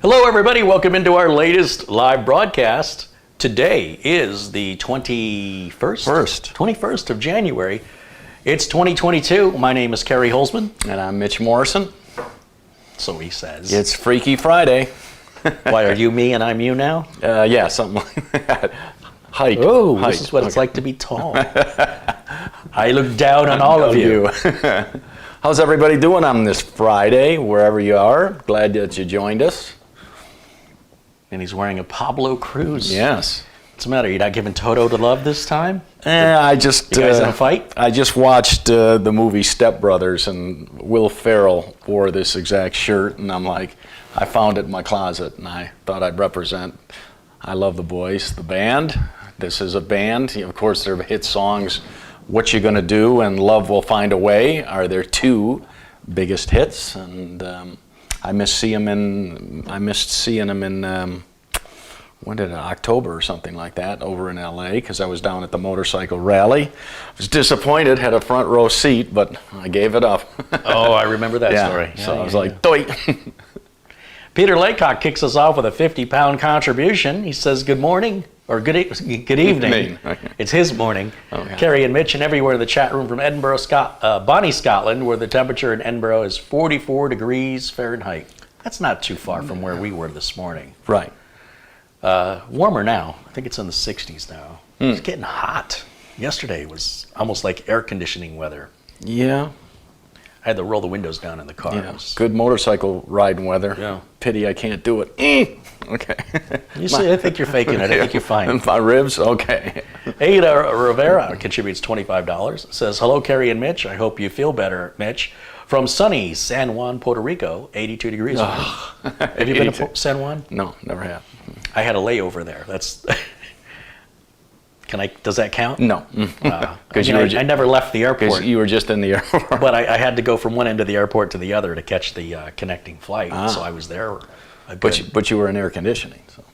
Hello, everybody. Welcome into our latest live broadcast. Today is the 21st of January. It's 2022. My name is Kerry Holzman. And I'm Mitch Morrison. So he says. It's Freaky Friday. Why, are you me and I'm you now? Yeah, something like that. Height. Oh, height. This is what it's like to be tall. I look down on all of you. How's everybody doing on this Friday, wherever you are? Glad that you joined us. And he's wearing a Pablo Cruz. Yes. What's the matter? You're not giving Toto the love this time? I just... You guys in a fight? I just watched the movie Step Brothers, and Will Ferrell wore this exact shirt, and I'm like, I found it in my closet, and I thought I'd represent I Love the Boys, the band. This is a band. Of course, their hit songs, What You Gonna Do and Love Will Find a Way, are their two biggest hits, and I missed seeing them in when did it, October or something like that, over in LA, because I was down at the motorcycle rally. I was disappointed, had a front row seat, but I gave it up. Oh, I remember that story. So I was like, doit. Peter Laycock kicks us off with a 50-pound contribution. He says, good morning, or good evening. Okay. It's his morning. Okay. Kerry and Mitch and everywhere in the chat room from Edinburgh, Bonnie, Scotland, where the temperature in Edinburgh is 44 degrees Fahrenheit. That's not too far from where we were this morning. Right. Warmer now. I think it's in the 60s now. It's getting hot. Yesterday was almost like air conditioning weather. Yeah. I had to roll the windows down in the car. Yeah. Good motorcycle riding weather. Yeah. Pity I can't do it. Okay. You see, I think you're faking it. I think you're fine. My ribs? Okay. Ada Rivera contributes $25. Says, hello, Kerry and Mitch. I hope you feel better, Mitch. From sunny San Juan, Puerto Rico, 82 degrees. Have you been to San Juan? No, never have. I had a layover there. That's... Does that count? No. Because I never left the airport. Because you were just in the airport. But I had to go from one end of the airport to the other to catch the connecting flight. So I was there. But you were in air conditioning. So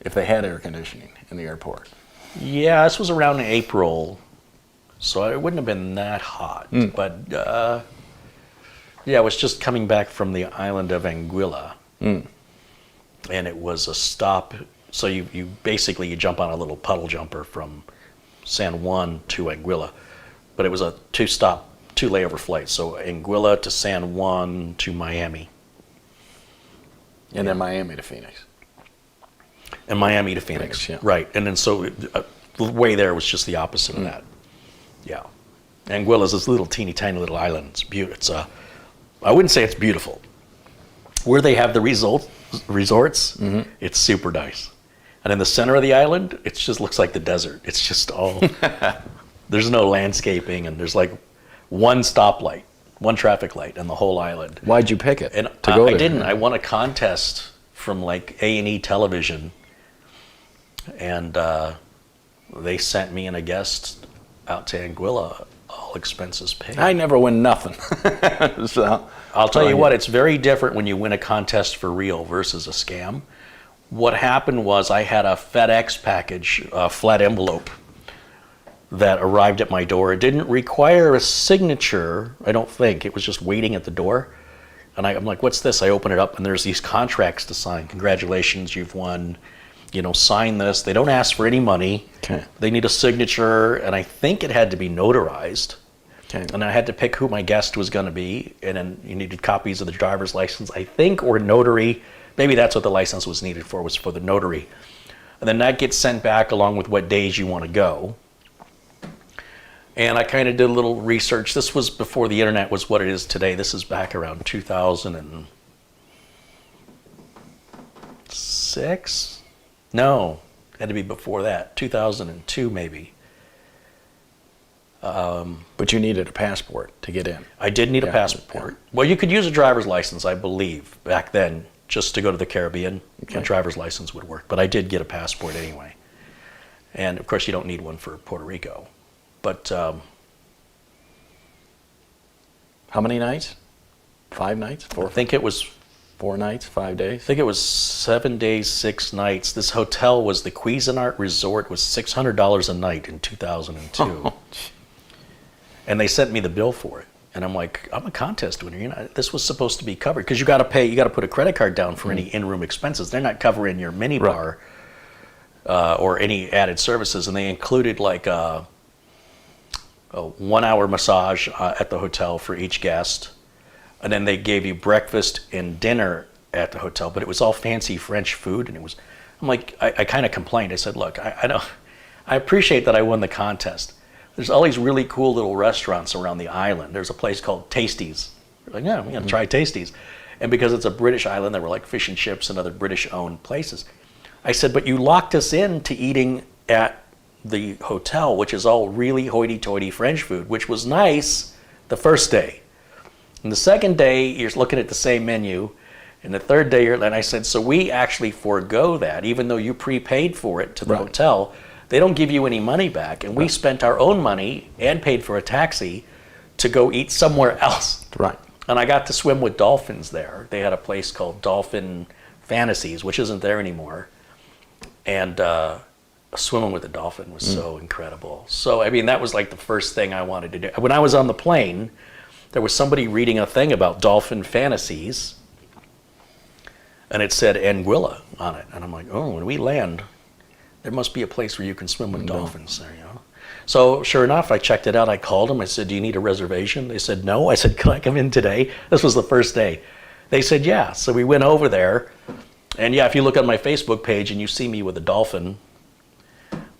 if they had air conditioning in the airport. Yeah, this was around April. So it wouldn't have been that hot. But yeah, I was just coming back from the island of Anguilla. And it was a stop. So you basically jump on a little puddle jumper from San Juan to Anguilla. But it was a two layover flight. So Anguilla to San Juan to Miami. And then Miami to Phoenix. And Miami to Phoenix, yeah. Right. And then so the way there was just the opposite of that. Yeah. Anguilla is this little teeny tiny little island. It's beautiful. I wouldn't say it's beautiful. Where they have the resorts, it's super nice. And in the center of the island, it just looks like the desert. It's just all, there's no landscaping, and there's like one stoplight, one traffic light in the whole island. Why'd you pick it And to go I there? didn't. I won a contest from like A&E Television, and they sent me and a guest out to Anguilla, all expenses paid. I never win nothing. So I'll tell you what, it's very different when you win a contest for real versus a scam. What happened was I had a FedEx package, a flat envelope, that arrived at my door. It didn't require a signature, I don't think. It was just waiting at the door. And I'm like, what's this? I open it up, and there's these contracts to sign. Congratulations, you've won. Sign this. They don't ask for any money. Okay. They need a signature, and I think it had to be notarized. Okay. And I had to pick who my guest was going to be, and then you needed copies of the driver's license, I think, or notary. Maybe that's what the license was needed for, was for the notary. And then that gets sent back along with what days you want to go. And I kind of did a little research. This was before the internet was what it is today. This is back around 2006? No, it had to be before that. 2002 maybe. But you needed a passport to get in. I did need a passport. Yeah. Well, you could use a driver's license, I believe, back then, just to go to the Caribbean. Okay. A driver's license would work. But I did get a passport anyway. And, of course, you don't need one for Puerto Rico. But how many nights? 5 nights? 4? I think it was 4 nights, 5 days? I think it was 7 days, 6 nights. This hotel was the Cuisinart Resort, was $600 a night in 2002. And they sent me the bill for it. And I'm like, I'm a contest winner. You know, this was supposed to be covered because you got to pay. You got to put a credit card down for any in-room expenses. They're not covering your mini bar or any added services, and they included like a 1-hour massage at the hotel for each guest, and then they gave you breakfast and dinner at the hotel. But it was all fancy French food, and it was. I'm like, I kind of complained. I said, look, I appreciate that I won the contest. There's all these really cool little restaurants around the island. There's a place called Tasties. We're like, yeah, we're going to try Tasties. And because it's a British island, there were like fish and chips and other British-owned places. I said, but you locked us in to eating at the hotel, which is all really hoity-toity French food, which was nice the first day. And the second day, you're looking at the same menu. And the third day, and I said, so we actually forego that, even though you prepaid for it to the hotel. They don't give you any money back, and we spent our own money and paid for a taxi to go eat somewhere else. Right. And I got to swim with dolphins there. They had a place called Dolphin Fantasies, which isn't there anymore. And swimming with a dolphin was so incredible. So, I mean, that was like the first thing I wanted to do. When I was on the plane, there was somebody reading a thing about Dolphin Fantasies, and it said Anguilla on it. And I'm like, oh, when we land, there must be a place where you can swim with dolphins there, you know. So sure enough, I checked it out. I called them. I said, do you need a reservation? They said, no. I said, can I come in today? This was the first day. They said, yeah. So we went over there. And yeah, if you look on my Facebook page and you see me with a dolphin,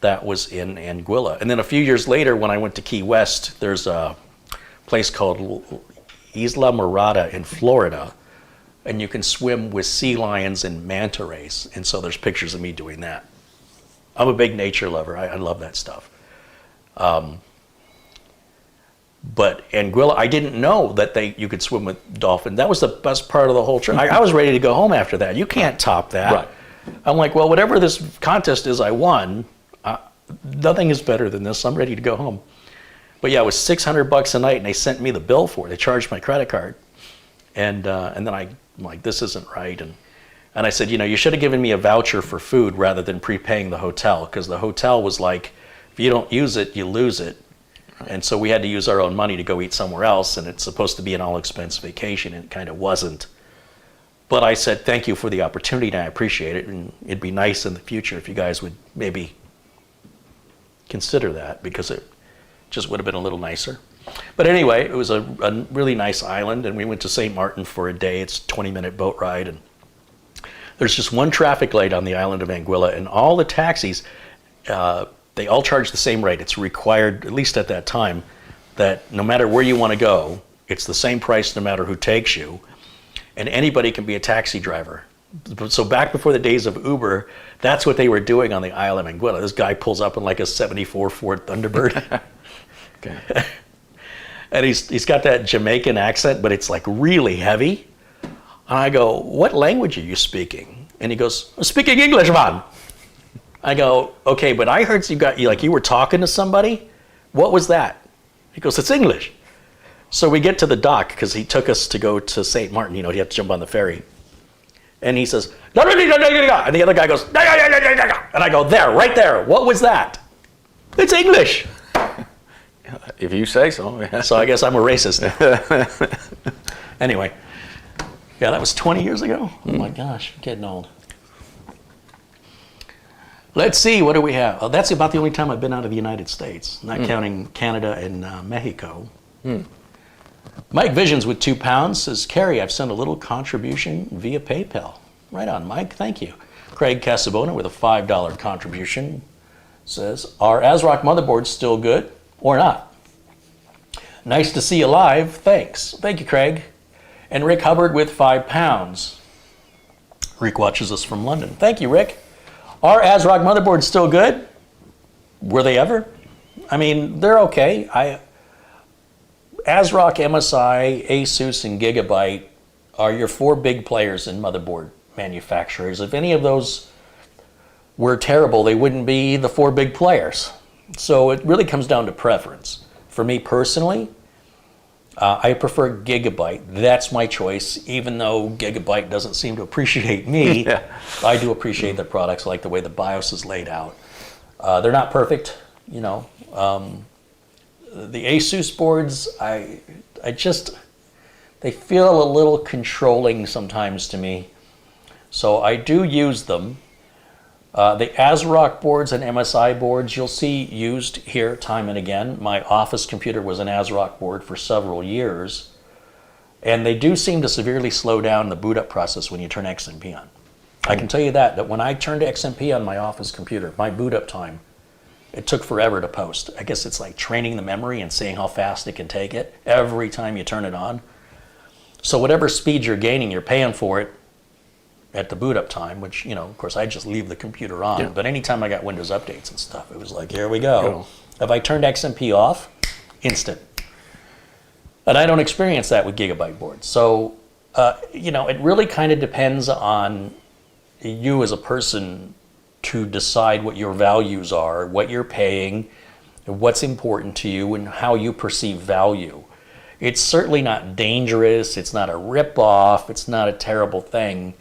that was in Anguilla. And then a few years later, when I went to Key West, there's a place called Isla Morada in Florida. And you can swim with sea lions and manta rays. And so there's pictures of me doing that. I'm a big nature lover. I love that stuff. But Anguilla, I didn't know that you could swim with dolphins. That was the best part of the whole trip. I was ready to go home after that. You can't top that. Right. I'm like, well, whatever this contest is I won, nothing is better than this. I'm ready to go home. But yeah, it was $600 a night, and they sent me the bill for it. They charged my credit card. And then I'm like, this isn't right. And I said, you know, you should have given me a voucher for food rather than prepaying the hotel, because the hotel was like, if you don't use it, you lose it. And so we had to use our own money to go eat somewhere else, and it's supposed to be an all-expense vacation, and it kind of wasn't. But I said, thank you for the opportunity, and I appreciate it, and it'd be nice in the future if you guys would maybe consider that, because it just would have been a little nicer. But anyway, it was a really nice island, and we went to St. Martin for a day. It's a 20-minute boat ride, and there's just one traffic light on the island of Anguilla, and all the taxis, they all charge the same rate. It's required, at least at that time, that no matter where you want to go, it's the same price no matter who takes you, and anybody can be a taxi driver. So back before the days of Uber, that's what they were doing on the island of Anguilla. This guy pulls up in like a 74 Ford Thunderbird. Okay. And he's got that Jamaican accent, but it's like really heavy. And I go, what language are you speaking? And he goes, I'm speaking English, man. I go, okay, but I heard you were talking to somebody. What was that? He goes, it's English. So we get to the dock, because he took us to go to St. Martin. You know, you have to jump on the ferry. And he says, and the other guy goes, and I go, there, right there. What was that? It's English. If you say so. Yeah. So I guess I'm a racist now. Anyway. Yeah, that was 20 years ago. Oh my gosh, I'm getting old. Let's see, what do we have? Oh, that's about the only time I've been out of the United States, not counting Canada and Mexico. Mike Visions with £2 says, Carrie, I've sent a little contribution via PayPal. Right on, Mike, thank you. Craig Casabona with a $5 contribution says, are ASRock motherboards still good or not? Nice to see you live, thanks. Thank you, Craig. And Rick Hubbard with £5. Rick watches us from London. Thank you, Rick. Are ASRock motherboards still good? Were they ever? I mean, they're okay. ASRock, MSI, Asus, and Gigabyte are your 4 big players in motherboard manufacturers. If any of those were terrible, they wouldn't be the 4 big players. So it really comes down to preference. For me personally, I prefer Gigabyte. That's my choice, even though Gigabyte doesn't seem to appreciate me. Yeah. I do appreciate their products, like the way the BIOS is laid out. They're not perfect, you know. The Asus boards, I they feel a little controlling sometimes to me. So I do use them. The ASRock boards and MSI boards you'll see used here time and again. My office computer was an ASRock board for several years. And they do seem to severely slow down the boot up process when you turn XMP on. I can tell you that when I turned XMP on my office computer, my boot up time, it took forever to post. I guess it's like training the memory and seeing how fast it can take it every time you turn it on. So whatever speed you're gaining, you're paying for it at the boot up time, which, of course, I just leave the computer on. Yeah. But anytime I got Windows updates and stuff, it was like, here we go. If I turned XMP off, instant. And I don't experience that with Gigabyte boards. So, it really kind of depends on you as a person to decide what your values are, what you're paying, what's important to you, and how you perceive value. It's certainly not dangerous. It's not a rip-off. It's not a terrible thing.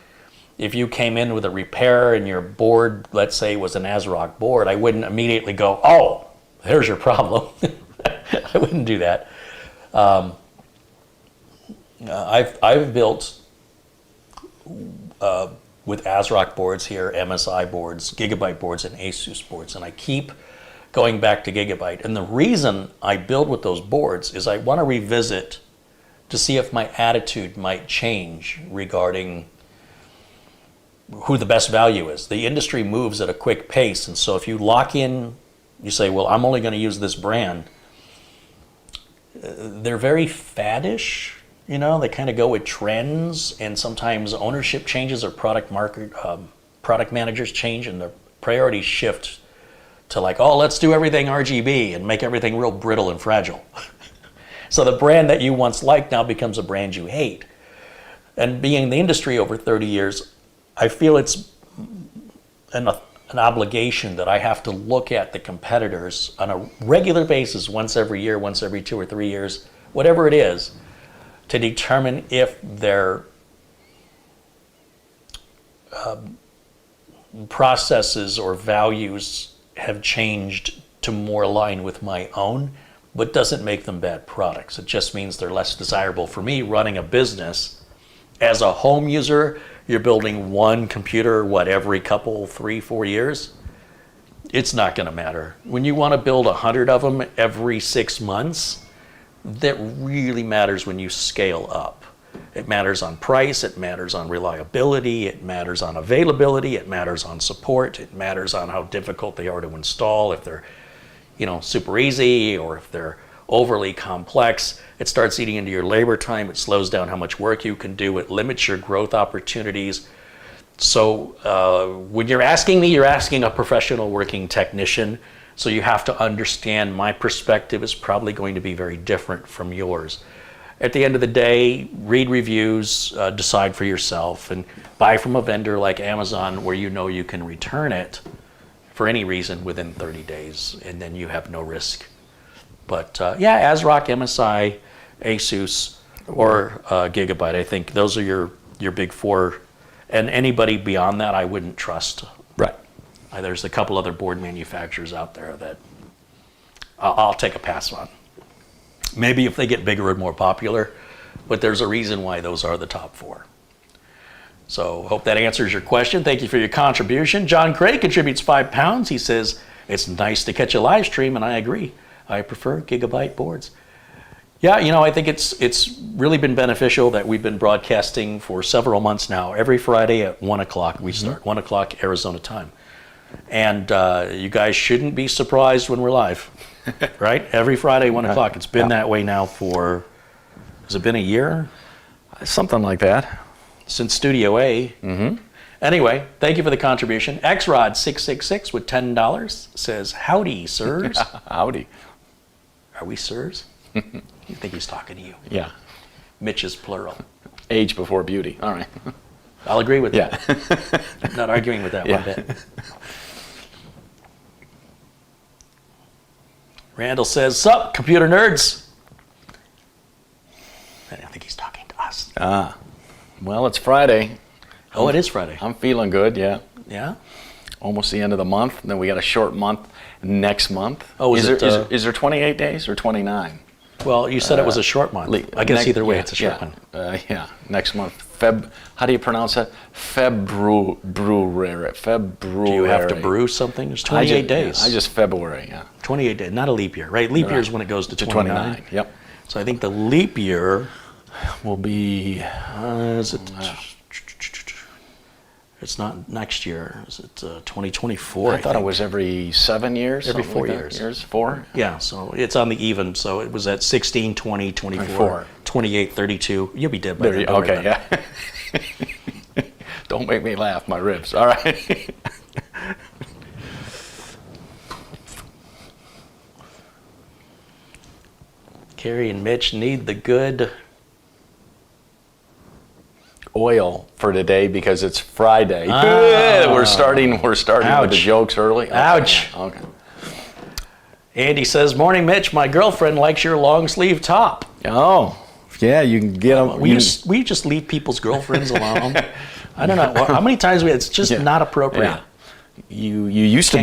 If you came in with a repair and your board, let's say, was an ASRock board, I wouldn't immediately go, oh, there's your problem. I wouldn't do that. I've built with ASRock boards here, MSI boards, Gigabyte boards, and Asus boards, and I keep going back to Gigabyte. And the reason I build with those boards is I want to revisit to see if my attitude might change regarding who the best value is. The industry moves at a quick pace, and so if you lock in, you say, well, I'm only going to use this brand, they're very faddish. They kind of go with trends, and sometimes ownership changes or product managers change, and the priorities shift to like, oh, let's do everything RGB and make everything real brittle and fragile. So the brand that you once liked now becomes a brand you hate. And being in the industry over 30 years, I feel it's an obligation that I have to look at the competitors on a regular basis, once every year, once every 2 or 3 years, whatever it is, to determine if their processes or values have changed to more align with my own, but doesn't make them bad products. It just means they're less desirable for me running a business. As a home user, you're building one computer, every couple, 3, 4 years? It's not going to matter. When you want to build 100 of them every 6 months, that really matters when you scale up. It matters on price, it matters on reliability, it matters on availability, it matters on support, it matters on how difficult they are to install. If they're, super easy, or if they're overly complex, it starts eating into your labor time, it slows down how much work you can do, it limits your growth opportunities. So when you're asking me, you're asking a professional working technician. So you have to understand my perspective is probably going to be very different from yours. At the end of the day, read reviews, decide for yourself, and buy from a vendor like Amazon where you can return it for any reason within 30 days, and then you have no risk. But ASRock, MSI, Asus, or Gigabyte, I think those are your big four. And anybody beyond that, I wouldn't trust. Right. There's a couple other board manufacturers out there that I'll take a pass on. Maybe if they get bigger and more popular, but there's a reason why those are the top four. So hope that answers your question. Thank you for your contribution. John Craig contributes £5. He says, it's nice to catch a live stream, and I agree. I prefer Gigabyte boards. Yeah, I think it's really been beneficial that we've been broadcasting for several months now. Every Friday at 1 o'clock we start, 1 o'clock Arizona time. And you guys shouldn't be surprised when we're live, right? Every Friday, 1 o'clock. It's been that way now for, has it been a year? Something like that. Since Studio A. Mm-hmm. Anyway, thank you for the contribution. XRod666 with $10 says, howdy, sirs. Howdy. Are we sirs? You think he's talking to you? Yeah. Mitch is plural. Age before beauty. All right. I'll agree with that. I'm not arguing with that one bit. Randall says, sup, computer nerds? I don't think he's talking to us. Well, it's Friday. Oh, it is Friday. I'm feeling good, yeah. Yeah? Almost the end of the month. Then we got a short month next month. Oh, is there 28 days or 29? Well, you said it was a short month. I guess either way, it's a short one. Yeah, next month. How do you pronounce that? February. Do you have to brew something? It's 28 days. I just February, yeah. 28 days, not a leap year, right? Leap year is when it goes to 29. Yep. So I think the leap year will be... It's not next year. Is it 2024? I thought it was every 7 years. Every 4 years. 4? Yeah, so it's on the even. So it was at 16, 20, 24, 28, 32. You'll be dead by then. Okay, yeah. Don't make me laugh, my ribs. All right. Carrie and Mitch need the good oil for today because it's Friday. We're starting with the jokes early. Okay. Ouch. Okay. Andy says, "Morning, Mitch. My girlfriend likes your long sleeve top." Oh, yeah, you can get them. We just leave people's girlfriends alone. I don't know how many times it's just not appropriate. Yeah. You used to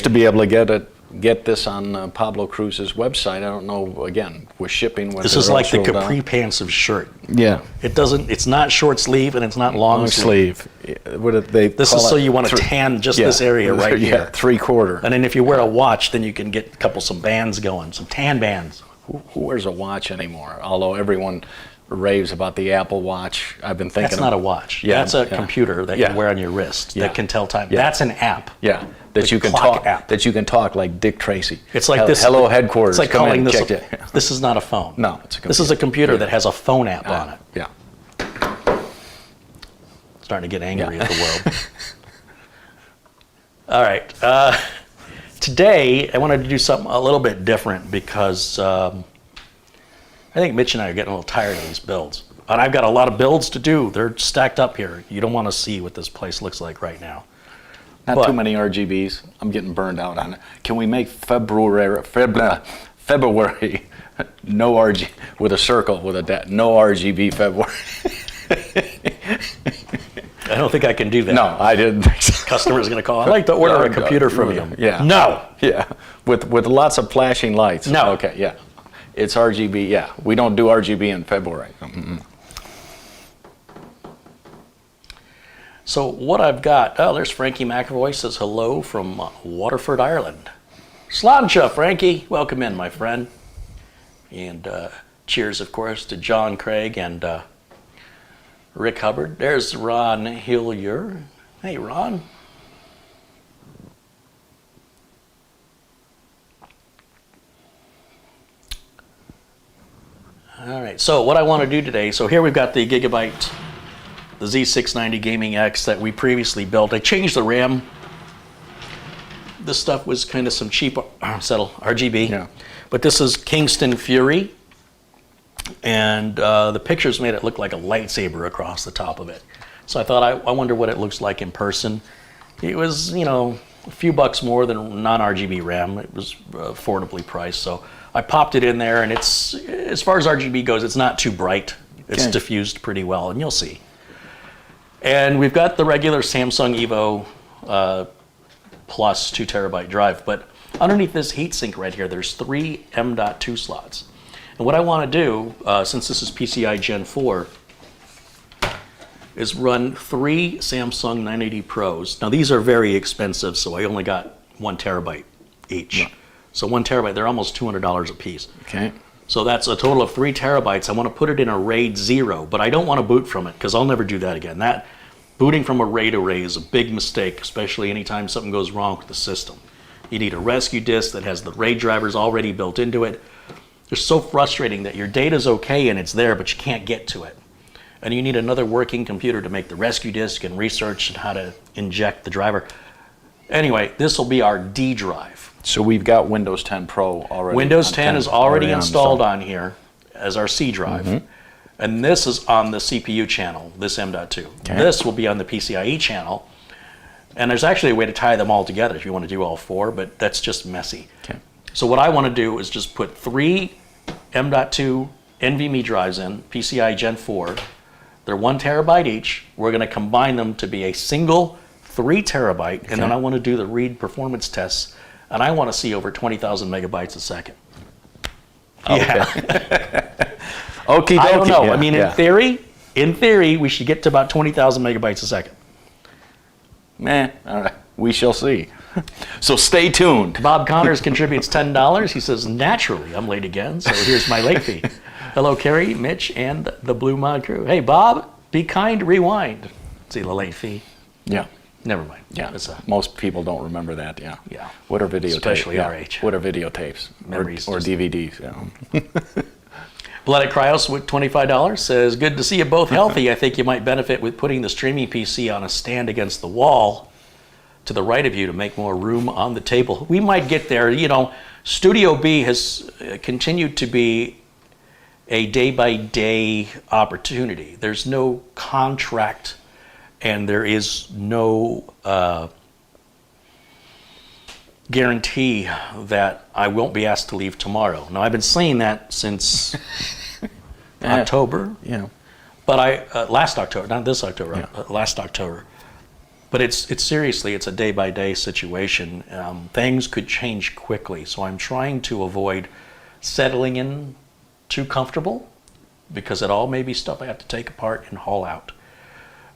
be able to get this on Pablo Cruz's website. I don't know, again, with shipping. This is like the capri pants of shirt. Yeah. It's not short sleeve and it's not long sleeve. This is so you want to tan just this area right here. Yeah, 3/4. And then if you wear a watch, then you can get some bands going, some tan bands. Who wears a watch anymore? Although everyone raves about the Apple Watch. I've been thinking... That's not a watch. Yeah, that's a computer that you wear on your wrist that can tell time. Yeah. That's an app. Yeah. That you can talk. That you can talk like Dick Tracy. It's like this. Hello, headquarters. It's like calling this. This is not a phone. No, it's a computer. This is a computer that has a phone app on it. Yeah. Starting to get angry at the world. All right. Today I wanted to do something a little bit different because I think Mitch and I are getting a little tired of these builds, and I've got a lot of builds to do. They're stacked up here. You don't want to see what this place looks like right now. Not too many RGBs. I'm getting burned out on it. Can we make February no RG with a circle with a no RGB February? I don't think I can do that. No, I didn't think so. Customer's going to call. I'd like to order a computer from you. Yeah. No. Yeah. With lots of flashing lights. No. Okay. Yeah. It's RGB. Yeah. We don't do RGB in February. Mm-mm. So what I've got, there's Frankie McAvoy says hello from Waterford, Ireland. Sláinte, Frankie. Welcome in, my friend. And cheers, of course, to John Craig and Rick Hubbard. There's Ron Hillier. Hey, Ron. All right, so what I want to do today, so here we've got the Gigabyte, the Z690 Gaming X that we previously built. I changed the RAM. This stuff was kind of some cheap RGB. Yeah. But this is Kingston Fury. And the pictures made it look like a lightsaber across the top of it. So I thought, I wonder what it looks like in person. It was, a few bucks more than non-RGB RAM. It was affordably priced. So I popped it in there, and it's, as far as RGB goes, it's not too bright. It's diffused pretty well, and you'll see. And we've got the regular Samsung Evo Plus 2 terabyte drive, but underneath this heatsink right here, there's 3 M.2 slots. And what I want to do, since this is PCIe Gen 4, is run 3 Samsung 980 Pros. Now these are very expensive, so I only got 1 terabyte each. Yeah. So 1 terabyte, they're almost $200 a piece. Okay. So that's a total of 3 terabytes. I want to put it in a RAID 0, but I don't want to boot from it because I'll never do that again. Booting from a RAID array is a big mistake, especially anytime something goes wrong with the system. You need a rescue disk that has the RAID drivers already built into it. It's so frustrating that your data's okay and it's there, but you can't get to it. And you need another working computer to make the rescue disk and research how to inject the driver. Anyway, this will be our D drive. So we've got Windows 10 Pro already. Windows 10 is already installed on here as our C drive. Mm-hmm. And this is on the CPU channel, this M.2. Okay. This will be on the PCIe channel. And there's actually a way to tie them all together if you want to do all 4, but that's just messy. Okay. So what I want to do is just put 3 M.2 NVMe drives in, PCIe Gen 4. They're 1 terabyte each. We're going to combine them to be a single 3 terabyte, and then I want to do the read performance tests, and I want to see over 20,000 megabytes a second. Yeah. Okie dokie. I don't know. Yeah, I mean, yeah. in theory, we should get to about 20,000 megabytes a second. All right. We shall see. So stay tuned. Bob Connors contributes $10. He says, naturally, I'm late again, so here's my late fee. Hello, Kerry, Mitch, and the Blue Mod crew. Hey, Bob, be kind, rewind. See the late fee? Yeah. Never mind. Yeah. It's Most people don't remember that. Yeah. Yeah. What are videotapes? Especially yeah. our age. What are videotapes? Memories Or just- DVDs. Yeah. Blooded Cryos with $25 says, good to see you both healthy. I think you might benefit with putting the streaming PC on a stand against the wall to the right of you to make more room on the table. We might get there. You know, Studio B has continued to be a day-by-day opportunity. There's no contract and there is no guarantee that I won't be asked to leave tomorrow. Now, I've been saying that since October, Yeah. but last October, not this October, Yeah. last October. But it's seriously, it's a day-by-day situation. Things could change quickly, so I'm trying to avoid settling in too comfortable because it all may be stuff I have to take apart and haul out.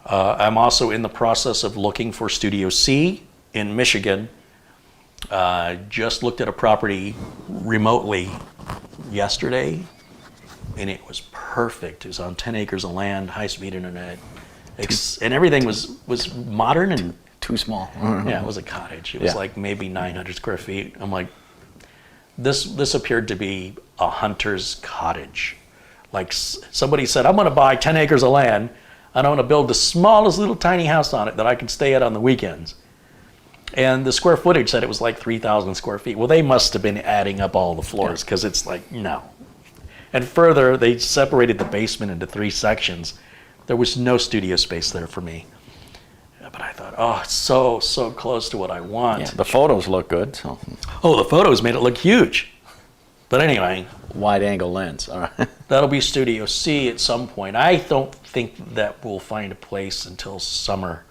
I'm also in the process of looking for Studio C in Michigan. Just looked at a property remotely yesterday, and it was perfect. It was on 10 acres of land, high-speed internet, and everything was modern and Too small. yeah, it was a cottage. It was Yeah. like maybe 900 square feet. I'm like, this appeared to be a hunter's cottage. Like somebody said, I'm going to buy 10 acres of land, and I'm going to build the smallest little tiny house on it that I can stay at on the weekends. And the square footage said it was like 3,000 square feet. Well, they must have been adding up all the floors because it's like, no. And further, they separated the basement into 3 sections. There was no studio space there for me. But I thought, oh, it's so close to what I want. Yeah, the photos look good. So Oh, the photos made it look huge. But anyway, wide angle lens. All right. that'll be Studio C at some point. I don't think that we'll find a place until summer.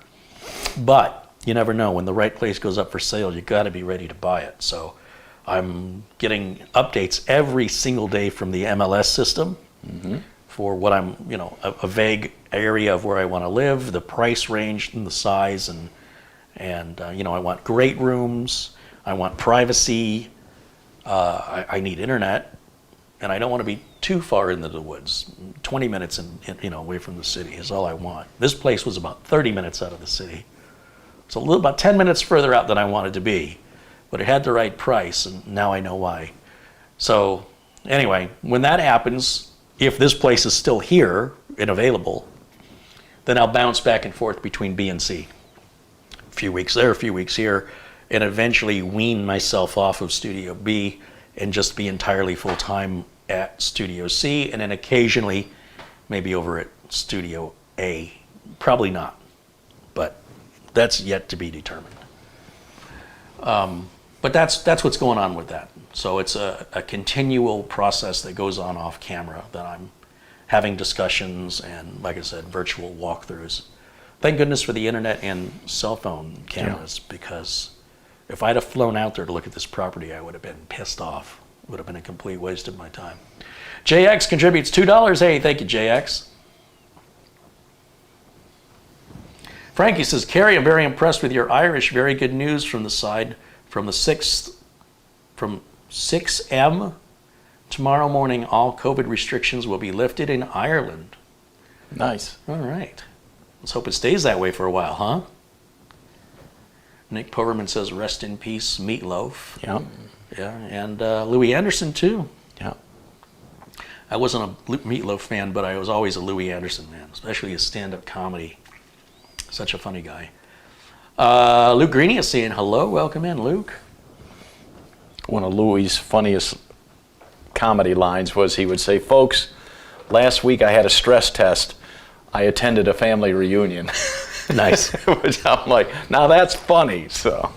But you never know. When the right place goes up for sale, you got to be ready to buy it. So I'm getting updates every single day from the MLS system for what I'm, a vague area of where I want to live, the price range and the size, and I want great rooms. I want privacy. I need internet, and I don't want to be too far into the woods. 20 minutes away from the city is all I want. This place was about 30 minutes out of the city. It's about 10 minutes further out than I wanted to be, but it had the right price, and now I know why. So anyway, when that happens, if this place is still here and available, then I'll bounce back and forth between B and C. A few weeks there, a few weeks here, and eventually wean myself off of Studio B and just be entirely full-time at Studio C, and then occasionally maybe over at Studio A. Probably not, but that's yet to be determined. But that's what's going on with that. So it's a continual process that goes on off camera that I'm having discussions and, like I said, virtual walkthroughs. Thank goodness for the internet and cell phone cameras, because if I'd have flown out there to look at this property, I would have been pissed off. It would have been a complete waste of my time. JX contributes $2. Hey, thank you, JX. Frankie says, Carrie, I'm very impressed with your Irish. Very good news from the side from 6M. Tomorrow morning, all COVID restrictions will be lifted in Ireland. Nice. All right. Let's hope it stays that way for a while, huh? Nick Poverman says, rest in peace, Meatloaf. Yeah. Yeah, and Louis Anderson, too. Yeah. I wasn't a Meatloaf fan, but I was always a Louis Anderson fan, especially his stand-up comedy. Such a funny guy. Luke Greeny is saying hello. Welcome in, Luke. One of Louis' funniest comedy lines was he would say, folks, last week I had a stress test. I attended a family reunion. Nice. Which I'm like, now that's funny. So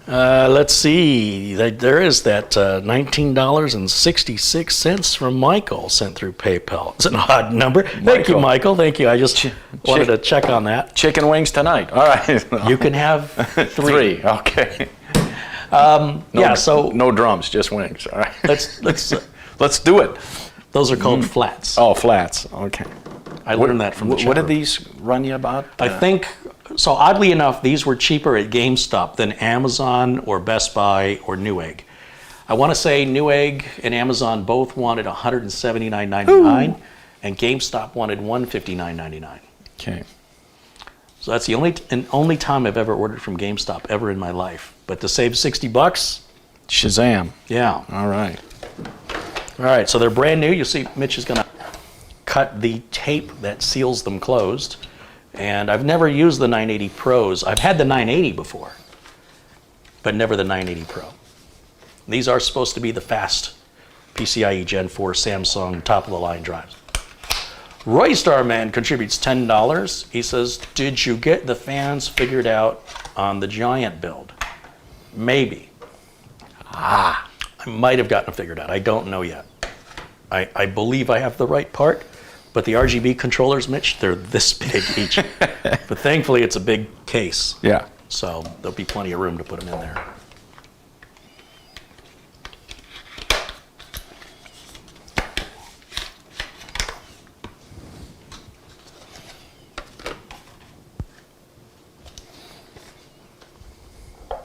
Let's see. There is that $19.66 from Michael sent through PayPal. It's an odd number. Thank you, Michael. Thank you. I just wanted to check on that. chicken wings tonight. All right. You can have 3. Okay. Yeah, so no drums, just wings. All right. let's do it. Those are called flats. Oh, flats. Okay. I learned that from the What did these run you about? I think, so oddly enough, these were cheaper at GameStop than Amazon or Best Buy or Newegg. I want to say Newegg and Amazon both wanted $179.99 and GameStop wanted $159.99. Okay. So that's the only time I've ever ordered from GameStop ever in my life. But to save $60, Shazam. yeah. All right. All right, so they're brand new. You see Mitch is going to cut the tape that seals them closed. And I've never used the 980 Pros. I've had the 980 before, but never the 980 Pro. These are supposed to be the fast PCIe Gen 4 Samsung top-of-the-line drives. Roy Starman contributes $10. He says, did you get the fans figured out on the Giant build? Maybe. I might have gotten it figured out. I don't know yet. I believe I have the right part, but the RGB controllers, Mitch, they're this big each. But thankfully, it's a big case. Yeah. So there'll be plenty of room to put them in there.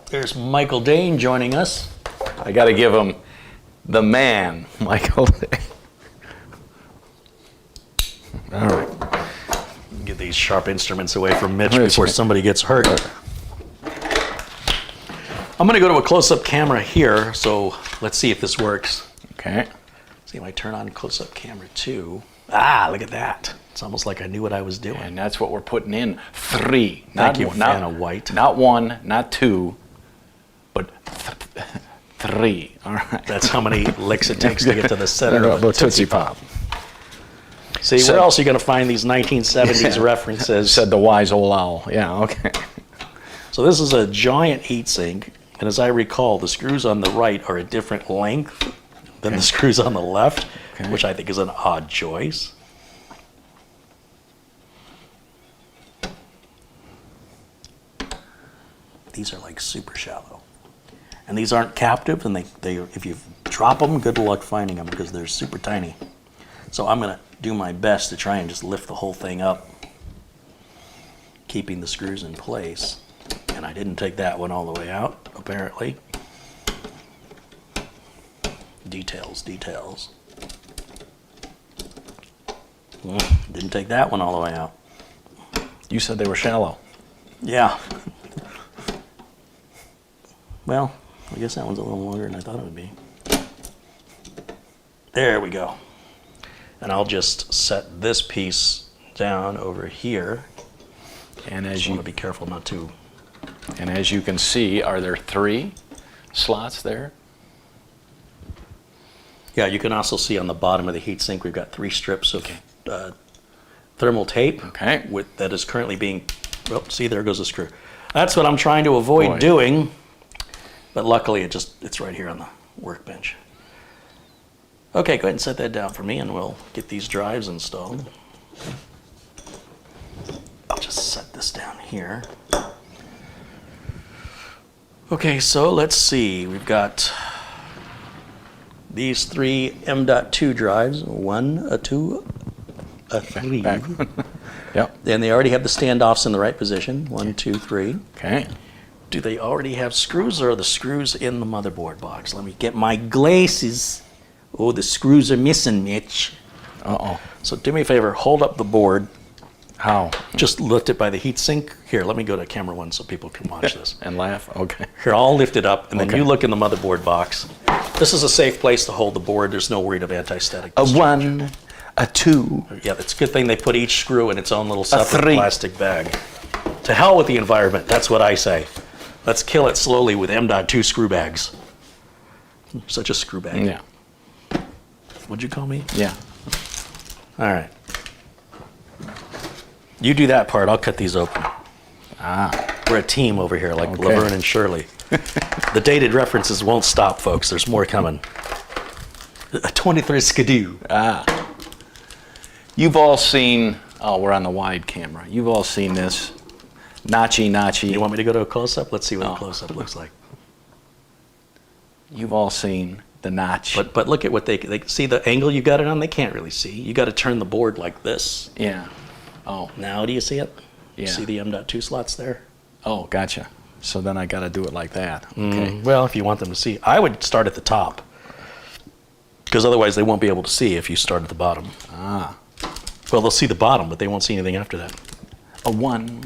There's Michael Dane joining us. I got to give him the man, Michael. All right. Get these sharp instruments away from Mitch before somebody gets hurt. I'm going to go to a close-up camera here, so let's see if this works. Okay. See if I turn on close-up camera 2. Ah, look at that. It's almost like I knew what I was doing. And that's what we're putting in. 3. Thank you, fan of white. Not 1, not 2, but 3. All right. That's how many licks it takes to get to the center of a Tootsie Pop. See, So- where else are you going to find these 1970s references? Said the wise old owl. Yeah, okay. So this is a Giant heatsink, and as I recall, the screws on the right are a different length than the screws on the left, which I think is an odd choice. These are like super shallow. And these aren't captive, and they if you drop them, good luck finding them because they're super tiny. So I'm going to do my best to try and just lift the whole thing up, keeping the screws in place. And I didn't take that one all the way out, apparently. Details, details. Didn't take that one all the way out. You said they were shallow. Yeah. Well, I guess that one's a little longer than I thought it would be. There we go. And I'll just set this piece down over here. And as You you want to be careful not to. and as you can see, are there 3 slots there? Yeah, you can also see on the bottom of the heatsink we've got 3 strips of thermal tape. Okay. That is currently being. Well, see, there goes a screw. That's what I'm trying to avoid doing. But luckily, it's right here on the workbench. Okay, go ahead and set that down for me, and we'll get these drives installed. I'll just set this down here. Okay, so let's see. We've got these 3 M.2 drives, 1, a 2, a 3. Back. Yep. And they already have the standoffs in the right position, 1, 2, 3. Okay. Do they already have screws, or are the screws in the motherboard box? Let me get my glasses. Oh, the screws are missing, Mitch. Uh-oh. So do me a favor, hold up the board. How? Just lift it by the heatsink. Here, let me go to camera 1 so people can watch this. And laugh? Okay. Here, I'll lift it up, and then Okay. you look in the motherboard box. This is a safe place to hold the board. There's no worry of anti-static. A 1, a 2. Yeah, it's a good thing they put each screw in its own little separate 3. plastic bag. To hell with the environment, that's what I say. Let's kill it slowly with M.2 screw bags. Such a screw bag. Yeah. What'd you call me? Yeah. All right. You do that part, I'll cut these open. We're a team over here, like Okay. Laverne and Shirley. The dated references won't stop, folks. There's more coming. A 23 Skidoo. You've all seen, oh, we're on the wide camera. You've all seen this. Nachi. You want me to go to a close-up? Let's see what a close-up looks like. You've all seen the notch. But look at what they see the angle you got it on. They can't really see. You got to turn the board like this. Yeah. Oh. Now do you see it? Yeah. See the M.2 slots there? Oh, gotcha. So then I got to do it like that. Okay. Well, if you want them to see, I would start at the top, because otherwise they won't be able to see if you start at the bottom. Ah. Well, they'll see the bottom, but they won't see anything after that. A 1.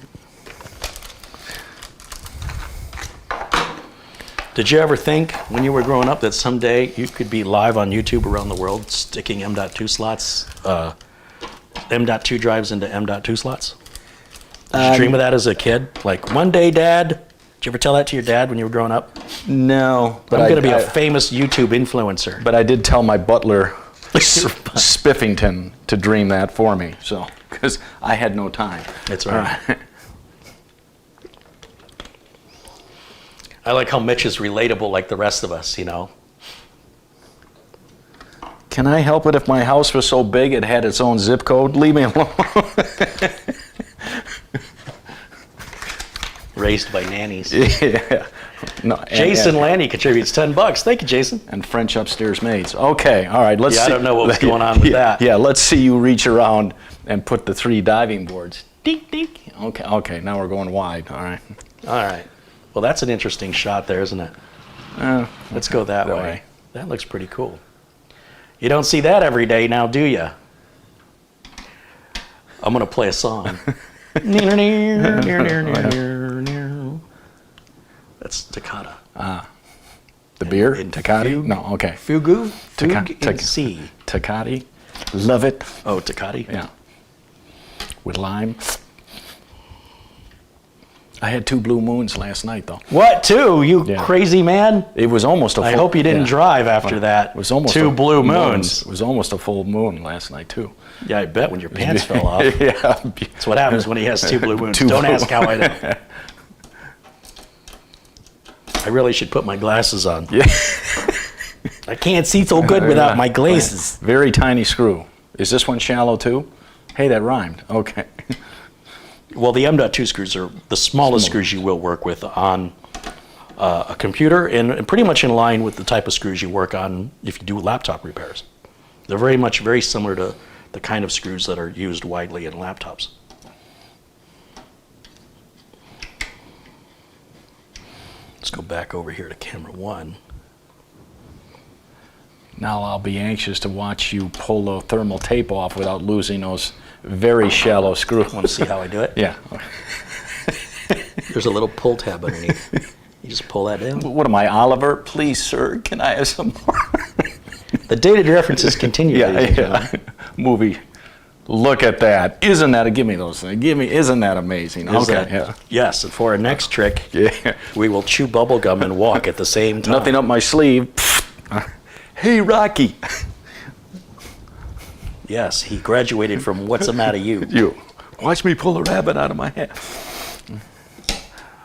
Did you ever think when you were growing up that someday you could be live on YouTube around the world sticking M.2 slots, M.2 drives into M.2 slots? Did you dream of that as a kid? Like, one day, Dad, did you ever tell that to your dad when you were growing up? No. But I'm going to be a famous YouTube influencer. But I did tell my butler, Spiffington, to dream that for me, so, because I had no time. That's right. I like how Mitch is relatable like the rest of us, you know. Can I help it if my house was so big it had its own zip code? Leave me alone. Raised by nannies. Yeah. No, Jason Lanny contributes $10. Thank you, Jason. And French upstairs maids. Okay, all right. Let's see. I don't know what was going on with that. Yeah, let's see you reach around and put the 3 diving boards. Dink, dink. Okay, now we're going wide. All right. All right. Well, that's an interesting shot there, isn't it? Let's go that way. That looks pretty cool. You don't see that every day now, do you? I'm going to play a song. That's Toccata. The beer? In Toccati? No, okay. Fugu? Fugue in C. Toccati. Love it. Oh, Toccati? Yeah. With lime. I had 2 blue moons last night, though. What, 2? You crazy man? It was almost a full... I hope you didn't drive after that. It was almost 2 blue moons. It was almost a full moon last night, too. Yeah, I bet when your pants fell off. Yeah. That's what happens when he has 2 blue moons. 2 Don't blue. ask how I know. I really should put my glasses on. Yeah. I can't see so good without my glasses. Very tiny screw. Is this one shallow, too? Hey, that rhymed. Okay. Well, the M.2 screws are the smallest screws you will work with on a computer, and pretty much in line with the type of screws you work on if you do laptop repairs. They're very similar to the kind of screws that are used widely in laptops. Let's go back over here to camera 1. Now I'll be anxious to watch you pull the thermal tape off without losing those very shallow screws. Want to see how I do it? Yeah. There's a little pull tab underneath. You just pull that in. What am I, Oliver? Please, sir, can I have some more? The dated references continue. Yeah. Movie. Look at that. Isn't that, give me those things. Isn't that amazing? Yeah. Yes, and for our next trick, Yeah. we will chew bubble gum and walk at the same time. Nothing up my sleeve. Hey, Rocky. Yes, he graduated from What's the Matter You. You. Watch me pull a rabbit out of my hat.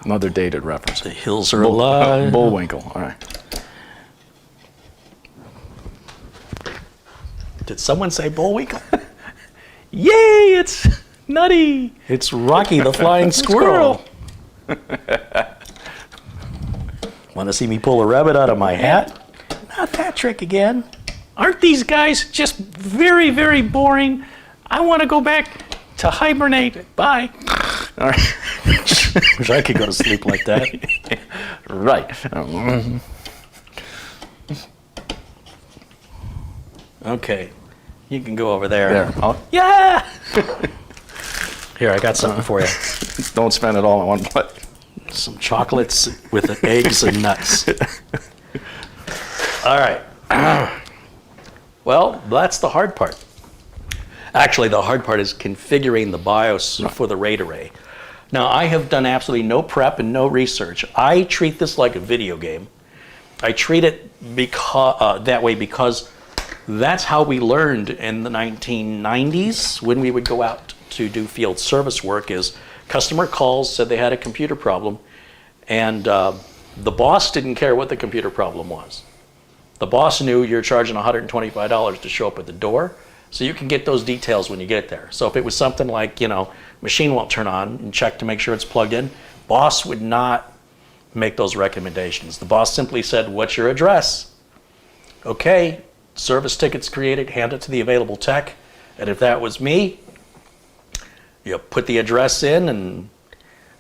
Another dated reference. The hills are alive. Bullwinkle. All right. Did someone say Bullwinkle? Yay, it's Nutty. It's Rocky the Flying Squirrel. Want to see me pull a rabbit out of my hat? Not that trick again. Aren't these guys just very, very boring? I want to go back to hibernate. Bye. All right. Wish I could go to sleep like that. Right. Okay. You can go over there. Oh, yeah! Here, I got something for you. don't spend it all in one place. Some chocolates with eggs and nuts. All right. Well, that's the hard part. Actually, the hard part is configuring the BIOS for the RAID array. Now, I have done absolutely no prep and no research. I treat this like a video game. I treat it that way because that's how we learned in the 1990s when we would go out to do field service work. Is customer calls, said they had a computer problem, and the boss didn't care what the computer problem was. The boss knew you're charging $125 to show up at the door, so you can get those details when you get there. So if it was something like, machine won't turn on, and check to make sure it's plugged in, boss would not make those recommendations. The boss simply said, "What's your address?" Okay, service tickets created, hand it to the available tech, and if that was me, you put the address in, and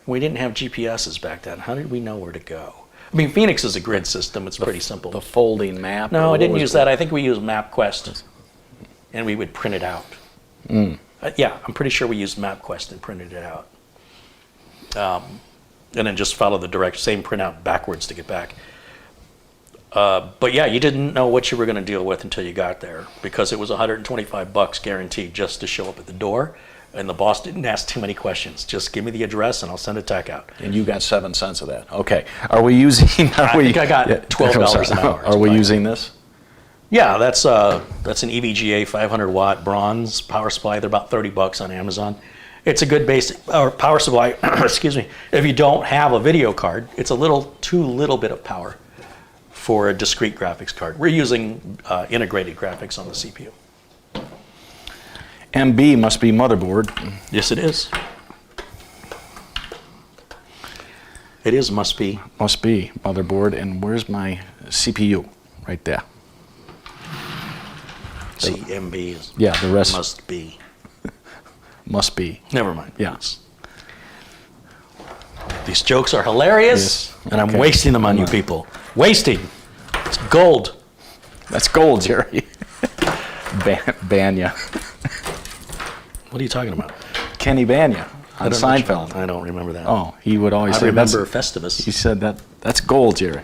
we didn't have GPSs back then. How did we know where to go? I mean, Phoenix is a grid system. It's pretty simple. The folding map? No, I didn't use that. I think we used MapQuest, and we would print it out. Yeah, I'm pretty sure we used MapQuest and printed it out. And then just follow the same printout backwards to get back. But yeah, you didn't know what you were going to deal with until you got there, because it was $125 guaranteed just to show up at the door. And the boss didn't ask too many questions. Just give me the address and I'll send a tech out. And you got 7 cents of that. Okay. Are we using? I think I got $12 an hour. Are we using this? Yeah, that's an EVGA 500 watt bronze power supply. They're about $30 on Amazon. It's a good basic power supply. Excuse me. If you don't have a video card, it's too little bit of power for a discrete graphics card. We're using integrated graphics on the CPU. MB must be motherboard. Yes, it is. It is must be. Must be motherboard. And where's my CPU? Right there. See, MB is. Yeah, the rest must be. Must be. Never mind. Yeah. These jokes are hilarious, yes. and I'm wasting them on you people. Wasting. It's gold. That's gold, Jerry. Banya. What are you talking about? Kenny Banya on Seinfeld. I don't remember that. Oh, he would always say. I remember Festivus. He said that's gold, Jerry.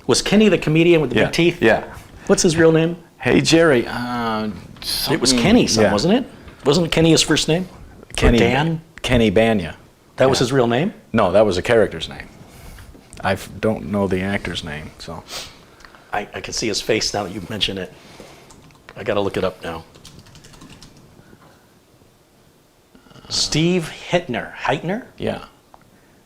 Was Kenny the comedian with the big teeth? Yeah. What's his real name? Hey, Jerry. It was Kenny, wasn't it? Wasn't Kenny his first name? Kenny. Or Dan? Kenny Banya. That was his real name? No, that was a character's name. I don't know the actor's name, so. I can see his face now that you mention it. I got to look it up now. Steve Heitner? Yeah.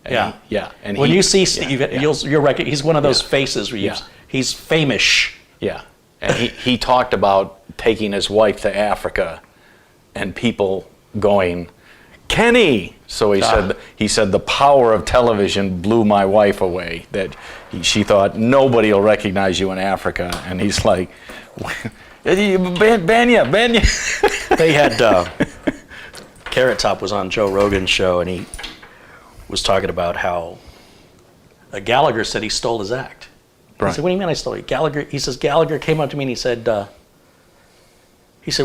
Yeah. Yeah. And when you see Steve, you'll recognize he's one of those faces where he's famous. Yeah. And he talked about taking his wife to Africa and people going, Kenny. So he said the power of television blew my wife away. That she thought nobody will recognize you in Africa, and he's like, Banya. They had Carrot Top was on Joe Rogan's show, and he was talking about how Gallagher said he stole his act. Right. He said, "What do you mean I stole it?" Gallagher came up to me and he said,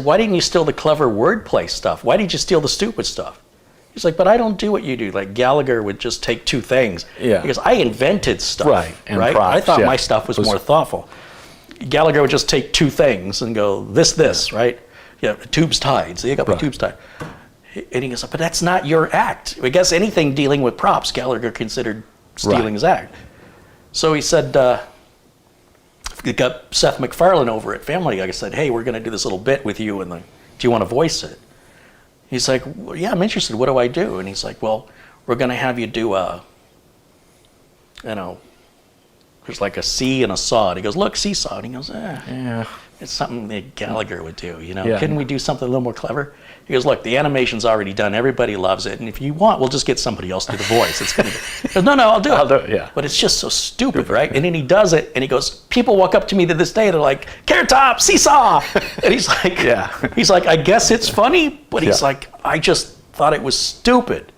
"Why didn't you steal the clever wordplay stuff? Why did you steal the stupid stuff?" He's like, "But I don't do what you do." Like Gallagher would just take two things. Yeah. Because I invented stuff. Right. And right. props, I thought my stuff was more thoughtful. Gallagher would just take two things and go, this, right? Yeah, the tube's tied. So you got the tube's tied. And he goes, "But that's not your act." I guess anything dealing with props, Gallagher considered stealing his act. So he said, he got Seth MacFarlane over at Family Guy. I said, "Hey, we're going to do this little bit with you, and do you want to voice it?" He's like, "Well, yeah, I'm interested. What do I do?" And he's like, "Well, we're going to have you do there's like a C and a saw." And he goes, "Look, seesaw." And he goes, Yeah. It's something that Gallagher would do, Yeah. Couldn't we do something a little more clever? He goes, "Look, the animation's already done. Everybody loves it. And if you want, we'll just get somebody else to do the voice. It's gonna be." He goes, No, I'll do it. I'll do it, yeah. But it's just so stupid, right? And then he does it, and he goes, people walk up to me to this day, they're like, "Carrot Top, seesaw." And he's like, he's like, "I guess it's funny," but he's like, "I just thought it was stupid."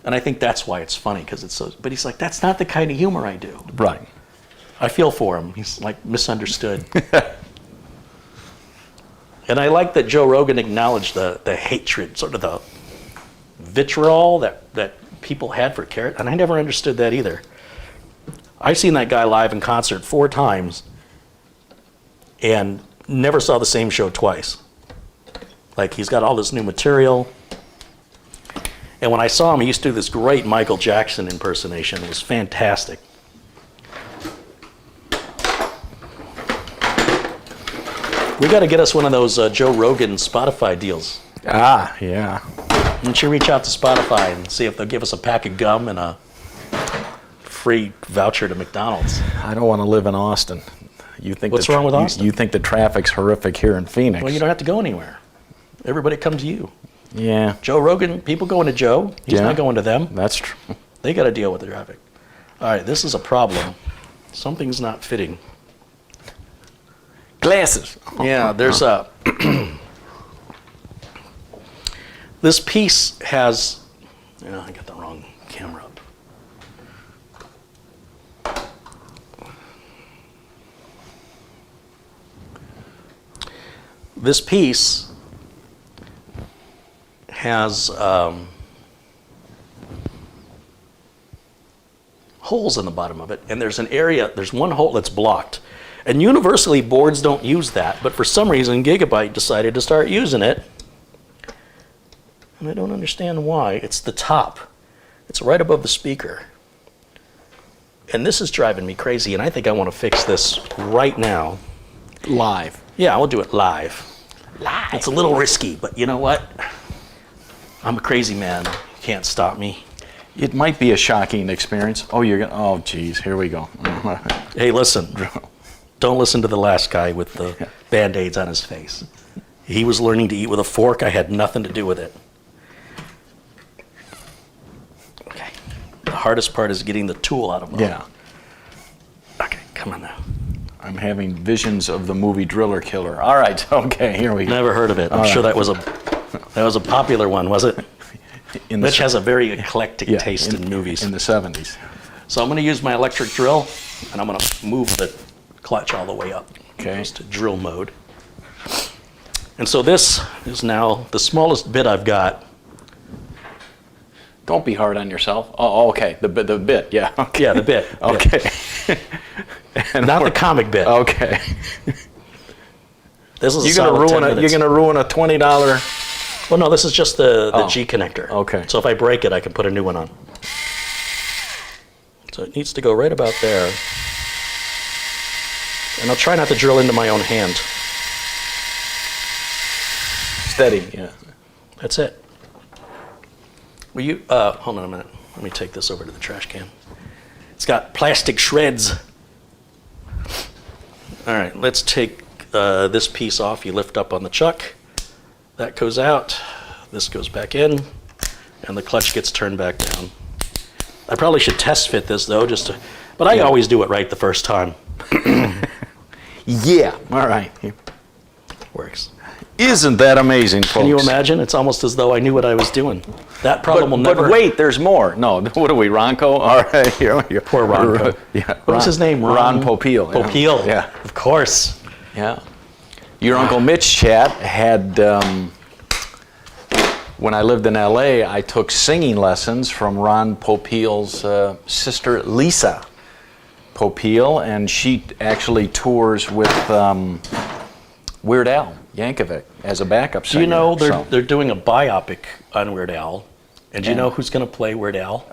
And I think that's why it's funny, because it's so, but he's like, "That's not the kind of humor I do." Right. I feel for him. He's like misunderstood. And I like that Joe Rogan acknowledged the hatred, sort of the vitriol that people had for Carrot. And I never understood that either. I've seen that guy live in concert 4 times and never saw the same show twice. Like, he's got all this new material. And when I saw him, he used to do this great Michael Jackson impersonation. It was fantastic. We got to get us one of those Joe Rogan Spotify deals. Ah, yeah. Why don't you reach out to Spotify and see if they'll give us a pack of gum and a free voucher to McDonald's? I don't want to live in Austin. You think What's wrong with Austin? You think the traffic's horrific here in Phoenix? Well, you don't have to go anywhere. Everybody comes to you. Yeah. Joe Rogan, people going to Joe. He's not going to them. That's true. They got to deal with the traffic. All right, this is a problem. Something's not fitting. Glasses. Yeah, there's a... This piece has... Yeah, I got the wrong camera up. This piece has holes in the bottom of it, and there's one hole that's blocked. And universally, boards don't use that, but for some reason, Gigabyte decided to start using it. And I don't understand why. It's the top. It's right above the speaker. And this is driving me crazy, and I think I want to fix this right now. Live. Yeah, I'll do it live. Live. It's a little risky, but you know what? I'm a crazy man. You can't stop me. It might be a shocking experience. Oh, you're gonna. Oh, geez, here we go. Hey, listen. Don't listen to the last guy with the Band-Aids on his face. He was learning to eat with a fork. I had nothing to do with it. Okay. The hardest part is getting the tool out of mode. Yeah. Okay, come on now. I'm having visions of the movie Driller Killer. All right, okay, here we go. Never heard of it. I'm sure that was a popular one, was it? Mitch has a very eclectic taste in movies. In the 70s. So I'm going to use my electric drill, and I'm going to move the clutch all the way up. Okay. Just to drill mode. And so this is now the smallest bit I've got. Don't be hard on yourself. Oh, okay, the bit, yeah. Okay. Yeah, the bit. Okay. And not the comic bit. Okay. This is You're gonna ruin a $20. Well, no, this is just the G connector. Okay. So if I break it, I can put a new one on. So it needs to go right about there. And I'll try not to drill into my own hand. Steady, yeah. That's it. Will you, hold on a minute. Let me take this over to the trash can. It's got plastic shreds. All right, let's take this piece off. You lift up on the chuck. That goes out. This goes back in. And the clutch gets turned back down. I probably should test fit this, though, but I always do it right the first time. Yeah, all right. Works. Isn't that amazing, folks? Can you imagine? It's almost as though I knew what I was doing. That problem will never... But wait, there's more. No, what are we, Ronco? All right, here we go. Poor Ronco. Yeah, What was his name? Ron Popeil. Popeil. Yeah. Of course. Yeah. Your Uncle Mitch chat had, when I lived in LA, I took singing lessons from Ron Popeil's sister, Lisa Popeil, and she actually tours with Weird Al Yankovic as a backup singer. Do you know they're doing a biopic on Weird Al? And do you know who's going to play Weird Al?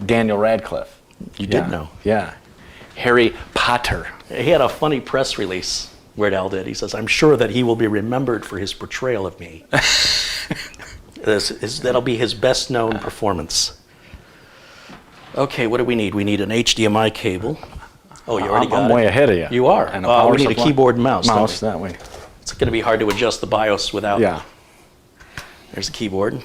Daniel Radcliffe. You did know. Yeah. Harry Potter. He had a funny press release, Weird Al did. He says, I'm sure that he will be remembered for his portrayal of me. That'll be his best known performance. Okay, what do we need? We need an HDMI cable. Oh, you already got it. I'm way ahead of you. You are. And a we need a keyboard and mouse. Mouse, that way. It's going to be hard to adjust the BIOS without. Yeah. There's the keyboard.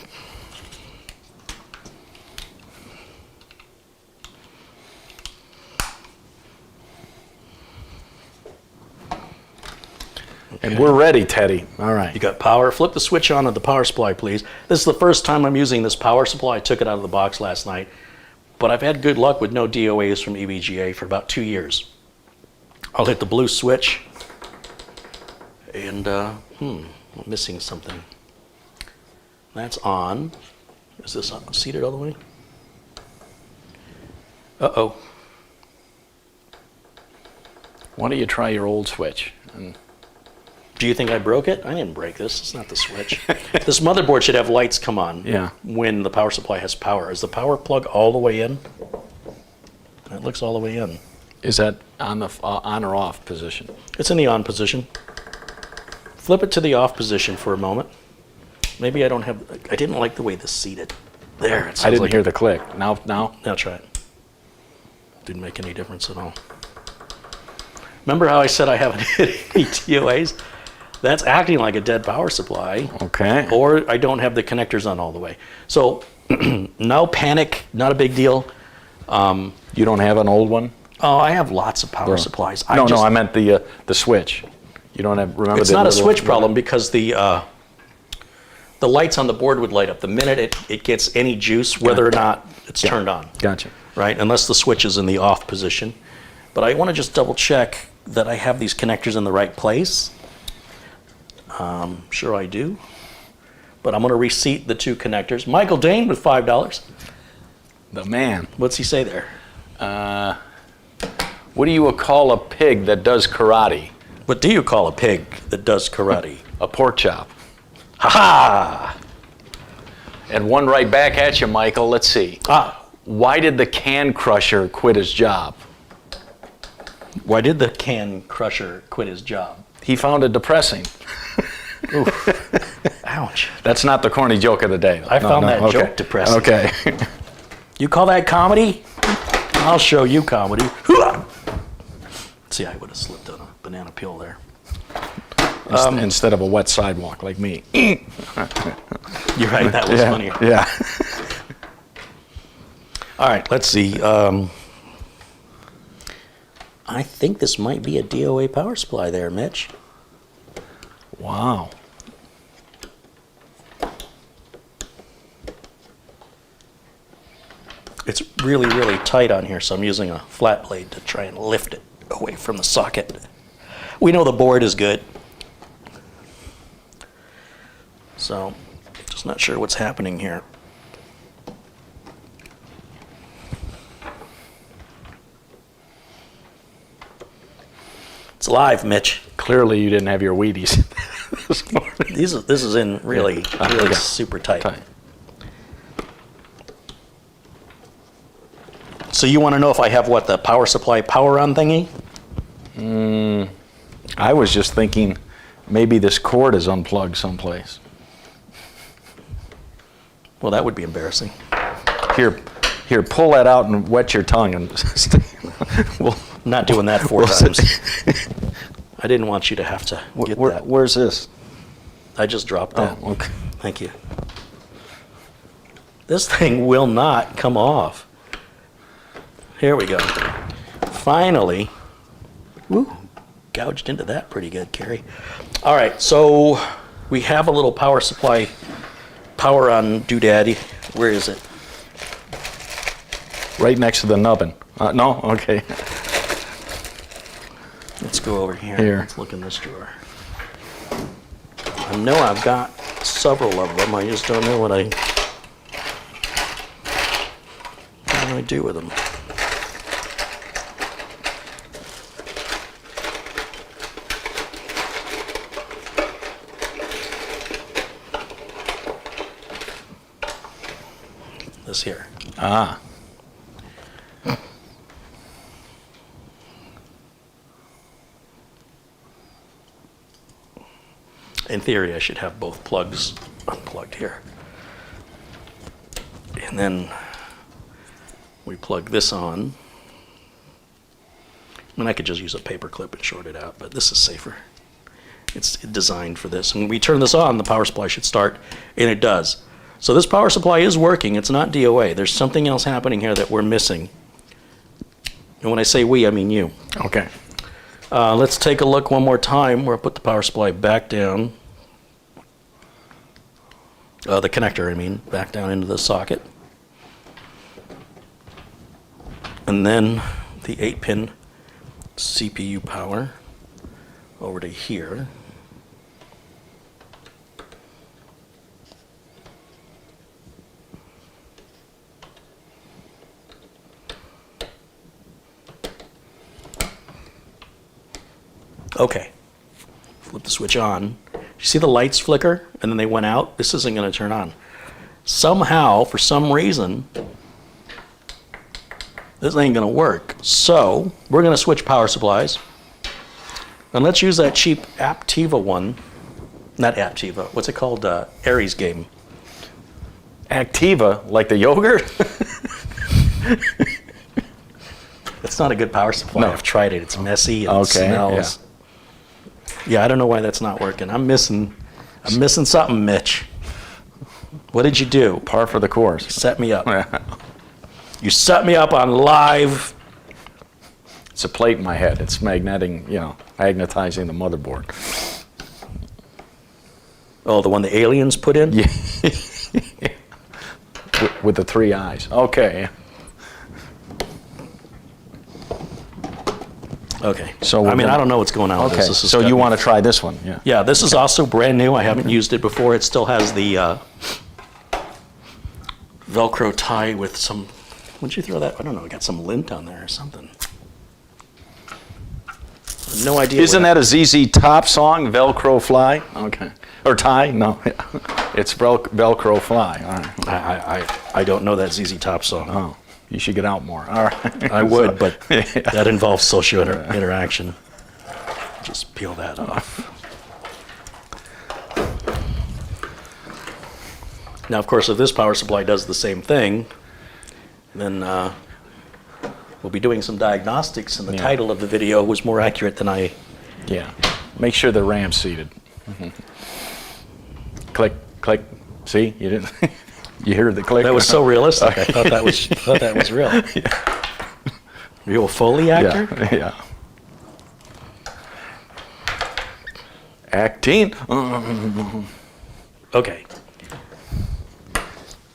And we're ready, Teddy. All right. You got power. Flip the switch on of the power supply, please. This is the first time I'm using this power supply. I took it out of the box last night. But I've had good luck with no DOAs from EVGA for about 2 years. I'll hit the blue switch. And, I'm missing something. That's on. Is this seated all the way? Uh-oh. Why don't you try your old switch? Do you think I broke it? I didn't break this. It's not the switch. This motherboard should have lights come on when the power supply has power. Is the power plug all the way in? It looks all the way in. Is that on the on or off position? It's in the on position. Flip it to the off position for a moment. Maybe I didn't like the way this seated. There, it sounds I didn't like hear the click. Now? Now try it. Didn't make any difference at all. Remember how I said I haven't hit any TOAs? That's acting like a dead power supply. Okay. Or I don't have the connectors on all the way. So no panic, not a big deal. You don't have an old one? Oh, I have lots of power supplies. No, I meant the switch. You don't have, remember It's not a switch problem because the lights on the board would light up the minute it gets any juice, whether or not it's turned on. Gotcha. Right, unless the switch is in the off position. But I want to just double check that I have these connectors in the right place. Sure I do. But I'm going to reseat the 2 connectors. Michael Dane with $5. The man. What's he say there? What do you call a pig that does karate? What do you call a pig that does karate? A pork chop. Ha ha! And one right back at you, Michael. Let's see. Why did the can crusher quit his job? Why did the can crusher quit his job? He found it depressing. Oof. Ouch. That's not the corny joke of the day, though. I found that joke depressing. Okay. You call that comedy? I'll show you comedy. See, I would have slipped on a banana peel there. Instead of a wet sidewalk like me. You're right, that was funnier. Yeah. All right, let's see. I think this might be a DOA power supply there, Mitch. Wow. It's really, really tight on here, so I'm using a flat blade to try and lift it away from the socket. We know the board is good. So, just not sure what's happening here. It's live, Mitch. Clearly you didn't have your Wheaties this morning. This is in really, really super tight. So you want to know if I have what, the power supply power on thingy? I was just thinking maybe this cord is unplugged someplace. Well, that would be embarrassing. Here, pull that out and wet your tongue. And Well, not doing that 4 times. I didn't want you to have to get that. Where's this? I just dropped that. Oh, okay. Thank you. This thing will not come off. Here we go. Finally. Woo. Gouged into that pretty good, Carrie. All right, so we have a little power supply power on doodaddy. Where is it? Right next to the nubbin. No? Okay. Let's go over here. Here. Let's look in this drawer. I know I've got several of them. I just don't know what I do with them. This here. Ah. In theory, I should have both plugs unplugged here. And then we plug this on. And I could just use a paper clip and short it out, but this is safer. It's designed for this. And when we turn this on, the power supply should start, and it does. So this power supply is working. It's not DOA. There's something else happening here that we're missing. And when I say we, I mean you. Okay. Let's take a look one more time. We'll put the power supply back down. The connector, I mean, back down into the socket. And then the 8-pin CPU power over to here. Okay, flip the switch on. You see the lights flicker and then they went out? This isn't going to turn on. Somehow, for some reason, this ain't going to work. So we're going to switch power supplies. And let's use that cheap Aptiva one. Not Aptiva, what's it called? Aries game. Activa, like the yogurt? It's not a good power supply. No. I've tried it. It's messy and it Okay, smells. Yeah, I don't know why that's not working. I'm missing something, Mitch. What did you do? Par for the course. Set me up. You set me up on live. It's a plate in my head. It's magnetizing the motherboard. Oh, the one the aliens put in? Yeah. with the 3 eyes. Okay. Okay. So I don't know what's going on with Okay. this. So you want to try this one? Yeah. Yeah, this is also brand new. I haven't used it before. It still has the Velcro tie with some. What'd you throw that? I don't know. It got some lint on there or something. No idea. Isn't that a ZZ Top song, Velcro Fly? Okay. Or tie? No. It's Velcro Fly. All right. I don't know that ZZ Top song. Oh, you should get out more. All right. I would, but that involves social interaction. Just peel that off. Now, of course, if this power supply does the same thing, then we'll be doing some diagnostics, and the title of the video was more accurate than I... Yeah. Make sure the RAM's seated. Click, click. See? You didn't... You heard the click? That was so realistic. I thought that was real. Yeah. Real Foley actor? Yeah. Acting. Okay.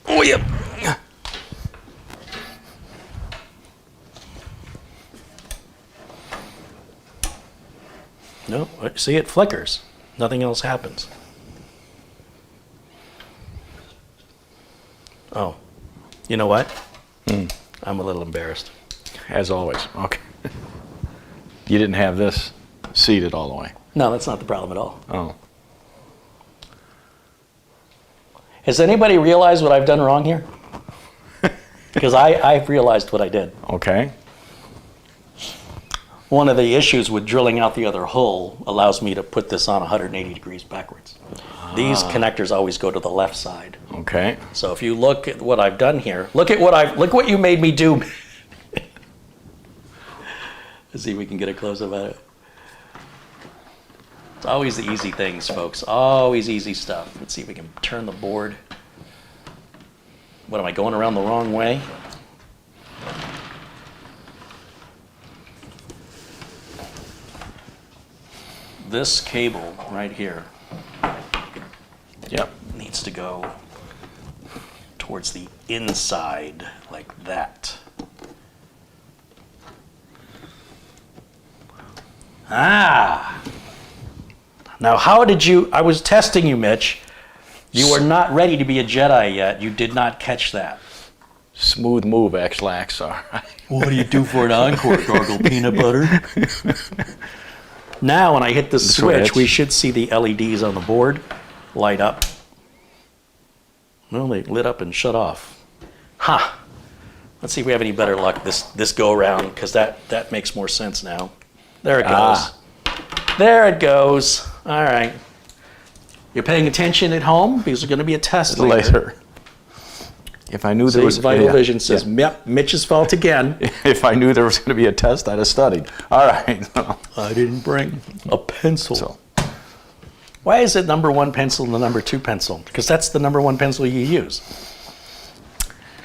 Oh, yep. No, see, it flickers. Nothing else happens. Oh, you know what? I'm a little embarrassed. As always. Okay. You didn't have this seated all the way. No, that's not the problem at all. Oh. Has anybody realized what I've done wrong here? Because I've realized what I did. Okay. One of the issues with drilling out the other hole allows me to put this on 180 degrees backwards. These connectors always go to the left side. Okay. So if you look at what I've done here, look what you made me do. Let's see if we can get a close up at it. It's always the easy things, folks. Always easy stuff. Let's see if we can turn the board. What, am I going around the wrong way? This cable right here needs to go towards the inside like that. Ah! Now, how did you... I was testing you, Mitch. You were not ready to be a Jedi yet. You did not catch that. Smooth move, X-Lax. All right. What do you do for an encore, gargle peanut butter? Now, when I hit the switch, we should see the LEDs on the board light up. Well, they lit up and shut off. Ha! Let's see if we have any better luck this go around, because that makes more sense now. There it goes. There it goes. All right. You're paying attention at home because there's going to be a test later. If I knew there was Vital Vision says, yep, Mitch's fault again. If I knew there was going to be a test, I'd have studied. All right. I didn't bring a pencil. So. Why is it number 1 pencil and the number 2 pencil? Because that's the number 1 pencil you use.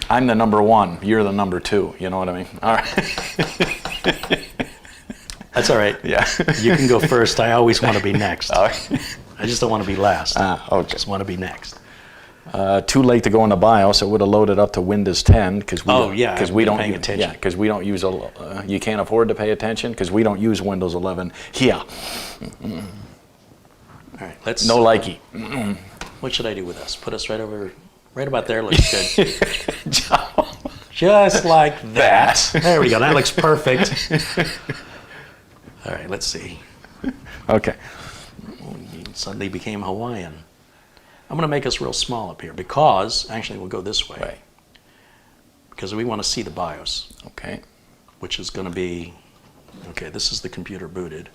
I'm the number 1. You're the number 2. You know what I mean? All right. That's all right. Yeah. You can go first. I always want to be next. Okay. I just don't want to be last. Okay. I just want to be next. Too late to go in the BIOS. It would have loaded up to Windows 10 because we don't paying attention. Yeah, because we don't use you can't afford to pay attention because we don't use Windows 11 here. All right, let's. No likey. What should I do with us? Put us right about there. Looks good. Just like that. There we go. That looks perfect. All right, let's see. Okay. He suddenly became Hawaiian. I'm going to make us real small up here because, actually, we'll go this way. Right. Because we want to see the BIOS. Okay. Which is going to be, okay, this is the computer booted.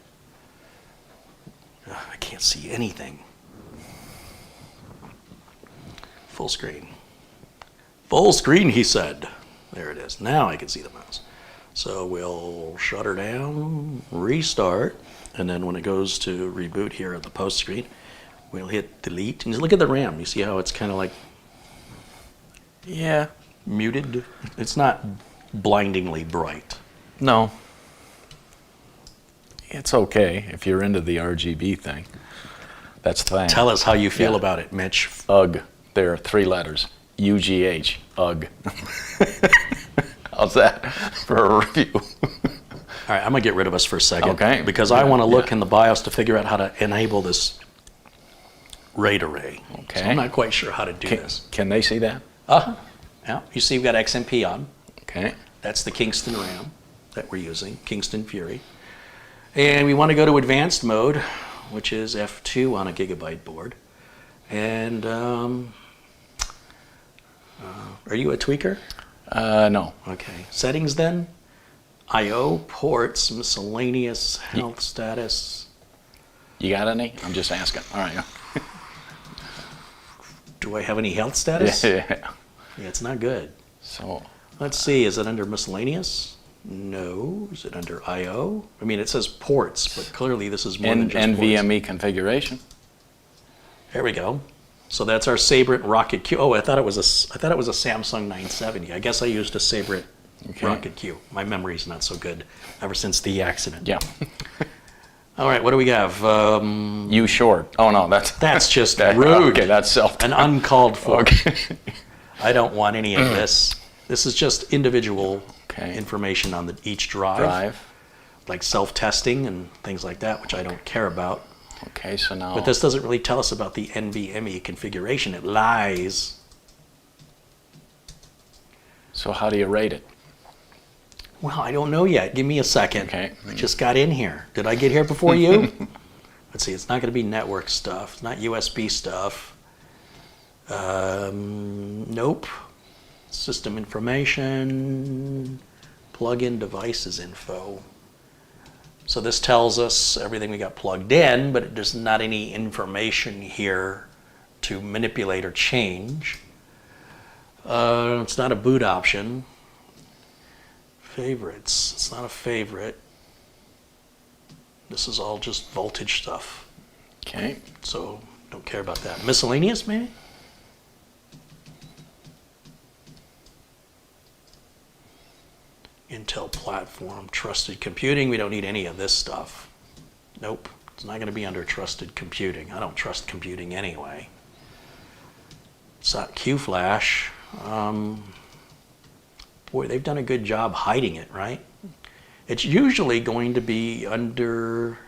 I can't see anything. Full screen. Full screen, he said. There it is. Now I can see the mouse. So we'll shut her down, restart, and then when it goes to reboot here at the post screen, we'll hit delete. And just look at the RAM. You see how it's kind of like... Yeah. muted? It's not blindingly bright. No. It's okay if you're into the RGB thing. That's fine. Tell us how you feel about it, Mitch. UGG. There are 3 letters. UGH. UGG. How's that for a review? All right, I'm going to get rid of us for a second. Okay. Because I want to look in the BIOS to figure out how to enable this RAID array. Okay. So I'm not quite sure how to do this. Can they see that? Uh-huh. Yeah, you see we've got XMP on. Okay. That's the Kingston RAM that we're using, Kingston Fury. And we want to go to advanced mode, which is F2 on a gigabyte board. And are you a tweaker? No. Okay. Settings then? I/O, ports, miscellaneous, health status. You got any? I'm just asking. All right. Do I have any health status? Yeah. Yeah, it's not good. So, Let's see, is it under miscellaneous? No. Is it under I/O? I mean, it says ports, but clearly this is more than just ports. NVMe configuration. There we go. So that's our Sabrent Rocket Q. Oh, I thought it was a Samsung 970. I guess I used a Sabrent Rocket Q. My memory's not so good ever since the accident. Yeah. All right, what do we have? You short. Oh no, That's just rude. Okay, that's self. An uncalled for. Okay. I don't want any of this. This is just individual Okay. information on each drive, like self-testing and things like that, which I don't care about. Okay, so now. But this doesn't really tell us about the NVMe configuration. It lies. So how do you rate it? Well, I don't know yet. Give me a second. Okay. I just got in here. Did I get here before you? Let's see. It's not going to be network stuff. It's not USB stuff. Nope. System information. Plug-in devices info. So this tells us everything we got plugged in, but there's not any information here to manipulate or change. It's not a boot option. Favorites. It's not a favorite. This is all just voltage stuff. Okay. So don't care about that. Miscellaneous, maybe? Intel platform, trusted computing. We don't need any of this stuff. Nope. It's not going to be under trusted computing. I don't trust computing anyway. It's not QFlash. Boy, they've done a good job hiding it, right? It's usually going to be under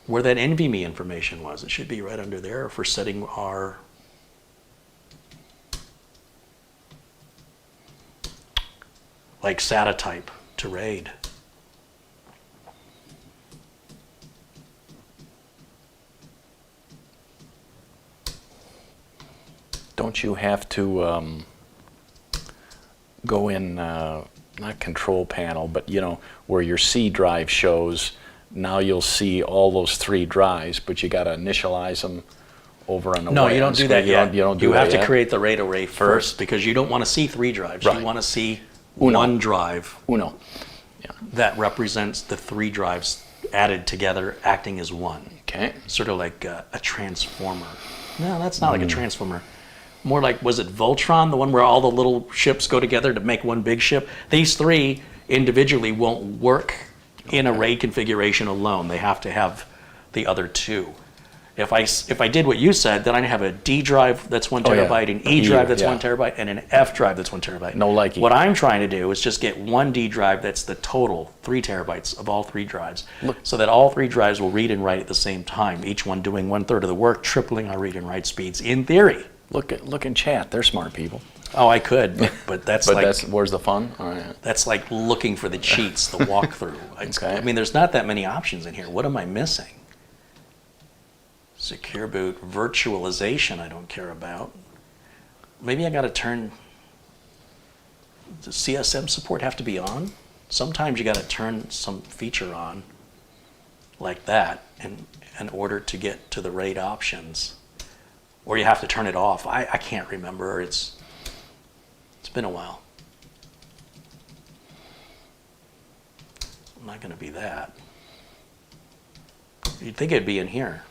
where that NVMe information was. It should be right under there for setting our like SATA type to RAID. Don't you have to go in, not control panel, but you know, where your C drive shows, now you'll see all those 3 drives, but you got to initialize them over on the No, you don't do that yet. You don't do you that have yet? to create the RAID array first because you don't want to see 3 drives. Right. You want to see Uno. one drive Uno. Yeah. that represents the 3 drives added together acting as one. Okay. Sort of like a transformer. No, that's not like a transformer. More like, was it Voltron, the one where all the little ships go together to make one big ship? These 3 individually won't work in a RAID configuration alone. They have to have the other 2. If I did what you said, then I'd have a D drive that's 1 Oh, yeah. terabyte, an E drive that's yeah. 1 terabyte, and an F drive that's 1 terabyte. No likey. What I'm trying to do is just get 1 D drive that's the total 3 terabytes of all 3 drives, so that all 3 drives will read and write at the same time, each one doing 1/3 of the work, tripling our read and write speeds in theory. Look in chat. They're smart people. Oh, I could, but that's But like where's the fun? All right. that's like looking for the cheats, the walkthrough. Okay. I mean, there's not that many options in here. What am I missing? Secure boot, virtualization I don't care about. Maybe I got to turn, does CSM support have to be on? Sometimes you got to turn some feature on like that in order to get to the RAID options. Or you have to turn it off. I can't remember. It's been a while. I'm not going to be that. You'd think it'd be in here.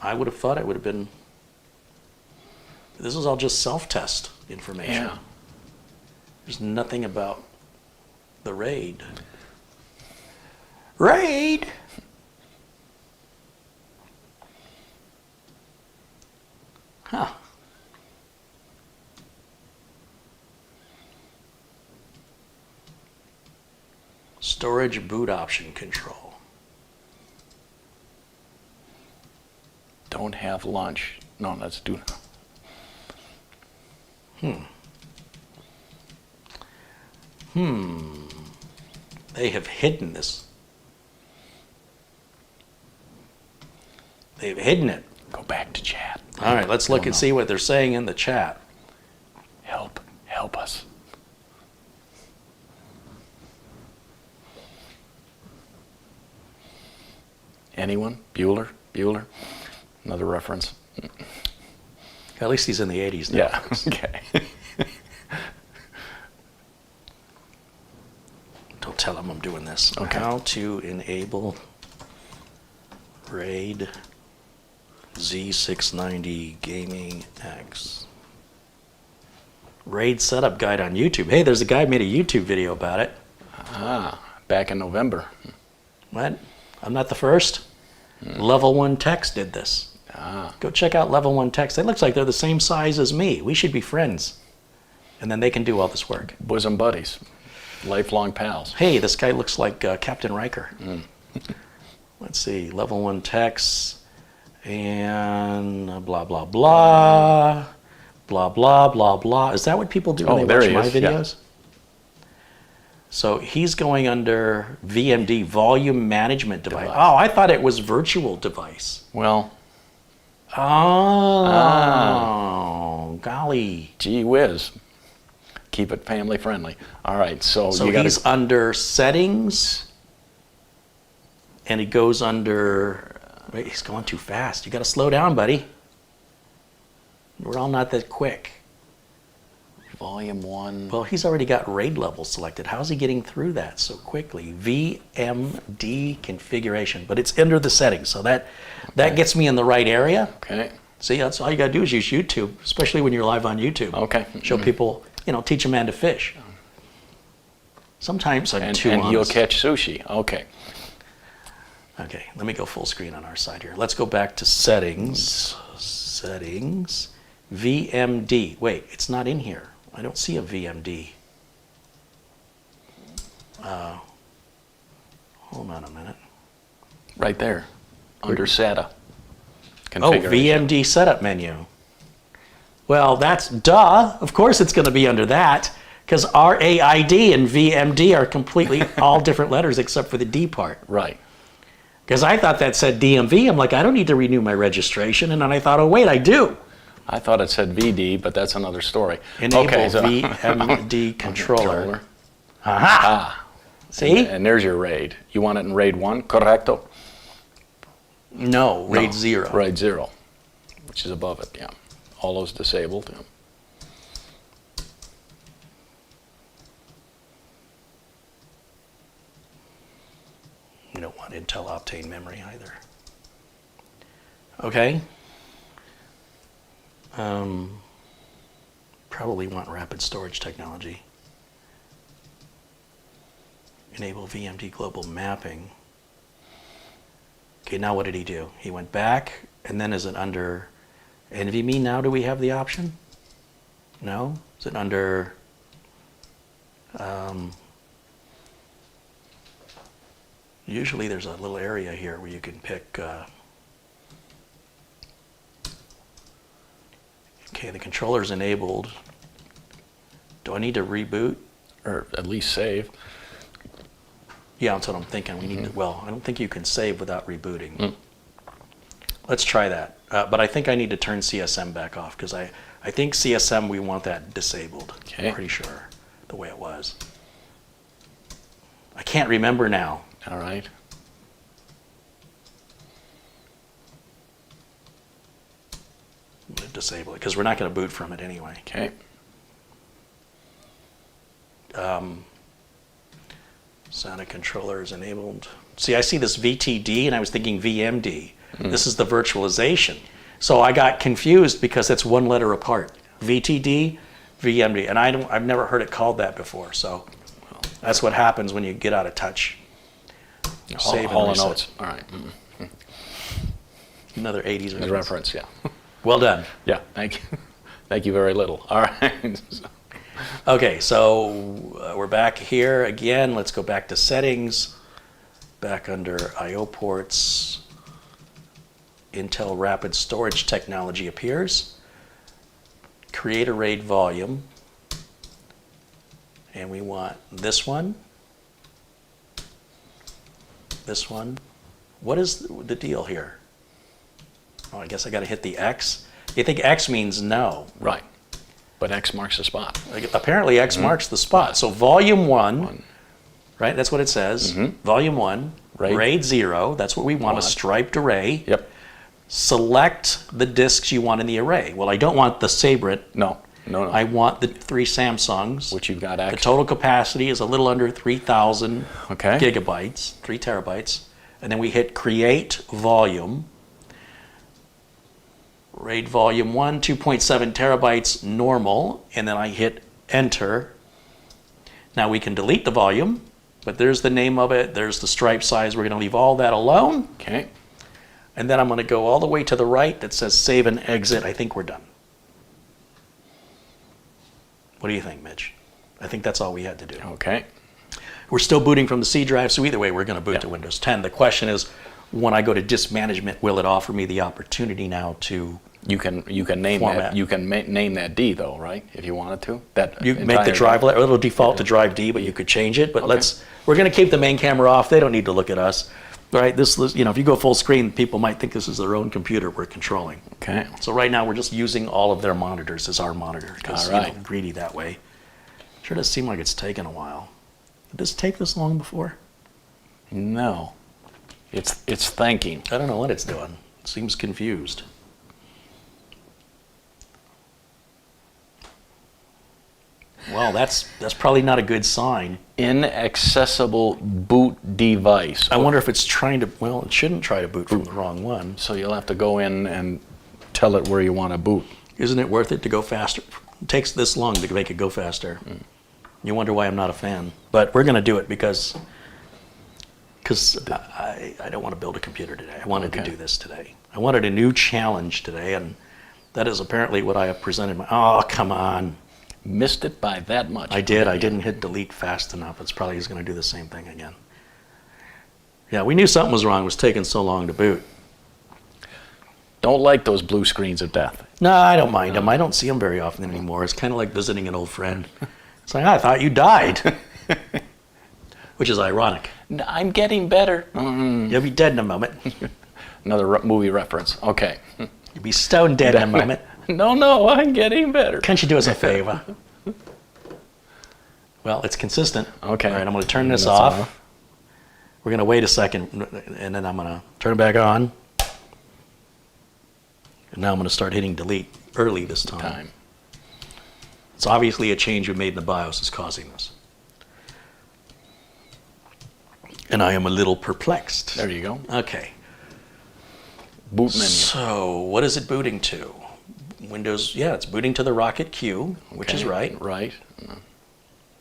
I would have thought it would have been This is all just self-test information. Yeah. There's nothing about the RAID. RAID! Huh. Storage boot option control. Don't have lunch. No, let's do. They have hidden this. They've hidden it. Go back to chat. All right, let's look and see what they're saying in the chat. Help us. Anyone? Bueller? Another reference? At least he's in the 80s now. Yeah, okay. Don't tell him I'm doing this. Okay. How to enable RAID Z690 Gaming X. RAID setup guide on YouTube. Hey, there's a guy who made a YouTube video about it. Back in November. What? I'm not the first. Level 1 Techs did this. Go check out Level 1 Techs. It looks like they're the same size as me. We should be friends. And then they can do all this work. Bosom buddies. Lifelong pals. Hey, this guy looks like Captain Riker. Let's see. Level 1 Techs. And blah, blah, blah. Blah, blah, blah, blah. Is that what people do when they watch my videos? Yeah. So he's going under VMD, Volume Management Device. Oh, I thought it was Virtual Device. Well. Oh, golly. Gee whiz. Keep it family friendly. All right, so you got he's under Settings, and he goes under, wait, he's going too fast. You got to slow down, buddy. We're all not that quick. Volume 1. Well, he's already got RAID level selected. How's he getting through that so quickly? VMD configuration, but it's under the settings, so that gets me in the right area. Okay. See, that's all you got to do is use YouTube, especially when you're live on YouTube. Okay. Show people, teach a man to fish. Sometimes I'm too honest. And you'll catch sushi. Okay. Okay, let me go full screen on our side here. Let's go back to settings. Settings. VMD. Wait, it's not in here. I don't see a VMD. Hold on a minute. Right there, under SATA. Oh, VMD setup menu. Well, that's duh. Of course it's going to be under that, because RAID and VMD are completely all different letters except for the D part. Right. Because I thought that said DMV. I'm like, I don't need to renew my registration. And then I thought, oh, wait, I do. I thought it said VD, but that's another story. Enable VMD controller. Aha! See? And there's your RAID. You want it in RAID 1, correcto? No, RAID 0. RAID 0, which is above it, yeah. All those disabled, yeah. You don't want Intel Optane memory either. Okay. Probably want rapid storage technology. Enable VMD global mapping. Okay, now what did he do? He went back, and then is it under NVMe now? Do we have the option? No? Is it under usually there's a little area here where you can pick okay, the controller's enabled. Do I need to reboot? Or at least save. Yeah, that's what I'm thinking. We need to, well, I don't think you can save without rebooting. Let's try that. But I think I need to turn CSM back off, because I think CSM, we want that disabled. Okay. I'm pretty sure the way it was. I can't remember now. All right. I'm going to disable it, because we're not going to boot from it anyway. Okay. SATA controller is enabled. See, I see this VTD, and I was thinking VMD. This is the virtualization. So I got confused because it's one letter apart. VTD, VMD, and I've never heard it called that before. So that's what happens when you get out of touch. Save Hall and and reset. Oates. All right. Another 80s reference. Reference, yeah. Well done. Yeah, thank you. Thank you very little. All right. Okay, so we're back here again. Let's go back to settings. Back under I/O ports. Intel Rapid Storage Technology appears. Create a RAID volume. And we want this one. This one. What is the deal here? Oh, I guess I got to hit the X. You think X means no. Right. But X marks the spot. Apparently X marks the spot. So volume 1, right? That's what it says. Volume 1, RAID 0. That's what we want, a striped array. Yep. Select the disks you want in the array. Well, I don't want the Sabrent. No. I want the 3 Samsungs. Which you've got The X. total capacity is a little under 3,000 Okay. gigabytes, 3 terabytes. And then we hit create volume. RAID volume 1, 2.7 terabytes normal, and then I hit enter. Now we can delete the volume, but there's the name of it, there's the stripe size. We're going to leave all that alone. Okay. And then I'm going to go all the way to the right that says save and exit. I think we're done. What do you think, Mitch? I think that's all we had to do. Okay. We're still booting from the C drive, so either way we're going to boot to Windows 10. The question is, when I go to disk management, will it offer me the opportunity now to You can name format? that. You can name that D though, right? If you wanted to. That You make the entire- drive, it'll default to drive D, but you could change it. But we're going to keep the main camera off. They don't need to look at us, right? This, if you go full screen, people might think this is their own computer we're controlling. Okay. So right now we're just using all of their monitors as our monitor because All right. greedy that way. Sure does seem like it's taken a while. Did this take this long before? No. It's thinking. I don't know what it's doing. It seems confused. Well, that's probably not a good sign. Inaccessible boot device. I wonder if it's trying to, well, it shouldn't try to boot from the wrong one. So you'll have to go in and tell it where you want to boot. Isn't it worth it to go faster? It takes this long to make it go faster. You wonder why I'm not a fan. But we're going to do it because I don't want to build a computer today. I wanted to do this today. I wanted a new challenge today, and that is apparently what I have presented. Oh, come on. Missed it by that much. I did. I didn't hit delete fast enough. It's probably going to do the same thing again. Yeah, we knew something was wrong. It was taking so long to boot. Don't like those blue screens of death. No, I don't mind them. I don't see them very often anymore. It's kind of like visiting an old friend. It's like, I thought you died. Which is ironic. I'm getting better. You'll be dead in a moment. Another movie reference. Okay. You'll be stone dead in a moment. No, I'm getting better. Can't you do us a favor? Well, it's consistent. Okay. All right, I'm going to turn this off. We're going to wait a second, and then I'm going to turn it back on. And now I'm going to start hitting delete early this time. It's obviously a change we made in the BIOS is causing this. And I am a little perplexed. There you go. Okay. Boot menu. So what is it booting to? Windows, yeah, it's booting to the Rocket Q, which is right. Right.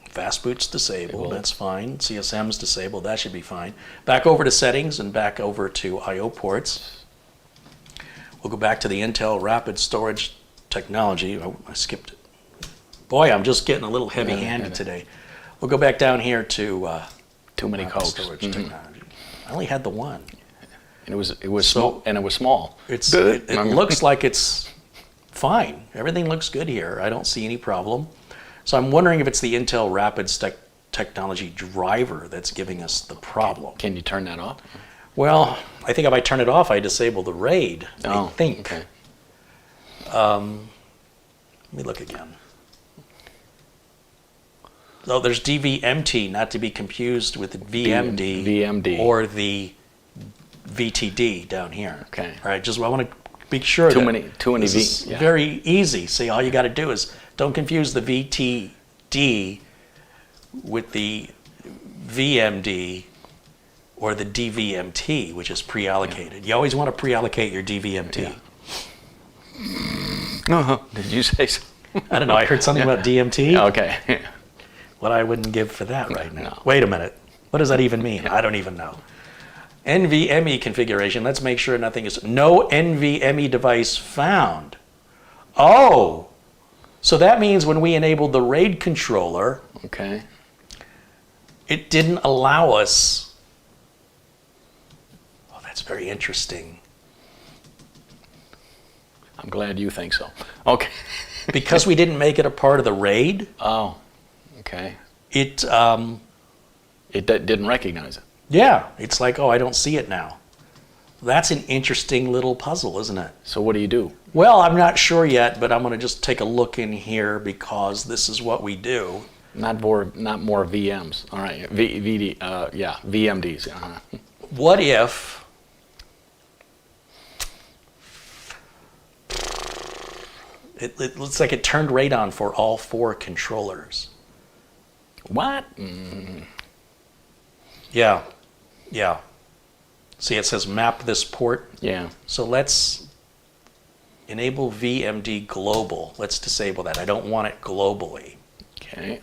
Fast boot's disabled, that's fine. CSM's disabled, that should be fine. Back over to settings and back over to I/O ports. We'll go back to the Intel Rapid Storage Technology. Oh, I skipped it. Boy, I'm just getting a little heavy-handed today. We'll go back down here to Too many Rapid cokes. Storage Technology. I only had the one. And it was small. It looks like it's fine. Everything looks good here. I don't see any problem. So I'm wondering if it's the Intel Rapid Technology driver that's giving us the problem. Can you turn that off? Well, I think if I turn it off, I disable the RAID. I think. Okay. Let me look again. So there's DVMT, not to be confused with the VMD, or the VTD down here. Okay. All right. I want to be sure Too many this is very easy. See, all you got to do is don't confuse the VTD with the VMD or the DVMT, which is pre-allocated. You always want to pre-allocate your DVMT. Did you say so? I don't know. I heard something about DMT. Okay. What I wouldn't give for that right now. No. Wait a minute. What does that even mean? I don't even know. NVMe configuration. Let's make sure nothing is... No NVMe device found. Oh! So that means when we enabled the RAID controller, Okay. it didn't allow us... Oh, that's very interesting. I'm glad you think so. Okay. Because we didn't make it a part of the RAID, Oh, okay. it... It didn't recognize it. Yeah, it's like, oh, I don't see it now. That's an interesting little puzzle, isn't it? So what do you do? Well, I'm not sure yet, but I'm going to just take a look in here because this is what we do. Not more VMs. All right. VMDs. Uh-huh. What if it looks like it turned RAID on for all 4 controllers? What? Yeah, yeah. See, it says map this port. Yeah. So let's enable VMD global. Let's disable that. I don't want it globally. Okay.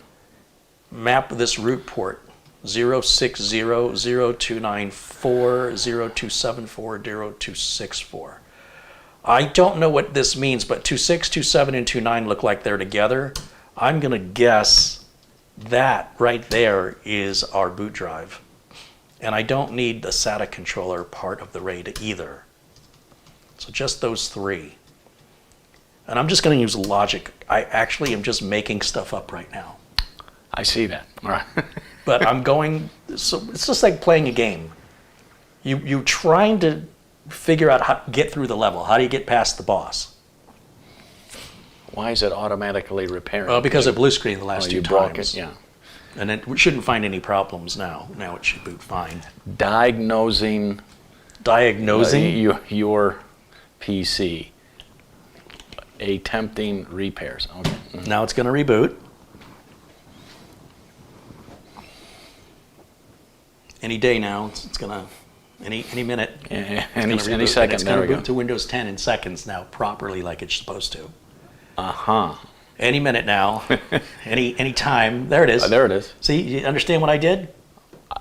Map this root port 060029402740264. I don't know what this means, but 26, 27, and 29 look like they're together. I'm going to guess that right there is our boot drive. And I don't need the SATA controller part of the RAID either. So just those 3. And I'm just going to use logic. I actually am just making stuff up right now. I see that. All right. But I'm going, so it's just like playing a game. You're trying to figure out how to get through the level. How do you get past the boss? Why is it automatically repairing? Well, because it blue screened the last Oh, 2 you broke times. it, yeah. And it shouldn't find any problems now. Now it should boot fine. Diagnosing Diagnosing? your PC. Attempting repairs. Okay. Mhm. Now it's going to reboot. Any day now, it's going to, any minute. Yeah, it's gonna any reboot, second. It's There going we to go. boot to Windows 10 in seconds now, properly like it's supposed to. Uh-huh. Any minute now, any time. There it is. There it is. See, you understand what I did?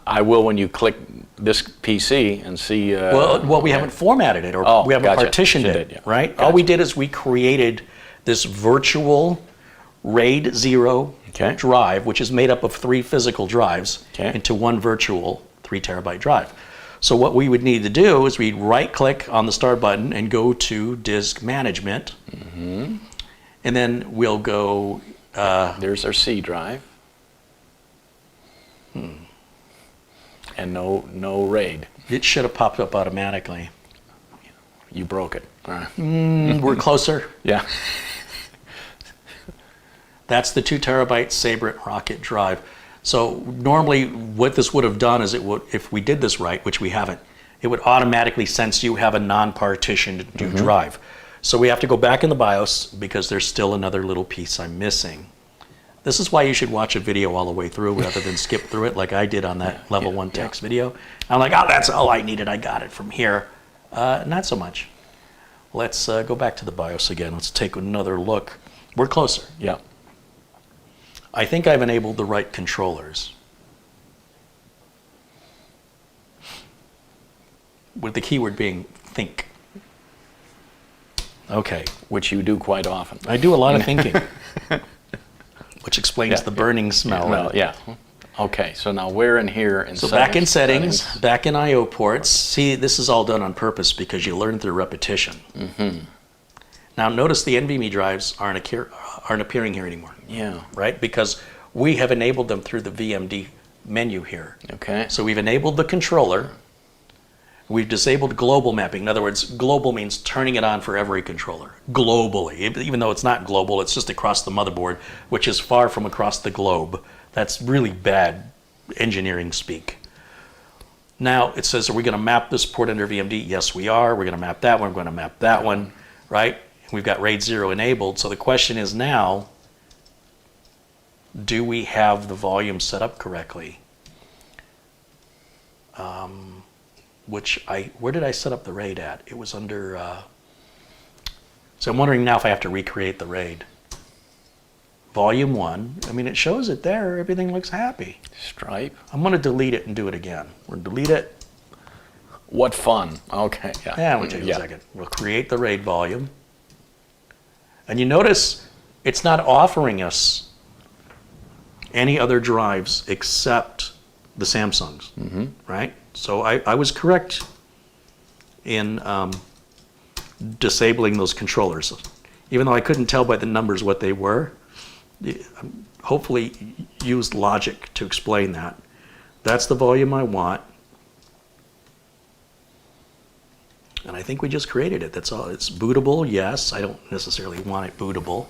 I will when you click this PC and see. Well, we haven't formatted it, or Oh, we haven't gotcha. partitioned You it, did, yeah. right? Gotcha. All we did is we created this virtual RAID 0 Okay. drive, which is made up of 3 physical drives, Okay. into one virtual 3 terabyte drive. So what we would need to do is we'd right-click on the Start button and go to Disk Management, and then we'll go. There's our C drive. And no RAID. It should have popped up automatically. You broke it. All right. We're closer. Yeah. That's the 2 terabyte Sabrent Rocket drive. So normally what this would have done is it would, if we did this right, which we haven't, it would automatically sense you have a non-partitioned drive. So we have to go back in the BIOS because there's still another little piece I'm missing. This is why you should watch a video all the way through rather than skip through it like I did on that level 1 text video. I'm like, oh, that's all I needed. I got it from here. Not so much. Let's go back to the BIOS again. Let's take another look. We're closer. Yeah. I think I've enabled the right controllers. With the keyword being think. Okay. Which you do quite often. I do a lot of thinking. Which explains Yeah. the burning smell. Well, yeah. Okay, so now we're in here in So settings. back in settings, back in I/O ports. See, this is all done on purpose because you learn through repetition. Now notice the NVMe drives aren't appearing here anymore, Yeah. right? Because we have enabled them through the VMD menu here. Okay. So we've enabled the controller. We've disabled global mapping. In other words, global means turning it on for every controller, globally. Even though it's not global, it's just across the motherboard, which is far from across the globe. That's really bad engineering speak. Now it says, are we going to map this port under VMD? Yes, we are. We're going to map that one. We're going to map that one, right? We've got RAID 0 enabled. So the question is now, do we have the volume set up correctly? Where did I set up the RAID at? It was under So I'm wondering now if I have to recreate the RAID. Volume 1, I mean, it shows it there. Everything looks happy. Stripe. I'm going to delete it and do it again. We're going to delete it. What fun. Okay. Yeah, we'll take a second. We'll create the RAID volume. And you notice it's not offering us any other drives except the Samsungs, right? So I was correct in disabling those controllers. Even though I couldn't tell by the numbers what they were, hopefully used logic to explain that. That's the volume I want. And I think we just created it. That's all. It's bootable, yes. I don't necessarily want it bootable.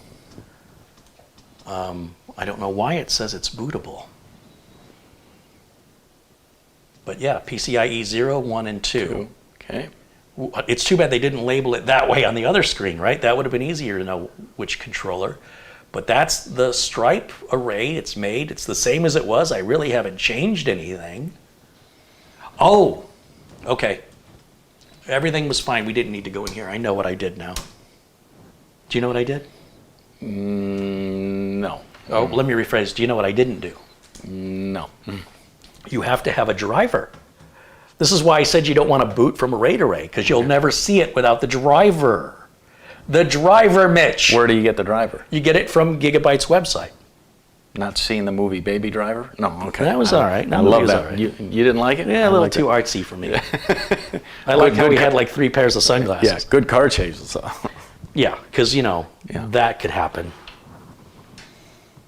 I don't know why it says it's bootable. But yeah, PCIe 0, 1, and 2. Okay. It's too bad they didn't label it that way on the other screen, right? That would have been easier to know which controller. But that's the stripe array. It's made. It's the same as it was. I really haven't changed anything. Oh, okay. Everything was fine. We didn't need to go in here. I know what I did now. Do you know what I did? No. Oh, let me rephrase. Do you know what I didn't do? No. You have to have a driver. This is why I said you don't want to boot from a RAID array, because you'll never see it without the driver. The driver, Mitch. Where do you get the driver? You get it from Gigabyte's website. Not seeing the movie Baby Driver? No, okay. That was all right. I love that. Right. You didn't like it? Yeah, a little too artsy for me. I like how we had like 3 pairs of sunglasses. Yeah, good car chases. Yeah, because, you know, that could happen.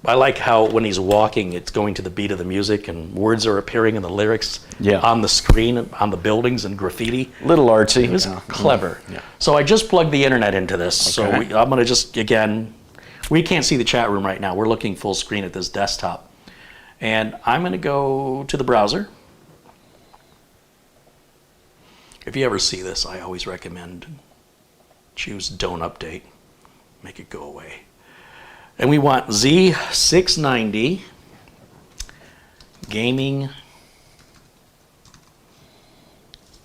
I like how when he's walking, it's going to the beat of the music and words are appearing in the lyrics on the screen, on the buildings and graffiti. Little artsy. It was clever. Yeah. So I just plugged the internet into this. Okay. So I'm going to just, again, we can't see the chat room right now. We're looking full screen at this desktop. And I'm going to go to the browser. If you ever see this, I always recommend choose Don't Update. Make it go away. And we want Z690 Gaming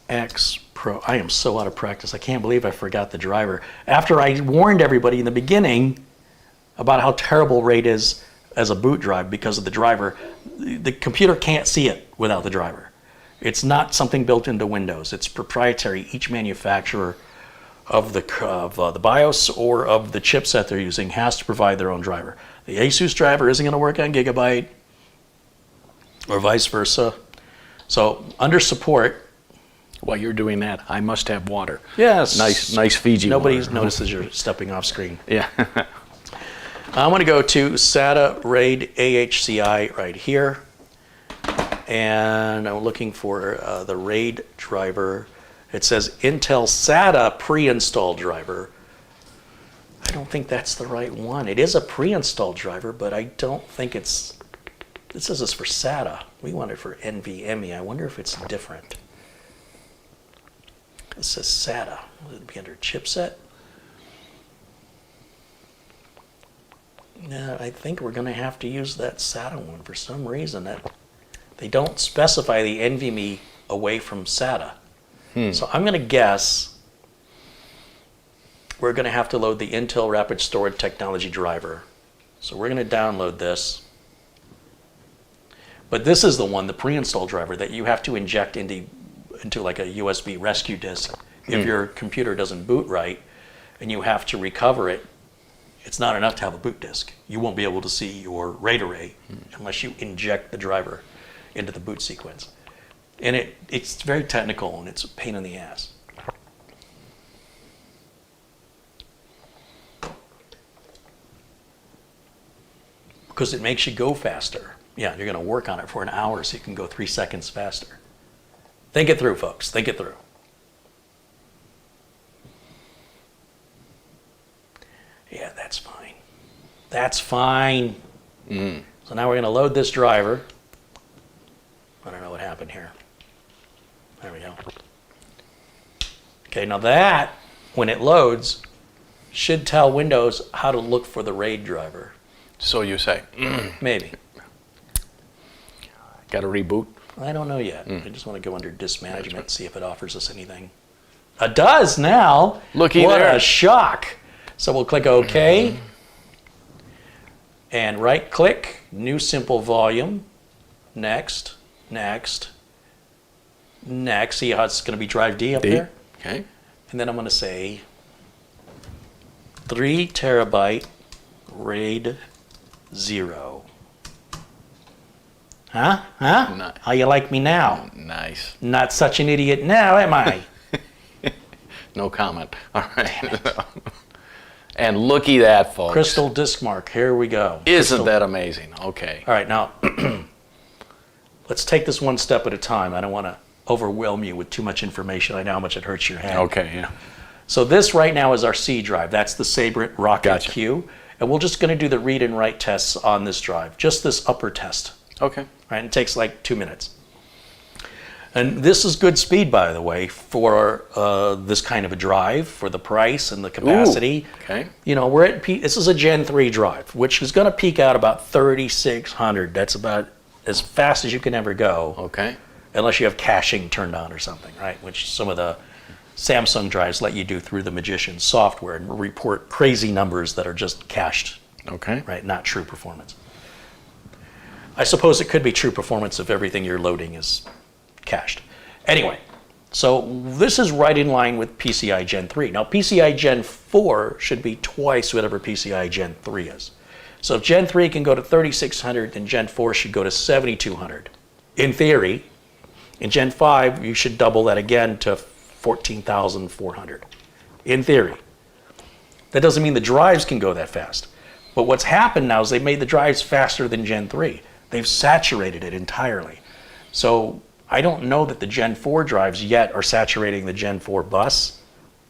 X Pro. I am so out of practice. I can't believe I forgot the driver. After I warned everybody in the beginning about how terrible RAID is as a boot drive because of the driver, the computer can't see it without the driver. It's not something built into Windows. It's proprietary. Each manufacturer of the BIOS or of the chipset they're using has to provide their own driver. The Asus driver isn't going to work on Gigabyte or vice versa. So under support. While you're doing that, I must have water. Yes. Nice Fiji Nobody water. notices you're stepping off screen. Yeah. I'm going to go to SATA RAID AHCI right here. And I'm looking for the RAID driver. It says Intel SATA pre-installed driver. I don't think that's the right one. It is a pre-installed driver, but I don't think it's... It says it's for SATA. We want it for NVMe. I wonder if it's different. It says SATA. Would it be under chipset? Yeah, I think we're going to have to use that SATA one for some reason. That they don't specify the NVMe away from SATA. So I'm going to guess we're going to have to load the Intel Rapid Storage Technology driver. So we're going to download this. But this is the one, the pre-installed driver, that you have to inject into like a USB rescue disk. If your computer doesn't boot right and you have to recover it, it's not enough to have a boot disk. You won't be able to see your RAID array unless you inject the driver into the boot sequence. And it's very technical and it's a pain in the ass. Because it makes you go faster. Yeah, you're going to work on it for an hour so you can go 3 seconds faster. Think it through, folks. Think it through. Yeah, that's fine. That's fine. So now we're going to load this driver. I don't know what happened here. There we go. Okay, now that, when it loads, should tell Windows how to look for the RAID driver. So you say. Maybe. Got to reboot? I don't know yet. I just want to go under disk management, see if it offers us anything. It does now. Looky what there. A shock. So we'll click OK. And right click, new simple volume. Next, next, next. See how it's going to be drive D up there? Okay. And then I'm going to say 3 terabyte RAID 0. Huh? Huh? Nice. How you like me now? Nice. Not such an idiot now, am I? No comment. All right. And looky that, folks. Crystal disk mark. Here we go. Isn't that amazing? Okay. All right, now let's take this one step at a time. I don't want to overwhelm you with too much information. I know how much it hurts your head. Okay, yeah. So this right now is our C drive. That's the Sabrent Rocket Gotcha. Q. And we're just going to do the read and write tests on this drive. Just this upper test. Okay. Right? It takes like 2 minutes. And this is good speed, by the way, for this kind of a drive, for the price and the capacity. Ooh, okay. You know, we're at this is a Gen 3 drive, which is going to peak out about 3,600. That's about as fast as you can ever go. Okay. Unless you have caching turned on or something, right? Which some of the Samsung drives let you do through the Magician software and report crazy numbers that are just cached, Okay. right? Not true performance. I suppose it could be true performance if everything you're loading is cached. Anyway, so this is right in line with PCIe Gen 3. Now, PCIe Gen 4 should be twice whatever PCIe Gen 3 is. So if Gen 3 can go to 3,600, then Gen 4 should go to 7,200. In theory, in Gen 5, you should double that again to 14,400. In theory. That doesn't mean the drives can go that fast. But what's happened now is they've made the drives faster than Gen 3. They've saturated it entirely. So I don't know that the Gen 4 drives yet are saturating the Gen 4 bus.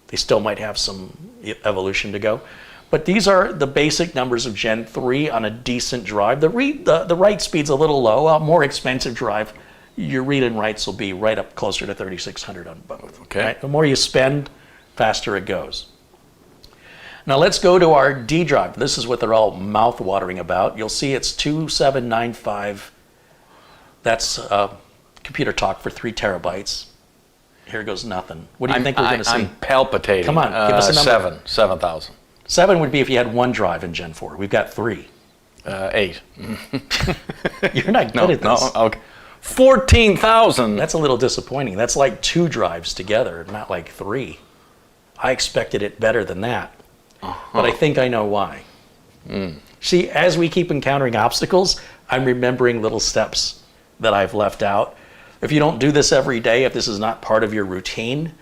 They still might have some evolution to go. But these are the basic numbers of Gen 3 on a decent drive. The write speed's a little low. A more expensive drive, your read and writes will be right up closer to 3,600 on both. Okay. Right? The more you spend, faster it goes. Now let's go to our D drive. This is what they're all mouth-watering about. You'll see it's 2795. That's computer talk for 3 terabytes. Here goes nothing. What do you think we're going to see? I'm palpitating. Come on, give us a number. 7,000. 7 would be if you had 1 drive in Gen 4. We've got 3. 8. You're not good at this. No, okay. 14,000. That's a little disappointing. That's like 2 drives together, not like 3. I expected it better than that. But I think I know why. See, as we keep encountering obstacles, I'm remembering little steps that I've left out. If you don't do this every day, if this is not part of your routine,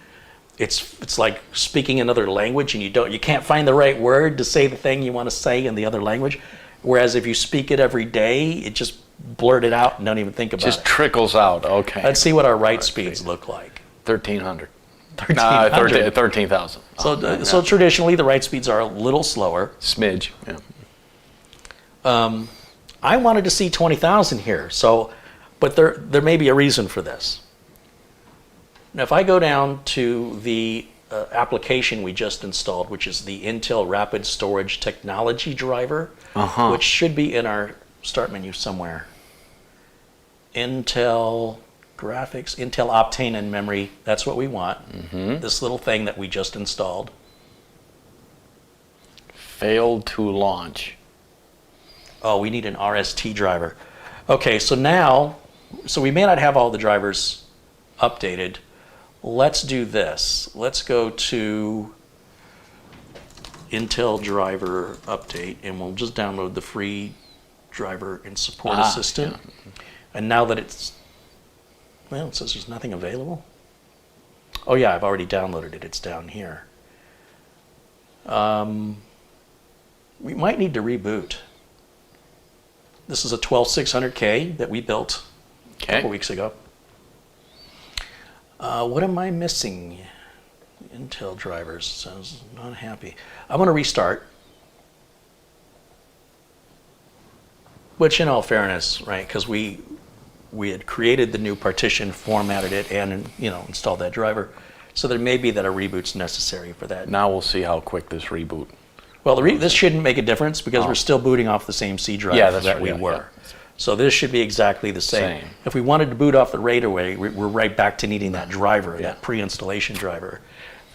it's like speaking another language and you can't find the right word to say the thing you want to say in the other language. Whereas if you speak it every day, it just blurt it out and don't even think about it. Just trickles out. Okay. Let's see what our write speeds look like. 1,300. 13,000. 13,000. So traditionally, the write speeds are a little slower. Smidge. Yeah. I wanted to see 20,000 here, but there may be a reason for this. Now, if I go down to the application we just installed, which is the Intel Rapid Storage Technology driver, which should be in our start menu somewhere. Intel graphics, Intel Optane and memory, that's what we want. This little thing that we just installed. Failed to launch. Oh, we need an RST driver. Okay, so we may not have all the drivers updated. Let's do this. Let's go to Intel driver update, and we'll just download the free driver and support assistant. Yeah. And now that it says there's nothing available. Oh yeah, I've already downloaded it. It's down here. We might need to reboot. This is a 12600K that we built a couple weeks ago. What am I missing? Intel drivers, sounds not happy. I'm going to restart. Which in all fairness, right, because we had created the new partition, formatted it, and installed that driver. So there may be that a reboot's necessary for that. Now we'll see how quick this reboot. Well, this shouldn't make a difference because we're still booting off the same C drive that we were. Yeah. So this should be exactly the same. If we wanted to boot off the RAID away, we're right back to needing that driver, that pre-installation driver.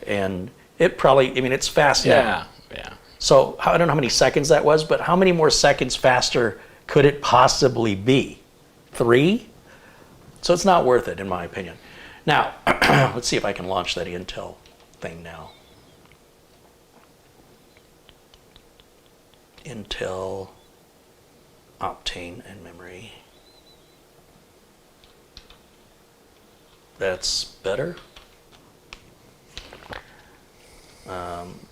And it probably, it's fast now. Yeah. So I don't know how many seconds that was, but how many more seconds faster could it possibly be? 3? So it's not worth it, in my opinion. Now, let's see if I can launch that Intel thing now. Intel, Optane, and memory. That's better.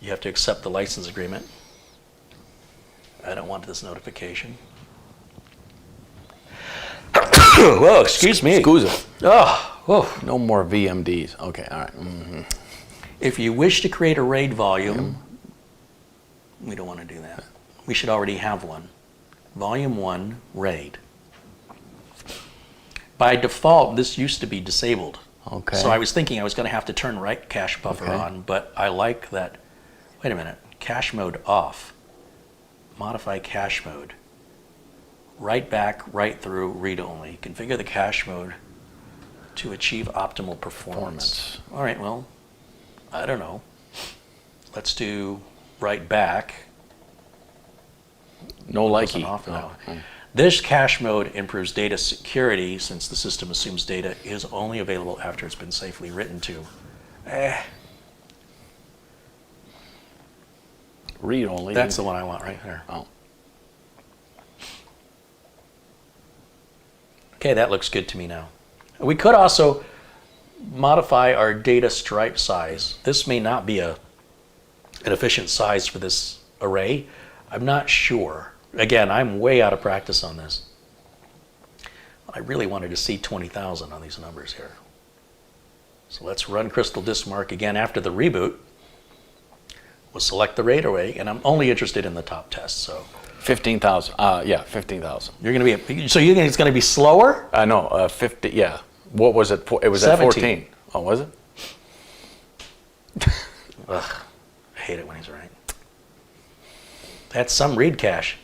You have to accept the license agreement. I don't want this notification. Whoa, excuse me. Scusa. Oh, whoa. No more VMDs. Okay, all right. Mm-hmm. If you wish to create a RAID volume, we don't want to do that. We should already have one. Volume 1, RAID. By default, this used to be disabled. Okay. So I was thinking I was going to have to turn write cache buffer on, but I like that. Wait a minute. Cache mode off. Modify cache mode. Write back, write through, read only. Configure the cache mode to achieve optimal performance. All right, well, I don't know. Let's do write back. No likey. Off now. This cache mode improves data security since the system assumes data is only available after it's been safely written to. Read only. That's the one I want right there. Oh. Okay, that looks good to me now. We could also modify our data stripe size. This may not be an efficient size for this array. I'm not sure. Again, I'm way out of practice on this. I really wanted to see 20,000 on these numbers here. So let's run Crystal Disk Mark again after the reboot. We'll select the RAID array, and I'm only interested in the top test. So 15,000. Yeah, 15,000. you're going to be. So you think it's going to be slower? No, 50. Yeah. What was it? It was 17. at 14. Oh, was it? Ugh, I hate it when he's right. That's some read cache.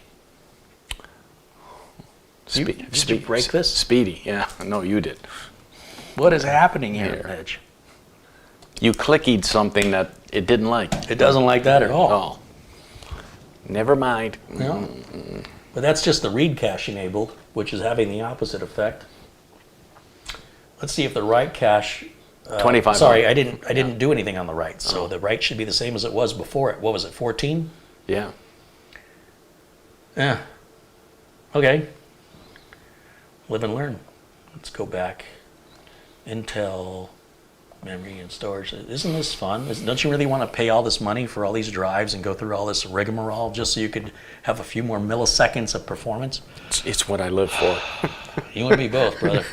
Did you break this? Speedy. Yeah. No, you did. What is happening here, Edge? You clicked something that it didn't like. It doesn't like that at all. Oh. Never mind. No. But that's just the read cache enabled, which is having the opposite effect. Let's see if the write cache. 25. Sorry, I didn't do anything on the write, so the write should be the same as it was before it. What was it? 14? Yeah. Yeah. Okay. Live and learn. Let's go back. Intel, memory and storage. Isn't this fun? Don't you really want to pay all this money for all these drives and go through all this rigmarole just so you could have a few more milliseconds of performance? It's what I live for. You want to be both, brother.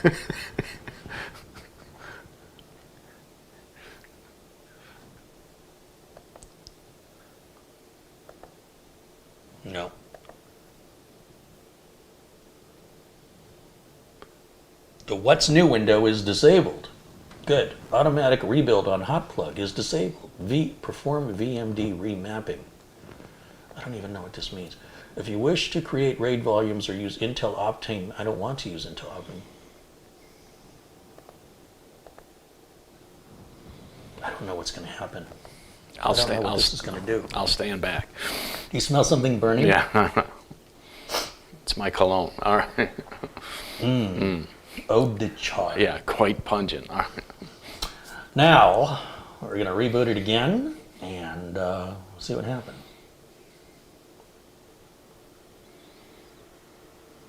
No. The What's New window is disabled. Good. Automatic rebuild on hot plug is disabled. Perform VMD remapping. I don't even know what this means. If you wish to create RAID volumes or use Intel Optane, I don't want to use Intel Optane. I don't know what's going to happen. I don't know what this is going to do. I'll stand back. Do you smell something burning? Yeah. It's my cologne. All right. Ode de choy. Yeah, quite pungent. All right. Now, we're going to reboot it again and see what happens.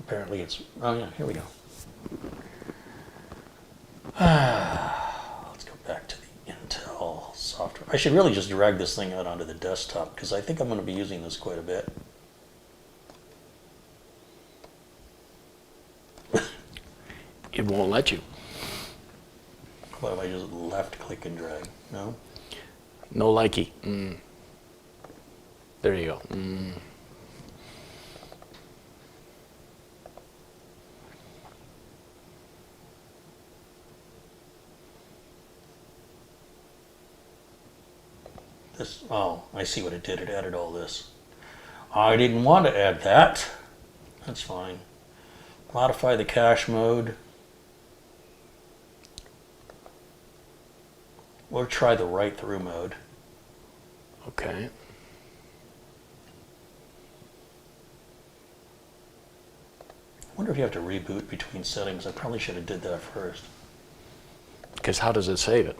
Apparently it's, oh yeah, here we go. Let's go back to the Intel software. I should really just drag this thing out onto the desktop because I think I'm going to be using this quite a bit. It won't let you. What if I just left click and drag? No? No likey. There you go. This, oh, I see what it did. It added all this. I didn't want to add that. That's fine. Modify the cache mode. Or try the write-through mode. Okay. wonder if you have to reboot between settings. I probably should have did that first. Because how does it save it?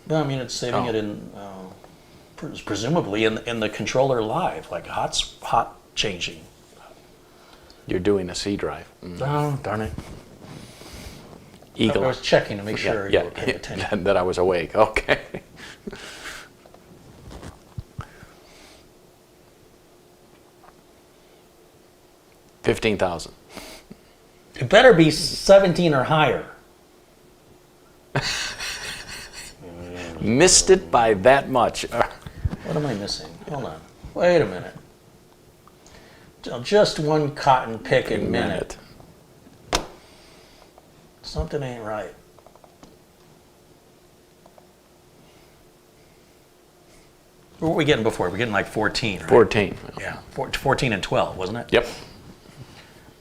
No, I mean, it's saving it in, presumably in the controller live, like hot changing. You're doing a C drive. Oh, darn it. Eagle. I was checking to make sure you were paying attention. That I was awake. Okay. $15,000. It better be 17 or higher. Missed it by that much. What am I missing? Hold on. Wait a minute. Just one cotton picking minute. Something ain't right. What were we getting before? We're getting like 14, right? 14. Yeah, 14 and 12, wasn't it? Yep.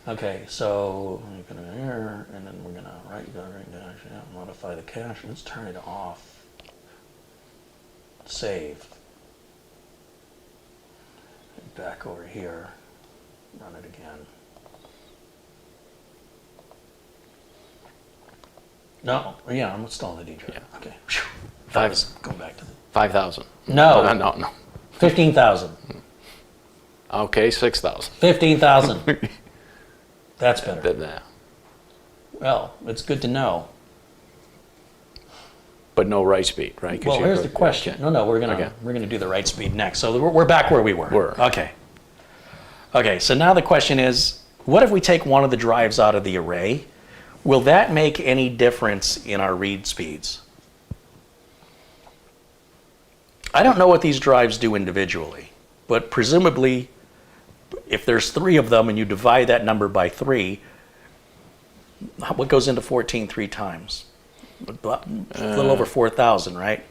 Okay, so we're gonna here, and then we're gonna write dash, yeah, modify the cache. Let's turn it off. Save. Back over here. Run it again. No, yeah, I'm still on the D drive. Yeah. Okay. Go back to the 5,000. No. No. 15,000. Okay, 6,000. 15,000. That's better. Yeah. Well, it's good to know. But no write speed, right? 'Cause Well, you here's go- the question. Okay. No, we're gonna do the right speed next. So we're back where we were. Okay. Okay. So now the question is, what if we take one of the drives out of the array? Will that make any difference in our read speeds? I don't know what these drives do individually, but presumably, if there's 3 of them and you divide that number by 3, what goes into 14 3 times? A little over 4,000, right?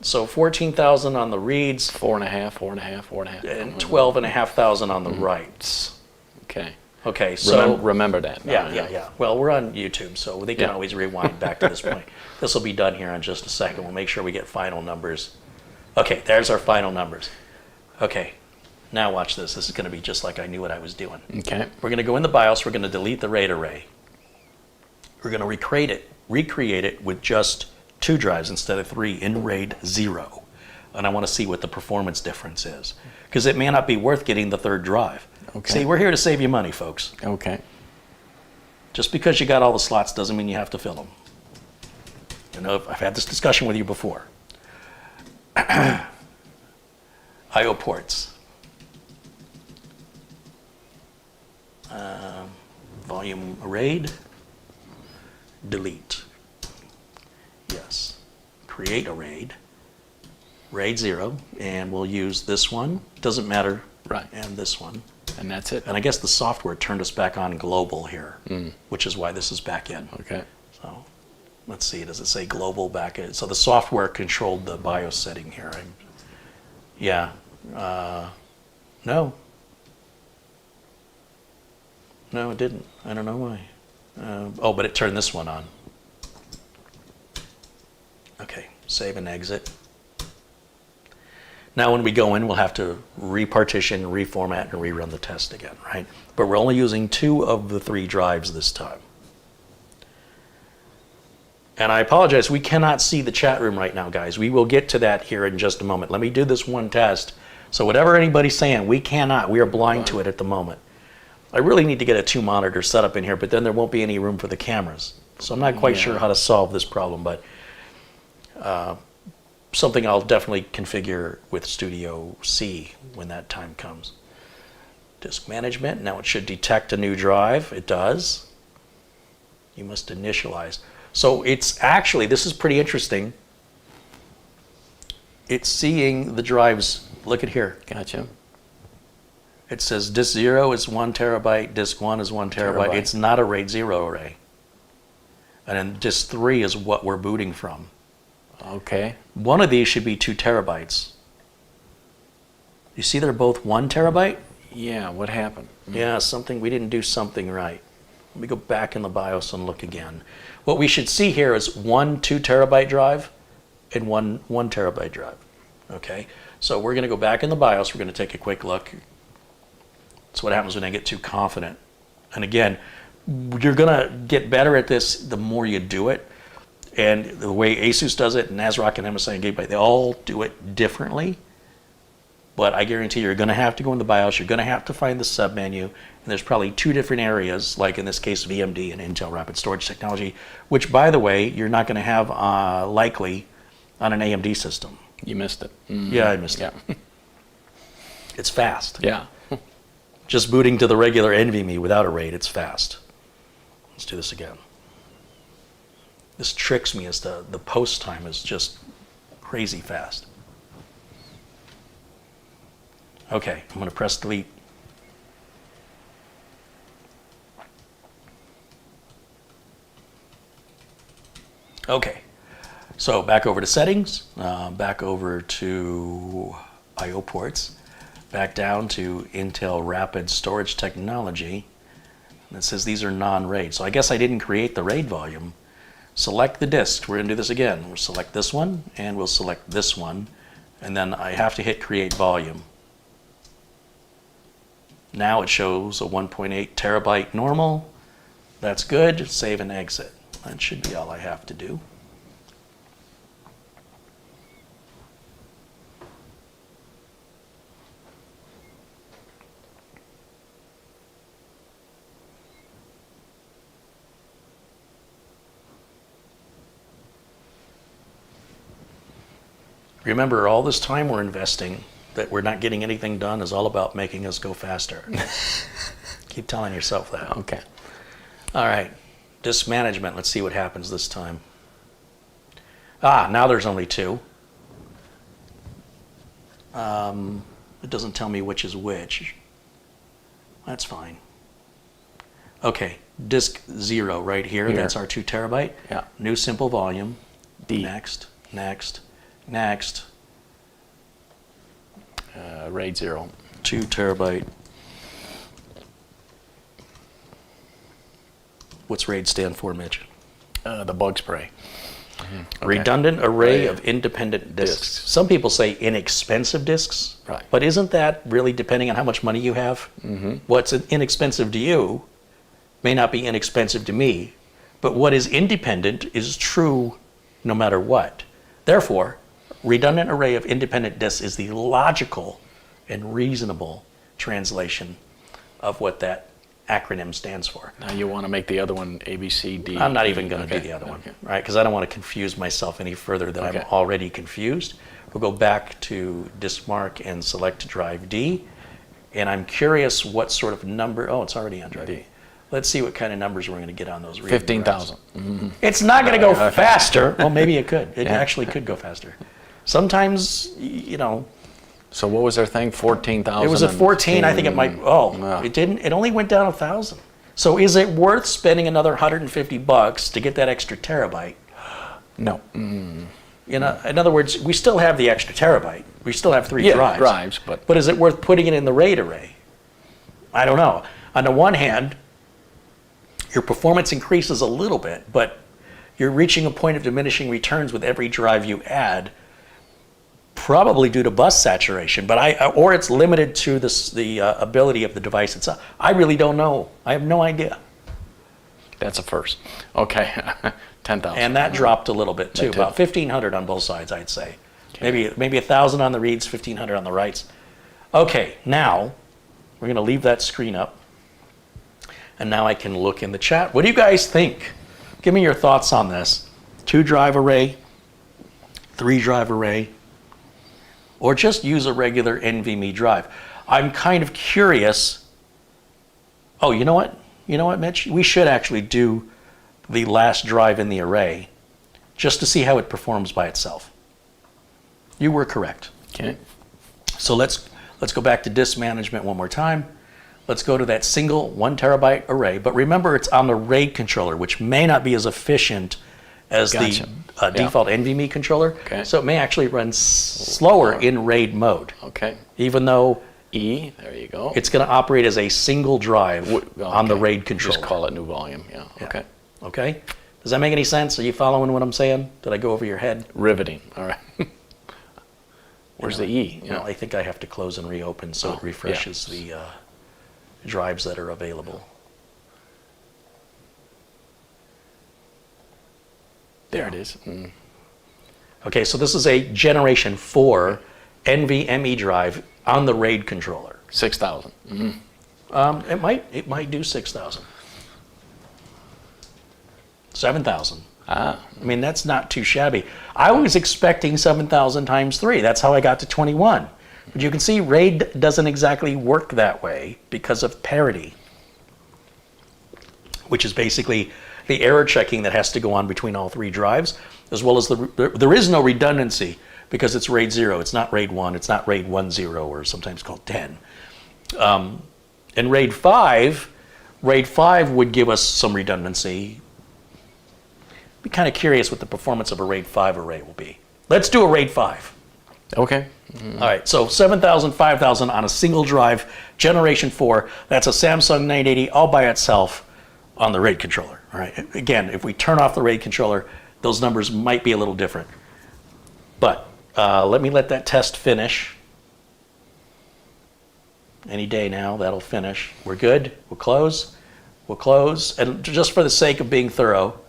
So 14,000 on the reads, 4.5, and 12,500 on the writes. Okay. Okay, so remember that. yeah. Well, we're on YouTube, so they can always rewind back to this point. This will be done here in just a second. We'll make sure we get final numbers. Okay, there's our final numbers. Okay, now watch this. This is going to be just like I knew what I was doing. Okay. We're going to go in the BIOS. We're going to delete the RAID array. We're going to recreate it with just 2 drives instead of 3 in RAID 0. And I want to see what the performance difference is, because it may not be worth getting the 3rd drive. Okay. See, we're here to save you money, folks. Okay. Just because you got all the slots doesn't mean you have to fill them. You know, I've had this discussion with you before. I/O ports. Volume RAID. Delete. Yes. Create a RAID. RAID 0, and we'll use this one. Doesn't matter. Right. And this one. And that's it. And I guess the software turned us back on global here, which is why this is back in. Okay. So let's see, does it say global back in? So the software controlled the BIOS setting here. Yeah. No. No, it didn't. I don't know why. Oh, but it turned this one on. Okay, save and exit. Now when we go in, we'll have to repartition, reformat, and rerun the test again, right? But we're only using 2 of the 3 drives this time. And I apologize, we cannot see the chat room right now, guys. We will get to that here in just a moment. Let me do this one test. So whatever anybody's saying, we cannot. We are blind to it at the moment. I really need to get a 2-monitor setup in here, but then there won't be any room for the cameras. So I'm not quite sure how to solve this problem, but something I'll definitely configure with Studio C when that time comes. Disk management, now it should detect a new drive. It does. You must initialize. So it's actually, this is pretty interesting. It's seeing the drives. Look at here. Gotcha. It says disk 0 is 1 terabyte, disk 1 is 1 terabyte. It's not a RAID 0 array. And then disk 3 is what we're booting from. Okay. One of these should be 2 terabytes. You see they're both 1 terabyte? Yeah, what happened? Yeah, we didn't do something right. Let me go back in the BIOS and look again. What we should see here is 1 2 terabyte drive and 1 1 terabyte drive. Okay, so we're going to go back in the BIOS. We're going to take a quick look. That's what happens when I get too confident. And again, you're going to get better at this the more you do it. And the way Asus does it, and ASRock and MSI and Gigabyte, they all do it differently. But I guarantee you're going to have to go in the BIOS, you're going to have to find the submenu, and there's probably two different areas, like in this case VMD and Intel Rapid Storage Technology, which, by the way, you're not going to have likely on an AMD system. You missed it. Yeah, I missed it. It's fast. Yeah. Just booting to the regular NVMe without a RAID, it's fast. Let's do this again. This tricks me as the post time is just crazy fast. Okay, I'm going to press delete. Okay, so back over to settings, back over to I/O ports, back down to Intel Rapid Storage Technology. And it says these are non-RAID. So I guess I didn't create the RAID volume. Select the disk. We're going to do this again. We'll select this one, and we'll select this one. And then I have to hit create volume. Now it shows a 1.8 terabyte normal. That's good. Save and exit. That should be all I have to do. Remember, all this time we're investing that we're not getting anything done is all about making us go faster. Keep telling yourself that. Okay. All right. Disk management. Let's see what happens this time. Now there's only two. It doesn't tell me which is which. That's fine. Okay. Disk 0 right here. That's our 2 terabyte. Yeah. New simple volume. D. Next. RAID 0. 2 terabyte. What's RAID stand for, Mitch? The bug spray. Okay. Redundant array of independent disks. Some people say inexpensive disks, right? But isn't that really depending on how much money you have? What's inexpensive to you may not be inexpensive to me, but what is independent is true no matter what. Therefore, redundant array of independent disks is the logical and reasonable translation of what that acronym stands for. Now you want to make the other one ABCD. I'm not even going to do the other one, right? Because I don't want to confuse myself any further than I'm already confused. We'll go back to disk mark and select drive D. And I'm curious what sort of number. Oh, it's already on drive D. Let's see what kind of numbers we're going to get on those. 15,000. It's not going to go faster. Well, maybe it could. It actually could go faster. Sometimes, you know. So what was their thing? 14,000. It was at 14. I think it might. It didn't. It only went down 1,000. So is it worth spending another $150 to get that extra terabyte? No. You know, in other words, we still have the extra terabyte. We still have 3 drives. But is it worth putting it in the RAID array? I don't know. On the one hand, your performance increases a little bit, but you're reaching a point of diminishing returns with every drive you add, probably due to bus saturation, or it's limited to the ability of the device itself. I really don't know. I have no idea. That's a first. Okay, 10,000. And that dropped a little bit too, about 1,500 on both sides, I'd say. Okay. Maybe 1,000 on the reads, 1,500 on the writes. Okay, now we're going to leave that screen up. And now I can look in the chat. What do you guys think? Give me your thoughts on this. 2 drive array, 3 drive array, or just use a regular NVMe drive. I'm kind of curious. Oh, you know what? You know what, Mitch? We should actually do the last drive in the array just to see how it performs by itself. You were correct. Okay. So let's go back to disk management one more time. Let's go to that single 1 terabyte array. But remember, it's on the RAID controller, which may not be as efficient as the default NVMe controller. Okay. So it may actually run slower in RAID mode. Okay. Even though there you go. It's going to operate as a single drive on the RAID controller. Just call it new volume. Yeah. Okay. Okay. Does that make any sense? Are you following what I'm saying? Did I go over your head? Riveting. All right. Where's the E? Well, I think I have to close and reopen so it refreshes the drives that are available. There it is. Okay, so this is a Generation 4 NVMe drive on the RAID controller. 6,000. It might do 6,000. 7,000. Ah. I mean, that's not too shabby. I was expecting 7,000 times 3. That's how I got to 21. But you can see RAID doesn't exactly work that way because of parity, which is basically the error checking that has to go on between all three drives, as well as there is no redundancy because it's RAID 0. It's not RAID 1. It's not RAID 10, or sometimes called 10. And RAID 5 would give us some redundancy. Be kind of curious what the performance of a RAID 5 array will be. Let's do a RAID 5. Okay. All right, so 7,000, 5,000 on a single drive, Generation 4. That's a Samsung 980 all by itself on the RAID controller. All right. Again, if we turn off the RAID controller, those numbers might be a little different. But let me let that test finish. Any day now, that'll finish. We're good. We'll close. We'll close. And just for the sake of being thorough,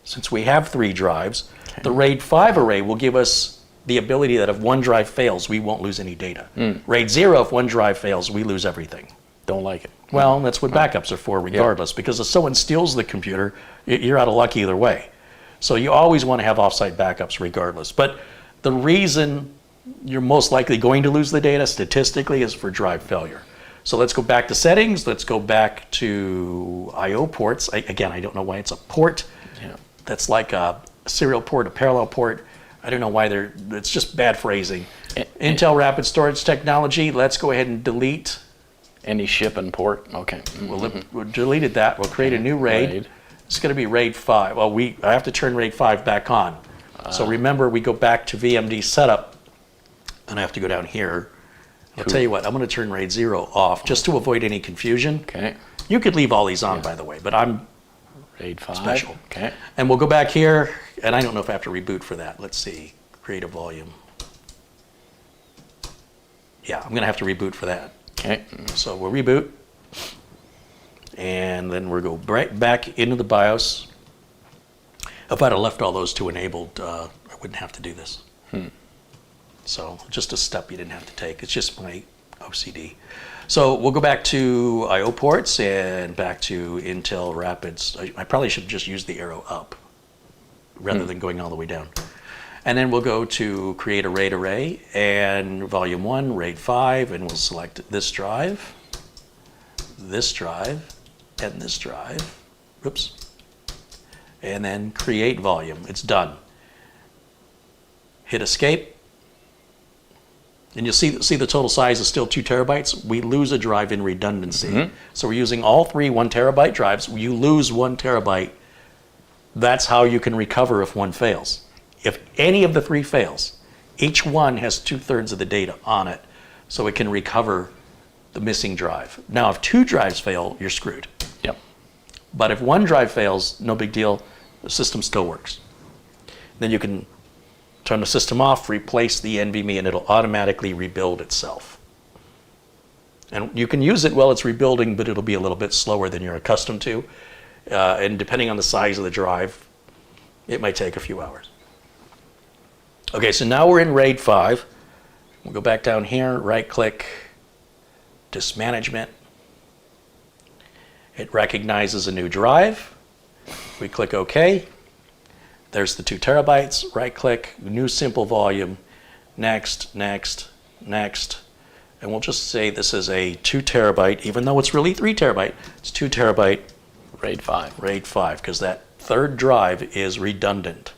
since we have 3 drives, the RAID 5 array will give us the ability that if one drive fails, we won't lose any data. RAID 0, if one drive fails, we lose everything. Don't like it. Well, that's what backups are for regardless, because if someone steals the computer, you're out of luck either way. So you always want to have offsite backups regardless. But the reason you're most likely going to lose the data statistically is for drive failure. So let's go back to settings. Let's go back to I/O ports. Again, I don't know why it's a port. Yeah. That's like a serial port, a parallel port. I don't know why it's just bad phrasing. Intel Rapid Storage Technology, let's go ahead and delete. Any ship and port? Okay. We've deleted that. We'll create a new RAID. It's going to be RAID 5. Well, I have to turn RAID 5 back on. So remember, we go back to VMD setup, and I have to go down here. I'll tell you what, I'm going to turn RAID 0 off just to avoid any confusion. Okay. You could leave all these on, by the way, but I'm RAID 5. special. Okay. And we'll go back here, and I don't know if I have to reboot for that. Let's see. Create a volume. Yeah, I'm going to have to reboot for that. Okay. So we'll reboot, and then we'll go right back into the BIOS. If I'd have left all those two enabled, I wouldn't have to do this. So just a step you didn't have to take. It's just my OCD. So we'll go back to I/O ports and back to Intel Rapids. I probably should just use the arrow up rather than going all the way down. And then we'll go to create a RAID array and volume 1, RAID 5, and we'll select this drive, and this drive. Oops. And then create volume. It's done. Hit escape. And you'll see the total size is still 2 terabytes. We lose a drive in redundancy. So we're using all 3 1 terabyte drives. You lose 1 terabyte. That's how you can recover if one fails. If any of the 3 fails, each one has 2/3 of the data on it, so it can recover the missing drive. Now, if 2 drives fail, you're screwed. Yep. But if 1 drive fails, no big deal. The system still works. Then you can turn the system off, replace the NVMe, and it'll automatically rebuild itself. And you can use it while it's rebuilding, but it'll be a little bit slower than you're accustomed to. And depending on the size of the drive, it might take a few hours. Okay, so now we're in RAID 5. We'll go back down here, right-click, Disk Management. It recognizes a new drive. We click OK. There's the 2 terabytes. Right-click, new simple volume. Next, next, next. And we'll just say this is a 2 terabyte, even though it's really 3 terabyte. It's 2 terabyte RAID 5. RAID 5, because that 3rd drive is redundant.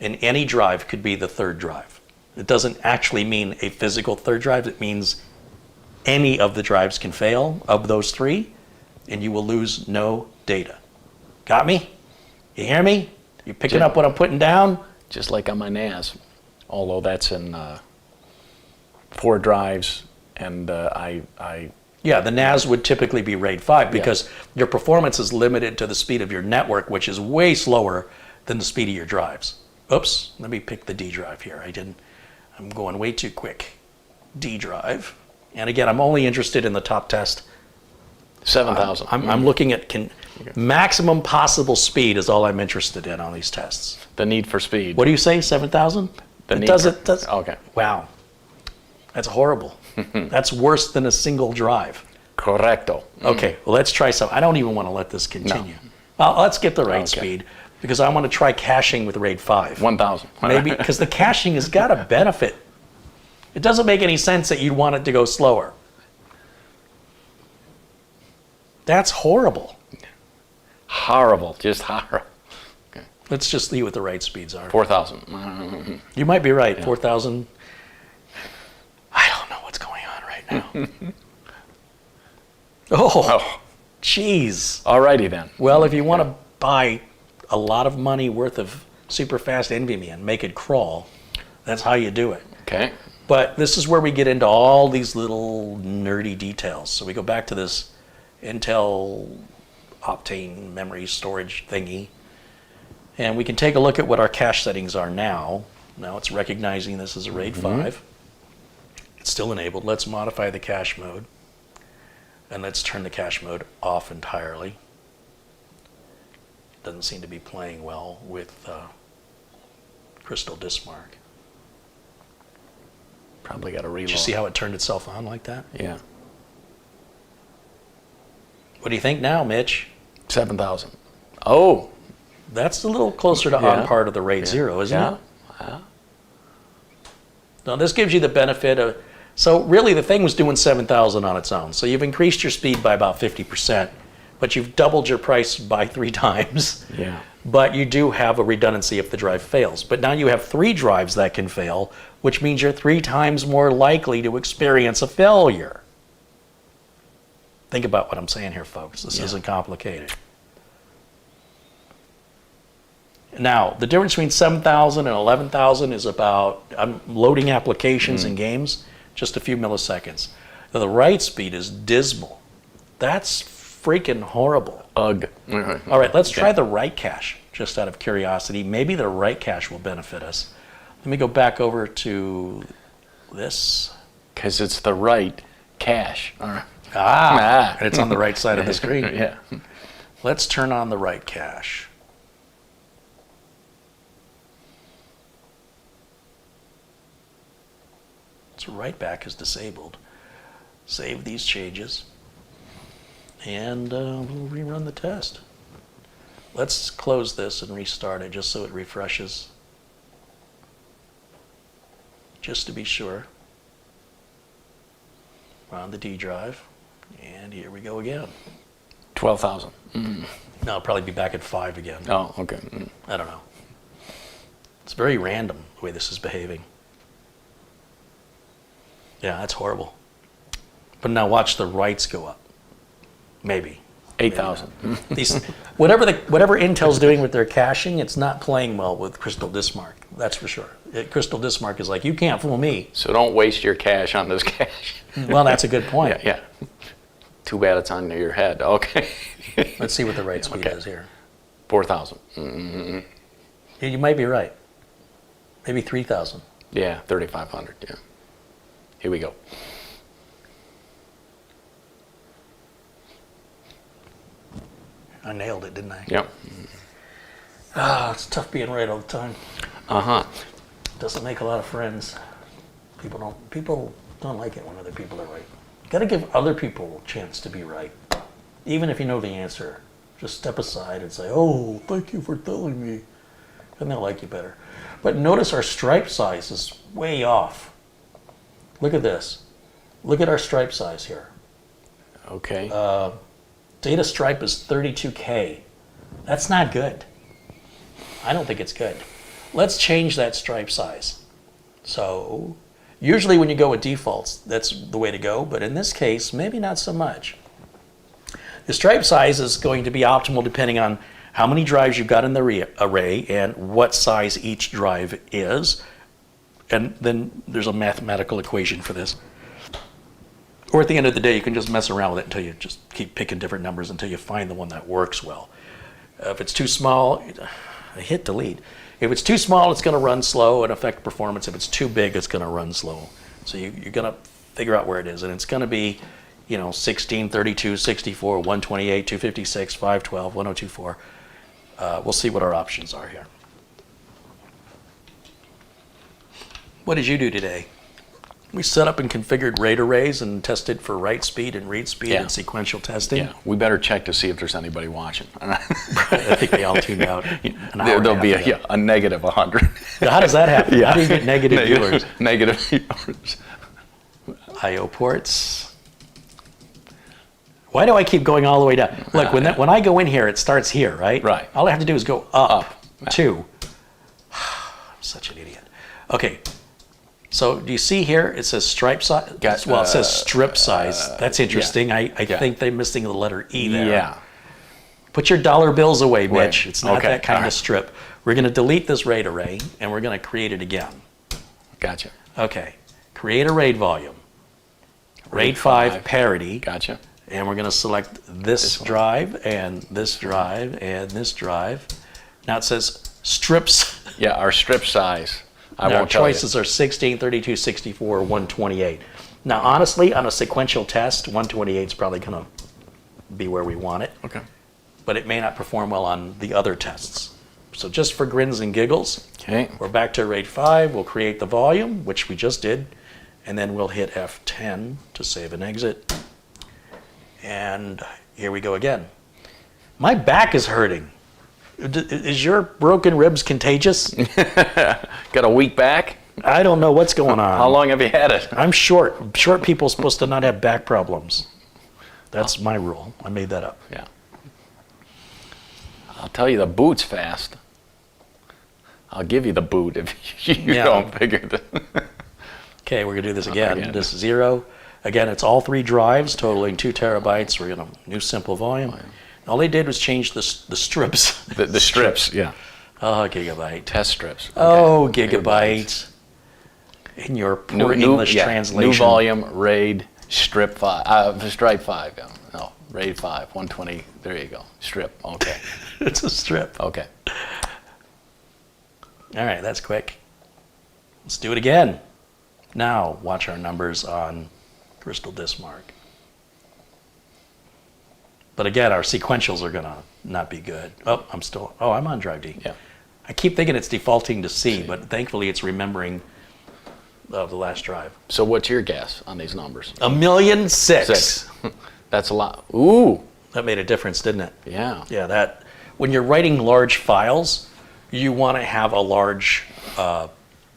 And any drive could be the 3rd drive. It doesn't actually mean a physical 3rd drive. It means any of the drives can fail of those 3, and you will lose no data. Got me? You hear me? You picking up what I'm putting down? Just like on my NAS, although that's in 4 drives, and Yeah, the NAS would typically be RAID 5 because your performance is limited to the speed of your network, which is way slower than the speed of your drives. Oops, let me pick the D drive here. I'm going way too quick. D drive. And again, I'm only interested in the top test 7,000. I'm looking at maximum possible speed is all I'm interested in on these tests. The need for speed. What do you say, 7,000? It does. Okay. Wow. That's horrible. That's worse than a single drive. Correcto. Okay, well, let's try some. I don't even want to let this continue. Let's get the RAID speed, because I want to try caching with RAID 5. 1,000. Maybe, because the caching has got a benefit. It doesn't make any sense that you'd want it to go slower. That's horrible. Horrible. Just horrible. Okay. Let's just see what the RAID speeds are. 4,000. You might be right, 4,000. I don't know what's going on right now. Oh, jeez. Alrighty then. Well, if you want to buy a lot of money worth of super fast NVMe and make it crawl, that's how you do it. Okay. But this is where we get into all these little nerdy details. So we go back to this Intel Optane memory storage thingy, and we can take a look at what our cache settings are now. Now it's recognizing this as a RAID 5. It's still enabled. Let's modify the cache mode. And let's turn the cache mode off entirely. Doesn't seem to be playing well with Crystal Disk Mark. Probably got to reload. Did you see how it turned itself on like that? Yeah. What do you think now, Mitch? 7,000. Oh. That's a little closer to on part of the RAID 0, isn't it? Yeah. Now this gives you the benefit of, so really the thing was doing 7,000 on its own. So you've increased your speed by about 50%, but you've doubled your price by 3 times. Yeah. But you do have a redundancy if the drive fails. But now you have 3 drives that can fail, which means you're 3 times more likely to experience a failure. Think about what I'm saying here, folks. This isn't complicated. Now, the difference between 7,000 and 11,000 is about, I'm loading applications and games, just a few milliseconds. Now, the write speed is dismal. That's freaking horrible. Ugh. All right, let's try the write cache, just out of curiosity. Maybe the write cache will benefit us. Let me go back over to this. Because it's the right cache. All right. And it's on the right side of the screen. Yeah. Let's turn on the write cache. So write back is disabled. Save these changes, and we'll rerun the test. Let's close this and restart it just so it refreshes, just to be sure. We're on the D drive, and here we go again. 12,000. No, I'll probably be back at 5 again. Oh, okay. I don't know. It's very random the way this is behaving. Yeah, that's horrible. But now watch the writes go up. Maybe. 8,000. These, whatever Intel's doing with their caching, it's not playing well with Crystal Disk Mark. That's for sure. Crystal Disk Mark is like, you can't fool me. So don't waste your cache on this cache. Well, that's a good point. Yeah. Too bad it's on your head. Okay. Let's see what the write speed is here. 4,000. You might be right. Maybe 3,000. Yeah, 3,500. Yeah. Here we go. I nailed it, didn't I? Yep. It's tough being right all the time. Doesn't make a lot of friends. People don't like it when other people are right. Got to give other people a chance to be right, even if you know the answer. Just step aside and say, "Oh, thank you for telling me," and they'll like you better. But notice our stripe size is way off. Look at this. Look at our stripe size here. Okay. Data stripe is 32K. That's not good. I don't think it's good. Let's change that stripe size. So usually when you go with defaults, that's the way to go, but in this case, maybe not so much. The stripe size is going to be optimal depending on how many drives you've got in the array and what size each drive is. And then there's a mathematical equation for this. Or at the end of the day, you can just mess around with it until you just keep picking different numbers until you find the one that works well. If it's too small, hit delete. If it's too small, it's going to run slow and affect performance. If it's too big, it's going to run slow. So you're going to figure out where it is. And it's going to be 16, 32, 64, 128, 256, 512, 1024. We'll see what our options are here. What did you do today? We set up and configured RAID arrays and tested for write speed and read speed and sequential testing. Yeah, we better check to see if there's anybody watching. I think they all tuned out. There'll be a negative 100. How does that happen? How do you get negative viewers? Negative viewers. I/O ports. Why do I keep going all the way down? Look, when I go in here, it starts here, right? Right. All I have to do is go up. 2. I'm such an idiot. Okay. So do you see here? It says stripe size. Well, it says strip size. That's interesting. I think they're missing the letter E there. Yeah. Put your dollar bills away, Mitch. It's not that kind All of strip. We're going to delete this RAID array, and we're going to create it again. Gotcha. Okay. Create a RAID volume. RAID 5 parity. Gotcha. And we're going to select this drive, and this drive, and this drive. Now it says strips. Yeah, our strip size. Our choices are 16, 32, 64, 128. Now, honestly, on a sequential test, 128 is probably going to be where we want it. Okay. But it may not perform well on the other tests. So just for grins and giggles, we're back to RAID 5. We'll create the volume, which we just did, and then we'll hit F10 to save and exit. And here we go again. My back is hurting. Is your broken ribs contagious? Got a weak back? I don't know what's going on. How long have you had it? I'm short. Short people are supposed to not have back problems. That's my rule. I made that up. Yeah. I'll tell you, the boot's fast. I'll give you the boot if you don't figure it. Okay, we're going to do this again. This is 0. Again, it's all 3 drives totaling 2 terabytes. We're going to new simple volume. All they did was change the strips. The strips, yeah. Oh, gigabyte. Test strips. Okay. Oh, gigabyte. In your poor English translation. New volume, RAID, strip 5. Stripe 5. No, RAID 5, 120. There you go. Strip. Okay. It's a strip. Okay. All right, that's quick. Let's do it again. Now, watch our numbers on Crystal Dismark. But again, our sequentials are going to not be good. I'm on drive D. Yeah. I keep thinking it's defaulting to C, but thankfully it's remembering the last drive. So what's your guess on these numbers? 1,000,006. 6. That's a lot. Ooh. That made a difference, didn't it? Yeah. Yeah, when you're writing large files, you want to have a large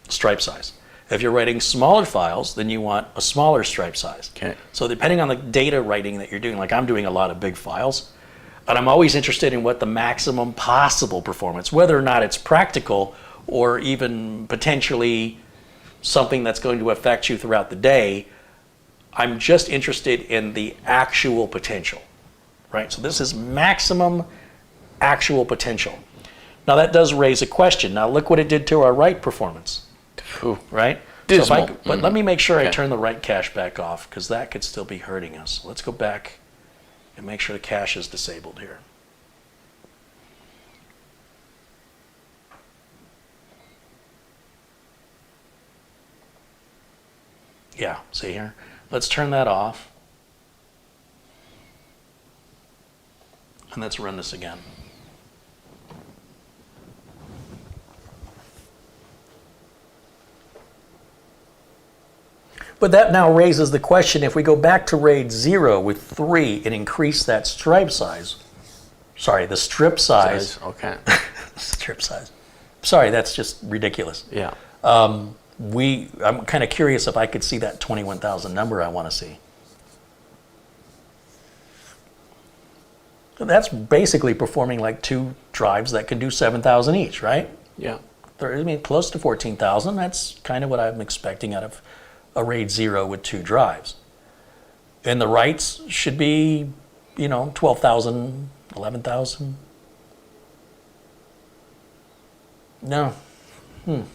stripe size. If you're writing smaller files, then you want a smaller stripe size. Okay. So depending on the data writing that you're doing, like I'm doing a lot of big files, and I'm always interested in what the maximum possible performance, whether or not it's practical or even potentially something that's going to affect you throughout the day. I'm just interested in the actual potential, right? So this is maximum actual potential. Now that does raise a question. Now look what it did to our write performance. Ooh. Right? Dismal. But let me make sure I turn the write cache back off, because that could still be hurting us. Let's go back and make sure the cache is disabled here. Yeah, see here? Let's turn that off. And let's run this again. But that now raises the question, if we go back to RAID 0 with 3 and increase that stripe size, the strip size. Okay. Strip size. Sorry, that's just ridiculous. Yeah. I'm kind of curious if I could see that 21,000 number I want to see. That's basically performing like 2 drives that can do 7,000 each, right? Yeah. Close to 14,000. That's kind of what I'm expecting out of a RAID 0 with 2 drives. And the writes should be, 12,000, 11,000. No. I'm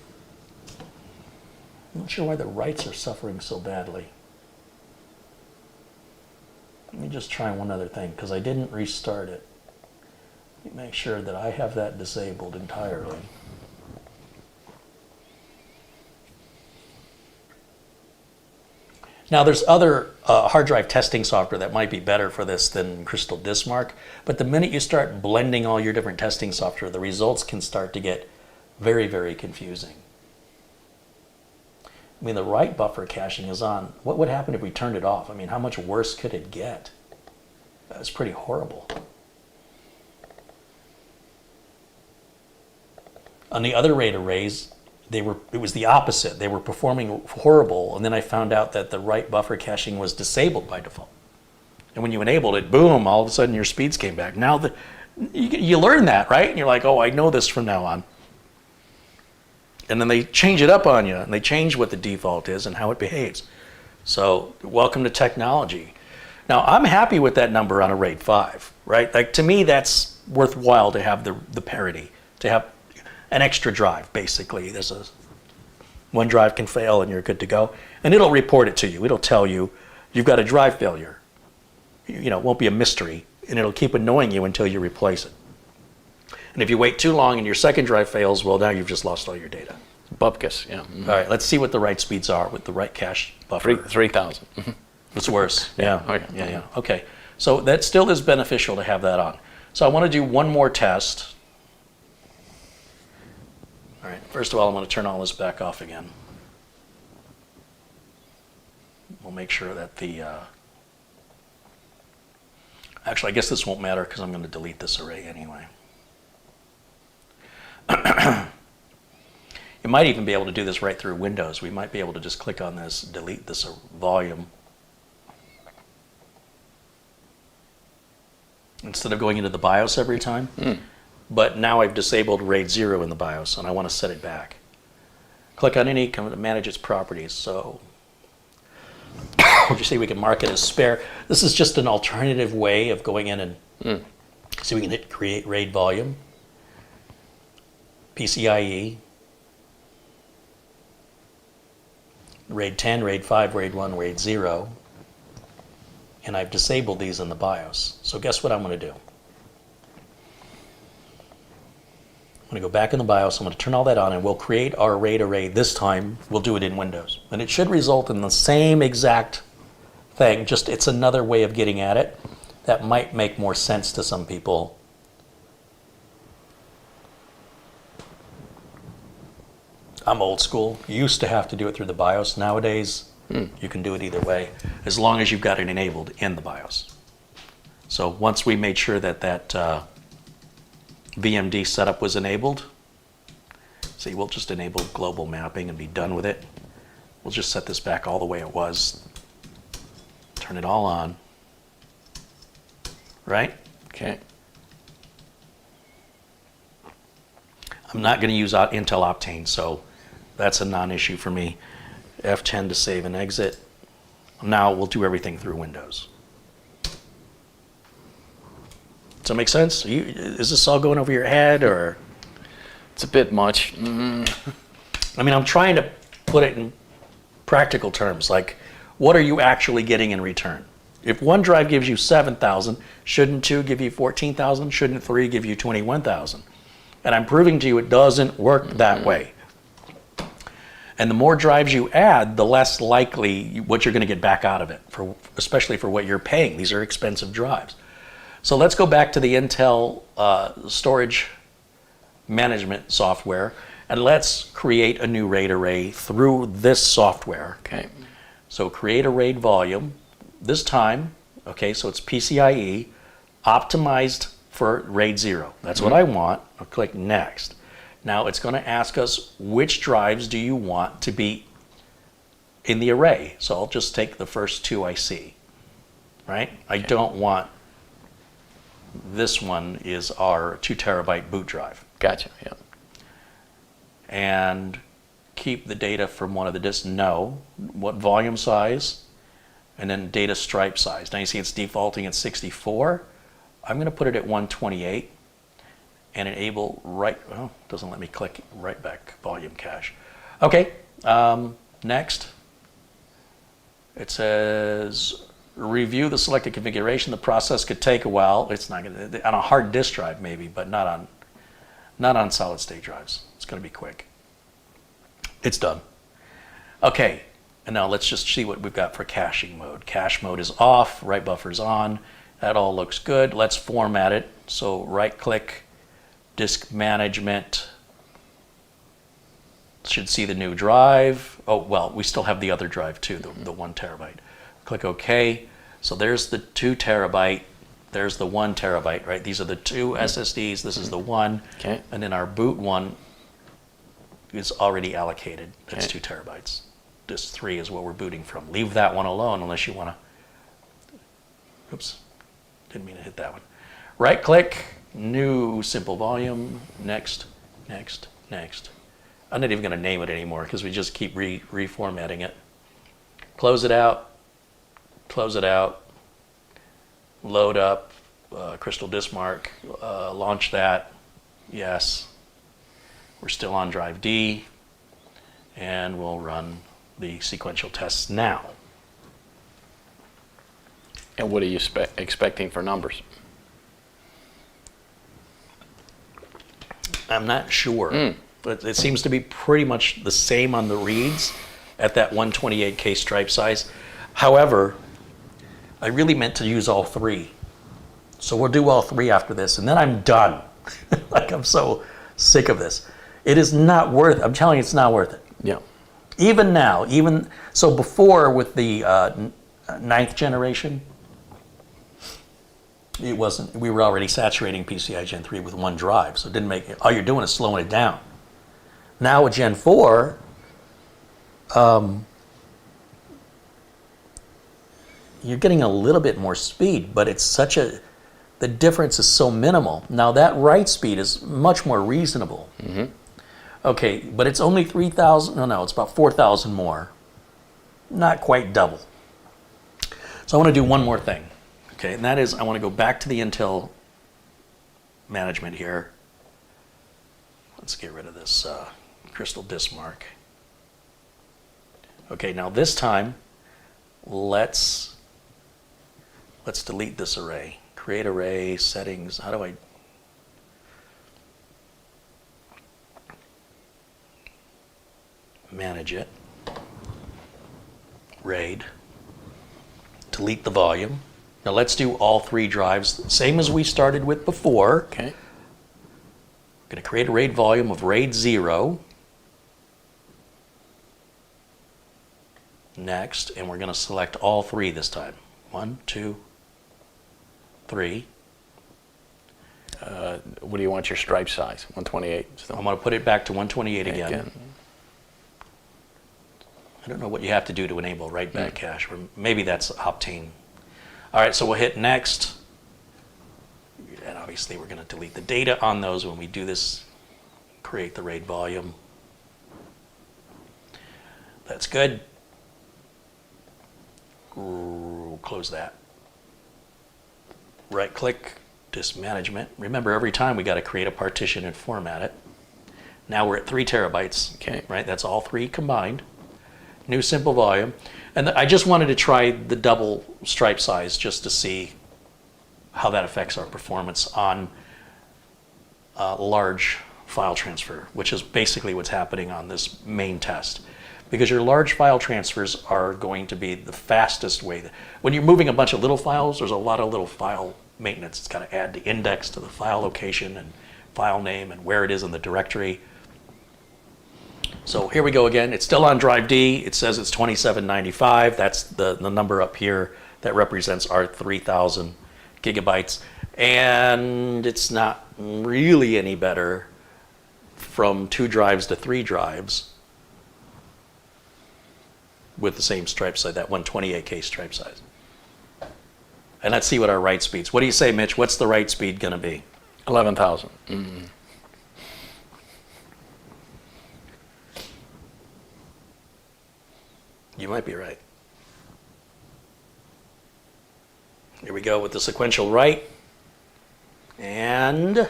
not sure why the writes are suffering so badly. Let me just try one other thing, because I didn't restart it. Let me make sure that I have that disabled entirely. Now, there's other hard drive testing software that might be better for this than Crystal Disk Mark, but the minute you start blending all your different testing software, the results can start to get very, very confusing. I mean, the write buffer caching is on. What would happen if we turned it off? I mean, how much worse could it get? That's pretty horrible. On the other RAID arrays, it was the opposite. They were performing horrible, and then I found out that the write buffer caching was disabled by default. And when you enabled it, boom, all of a sudden your speeds came back. Now you learn that, right? And you're like, oh, I know this from now on. And then they change it up on you, and they change what the default is and how it behaves. So welcome to technology. Now, I'm happy with that number on a RAID 5, right? Like, to me, that's worthwhile to have the parity, to have an extra drive, basically. There's one drive can fail and you're good to go. And it'll report it to you. It'll tell you you've got a drive failure. It won't be a mystery, and it'll keep annoying you until you replace it. And if you wait too long and your second drive fails, well, now you've just lost all your data. Bupkis, yeah. Mm-hmm. All right, let's see what the write speeds are with the write cache buffer. 3,000. It's worse. Yeah. Okay. Yeah. Okay. So that still is beneficial to have that on. So I want to do one more test. All right, first of all, I'm going to turn all this back off again. We'll make sure that actually, I guess this won't matter because I'm going to delete this array anyway. You might even be able to do this right through Windows. We might be able to just click on this, delete this volume, instead of going into the BIOS every time. But now I've disabled RAID 0 in the BIOS, and I want to set it back. Click on any, come to manage its properties. So you see we can mark it as spare. This is just an alternative way of going in and so we can hit create RAID volume, PCIe, RAID 10, RAID 5, RAID 1, RAID 0, and I've disabled these in the BIOS. So guess what I'm going to do? I'm going to go back in the BIOS, I'm going to turn all that on, and we'll create our RAID array. This time, we'll do it in Windows. And it should result in the same exact thing, just it's another way of getting at it that might make more sense to some people. I'm old school. You used to have to do it through the BIOS. Nowadays, you can do it either way, as long as you've got it enabled in the BIOS. So once we made sure that VMD setup was enabled, see, we'll just enable global mapping and be done with it. We'll just set this back all the way it was. Turn it all on. Right? Okay. I'm not going to use Intel Optane, so that's a non-issue for me. F10 to save and exit. Now we'll do everything through Windows. Does that make sense? Is this all going over your head, or? It's a bit much. I mean, I'm trying to put it in practical terms. Like, what are you actually getting in return? If one drive gives you 7,000, shouldn't two give you 14,000? Shouldn't three give you 21,000? And I'm proving to you it doesn't work that way. And the more drives you add, the less likely what you're going to get back out of it, especially for what you're paying. These are expensive drives. So let's go back to the Intel storage management software, and let's create a new RAID array through this software. Okay. So create a RAID volume. This time, okay, so it's PCIe, optimized for RAID 0. That's what I want. I'll click Next. Now it's going to ask us which drives do you want to be in the array. So I'll just take the first two I see, right? I don't want, this one is our 2 terabyte boot drive. Gotcha, yeah. And keep the data from one of the disks. No. What volume size? And then data stripe size. Now you see it's defaulting at 64. I'm going to put it at 128 and enable doesn't let me click right back volume cache. Okay, next. It says review the selected configuration. The process could take a while. It's not going to, on a hard disk drive maybe, but not on solid state drives. It's going to be quick. It's done. Okay, And now let's just see what we've got for caching mode. Cache mode is off, write buffer's on. That all looks good. Let's format it. So right click, disk management. Should see the new drive. Oh, well, we still have the other drive too, the 1 terabyte. Click OK. So there's the 2 terabyte. There's the 1 terabyte, right? These are the 2 SSDs. This is the 1. Okay. And then our boot one is already allocated. That's Okay. 2 terabytes. This 3 is what we're booting from. Leave that one alone unless you want to. Oops. Didn't mean to hit that one. Right click, new simple volume. Next, next, next. I'm not even going to name it anymore because we just keep reformatting it. Close it out. Close it out. Load up Crystal Disk Mark. Launch that. Yes. We're still on drive D. And we'll run the sequential tests now. And what are you expecting for numbers? I'm not sure. But it seems to be pretty much the same on the reads at that 128K stripe size. However, I really meant to use all 3. So we'll do all 3 after this, and then I'm done. Like, I'm so sick of this. It is not worth it. I'm telling you, it's not worth it. Yeah. Even now, so before with the 9th generation, it wasn't, we were already saturating PCIe Gen 3 with 1 drive, so it didn't make it, all you're doing is slowing it down. Now with Gen 4, you're getting a little bit more speed, but it's the difference is so minimal. Now that write speed is much more reasonable. Okay, but it's only 3,000, no, it's about 4,000 more. Not quite double. So I want to do one more thing, okay, and that is I want to go back to the Intel management here. Let's get rid of this Crystal Disk Mark. Okay, now this time, let's delete this array. Create array, settings, how do I? Manage it. RAID. Delete the volume. Now let's do all 3 drives, same as we started with before. Okay. I'm going to create a RAID volume of RAID 0. Next, and we're going to select all 3 this time. 1, 2, 3. What do you want your stripe size? 128. So I'm going to put it back to 128 again. I don't know what you have to do to enable write back cache, or maybe that's Optane. All right, so we'll hit next. And obviously we're going to delete the data on those when we do this. Create the RAID volume. That's good. Close that. Right click, disk management. Remember, every time we got to create a partition and format it. Now we're at 3 terabytes. Okay. Right, that's all 3 combined. New simple volume. And I just wanted to try the double stripe size just to see how that affects our performance on large file transfer, which is basically what's happening on this main test. Because your large file transfers are going to be the fastest way. When you're moving a bunch of little files, there's a lot of little file maintenance. It's got to add the index to the file location and file name and where it is in the directory. So here we go again. It's still on drive D. It says it's 2795. That's the number up here that represents our 3,000 gigabytes. And it's not really any better from 2 drives to 3 drives with the same stripe size, that 128K stripe size. And let's see what our write speeds. What do you say, Mitch? What's the write speed going to be? 11,000. You might be right. Here we go with the sequential write. And,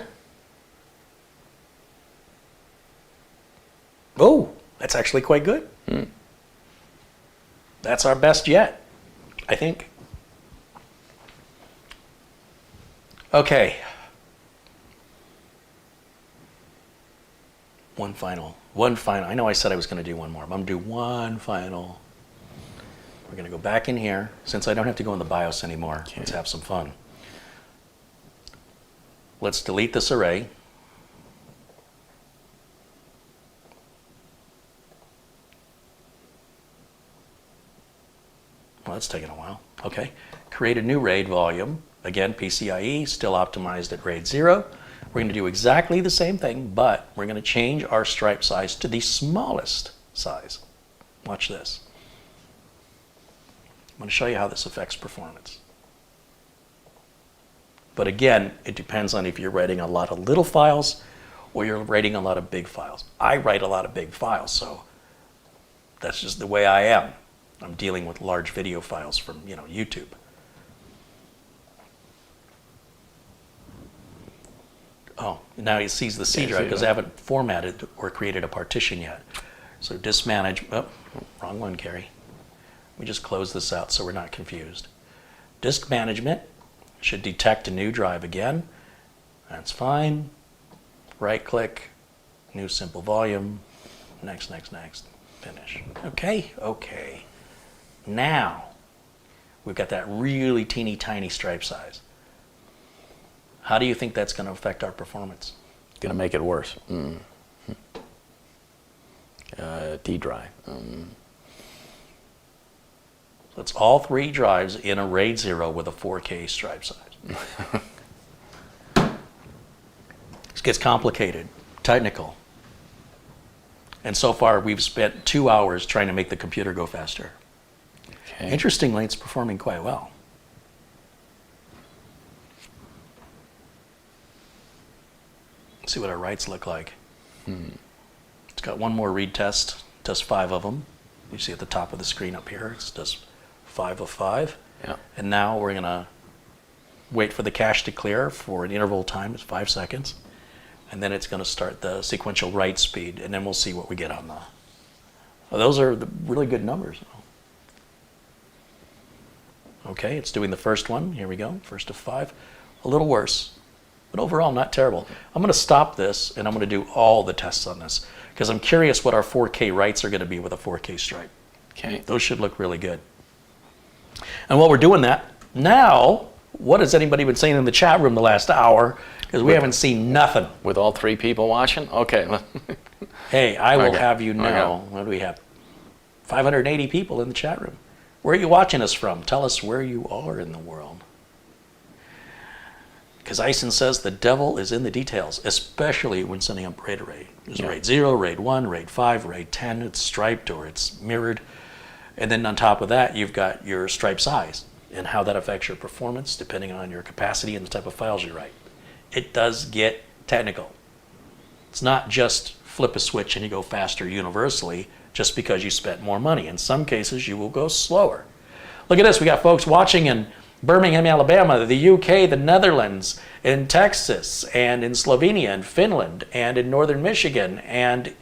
oh, that's actually quite good. That's our best yet, I think. Okay. One final. I know I said I was going to do one more, but I'm going to do one final We're going to go back in here. Since I don't have to go in the BIOS anymore, let's have some fun. Let's delete this array. Well, that's taking a while. Okay. Create a new RAID volume. Again, PCIe, still optimized at RAID 0. We're going to do exactly the same thing, but we're going to change our stripe size to the smallest size. Watch this. I'm going to show you how this affects performance. But again, it depends on if you're writing a lot of little files or you're writing a lot of big files. I write a lot of big files, so that's just the way I am. I'm dealing with large video files from, YouTube. Oh, now he sees the C drive because I haven't formatted or created a partition yet. So disk manage, oh, wrong one, Gary. We just close this out so we're not confused. Disk management should detect a new drive again. That's fine. Right click, new simple volume, next, finish. Okay. Now, we've got that really teeny tiny stripe size. How do you think that's going to affect our performance? Going to make it worse. D drive. That's all 3 drives in a RAID 0 with a 4K stripe size. This gets complicated, technical. And so far, we've spent 2 hours trying to make the computer go faster. Okay. Interestingly, it's performing quite well. Let's see what our writes look like. It's got one more read test, does 5 of them. You see at the top of the screen up here, it does 5 of 5. Yeah. And now we're going to wait for the cache to clear for an interval time, it's 5 seconds. And then it's going to start the sequential write speed, and then we'll see what we get on the... Well, those are the really good numbers. Okay, it's doing the first one. Here we go, first of 5. A little worse, but overall not terrible. I'm going to stop this, and I'm going to do all the tests on this, because I'm curious what our 4K writes are going to be with a 4K stripe. Okay. Those should look really good. And while we're doing that, now, what has anybody been saying in the chat room the last hour? Because we haven't seen nothing. With all 3 people watching? Okay. Hey, I will have you know, what do we have? 580 people in the chat room. Where are you watching us from? Tell us where you are in the world. Because Ison says the devil is in the details, especially when sending up RAID array. There's RAID 0, RAID 1, RAID 5, RAID 10. It's striped or it's mirrored. And then on top of that, you've got your stripe size and how that affects your performance depending on your capacity and the type of files you write. It does get technical. It's not just flip a switch and you go faster universally just because you spent more money. In some cases, you will go slower. Look at this. We got folks watching in Birmingham, Alabama, the UK, the Netherlands, in Texas, and in Slovenia, and Finland, and in northern Michigan, and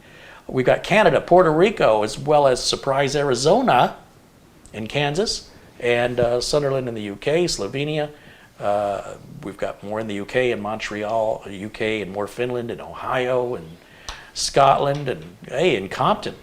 we've got Canada, Puerto Rico, as well as Surprise, Arizona, in Kansas, and Sunderland in the UK, Slovenia. We've got more in the UK, in Montreal, UK, and more Finland, and Ohio, and Scotland, and hey, in Compton.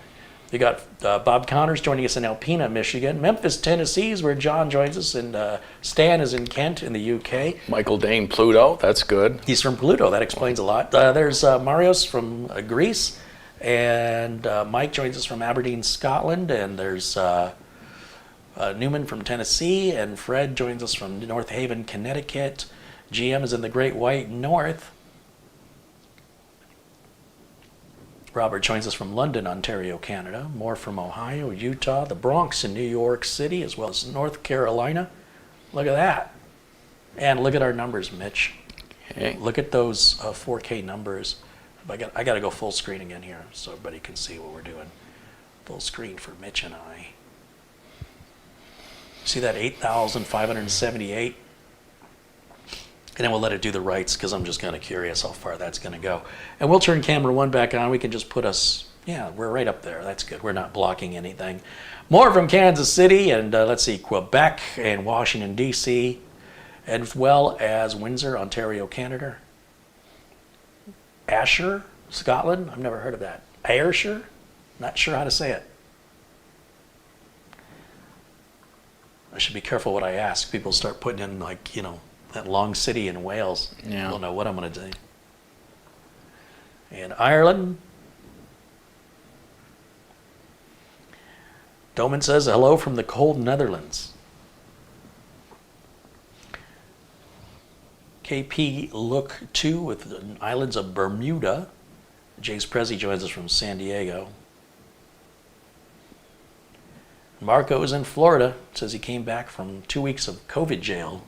You got Bob Connors joining us in Alpena, Michigan. Memphis, Tennessee is where John joins us, and Stan is in Kent in the UK. Michael Dane, Pluto, that's good. He's from Pluto, that explains a lot. There's Marios from Greece, and Mike joins us from Aberdeen, Scotland, and there's Newman from Tennessee, and Fred joins us from North Haven, Connecticut. GM is in the Great White North. Robert joins us from London, Ontario, Canada. More from Ohio, Utah, the Bronx, and New York City, as well as North Carolina. Look at that. And look at our numbers, Mitch. Okay. Look at those 4K numbers. I got to go full screen again here so everybody can see what we're doing. Full screen for Mitch and I. See that 8,578? And then we'll let it do the writes because I'm just kind of curious how far that's going to go. And we'll turn camera 1 back on. We can just put us, yeah, we're right up there. That's good. We're not blocking anything. More from Kansas City and let's see, Quebec and Washington, D.C., as well as Windsor, Ontario, Canada. Ayrshire, Scotland. I've never heard of that. Ayrshire? Not sure how to say it. I should be careful what I ask. People start putting in, like, that long city in Wales. Yeah. I don't know what I'm going to do. In Ireland, Doman says, hello from the cold Netherlands. KP Look 2 with the islands of Bermuda. James Prezi joins us from San Diego. Marco is in Florida. Says he came back from 2 weeks of COVID jail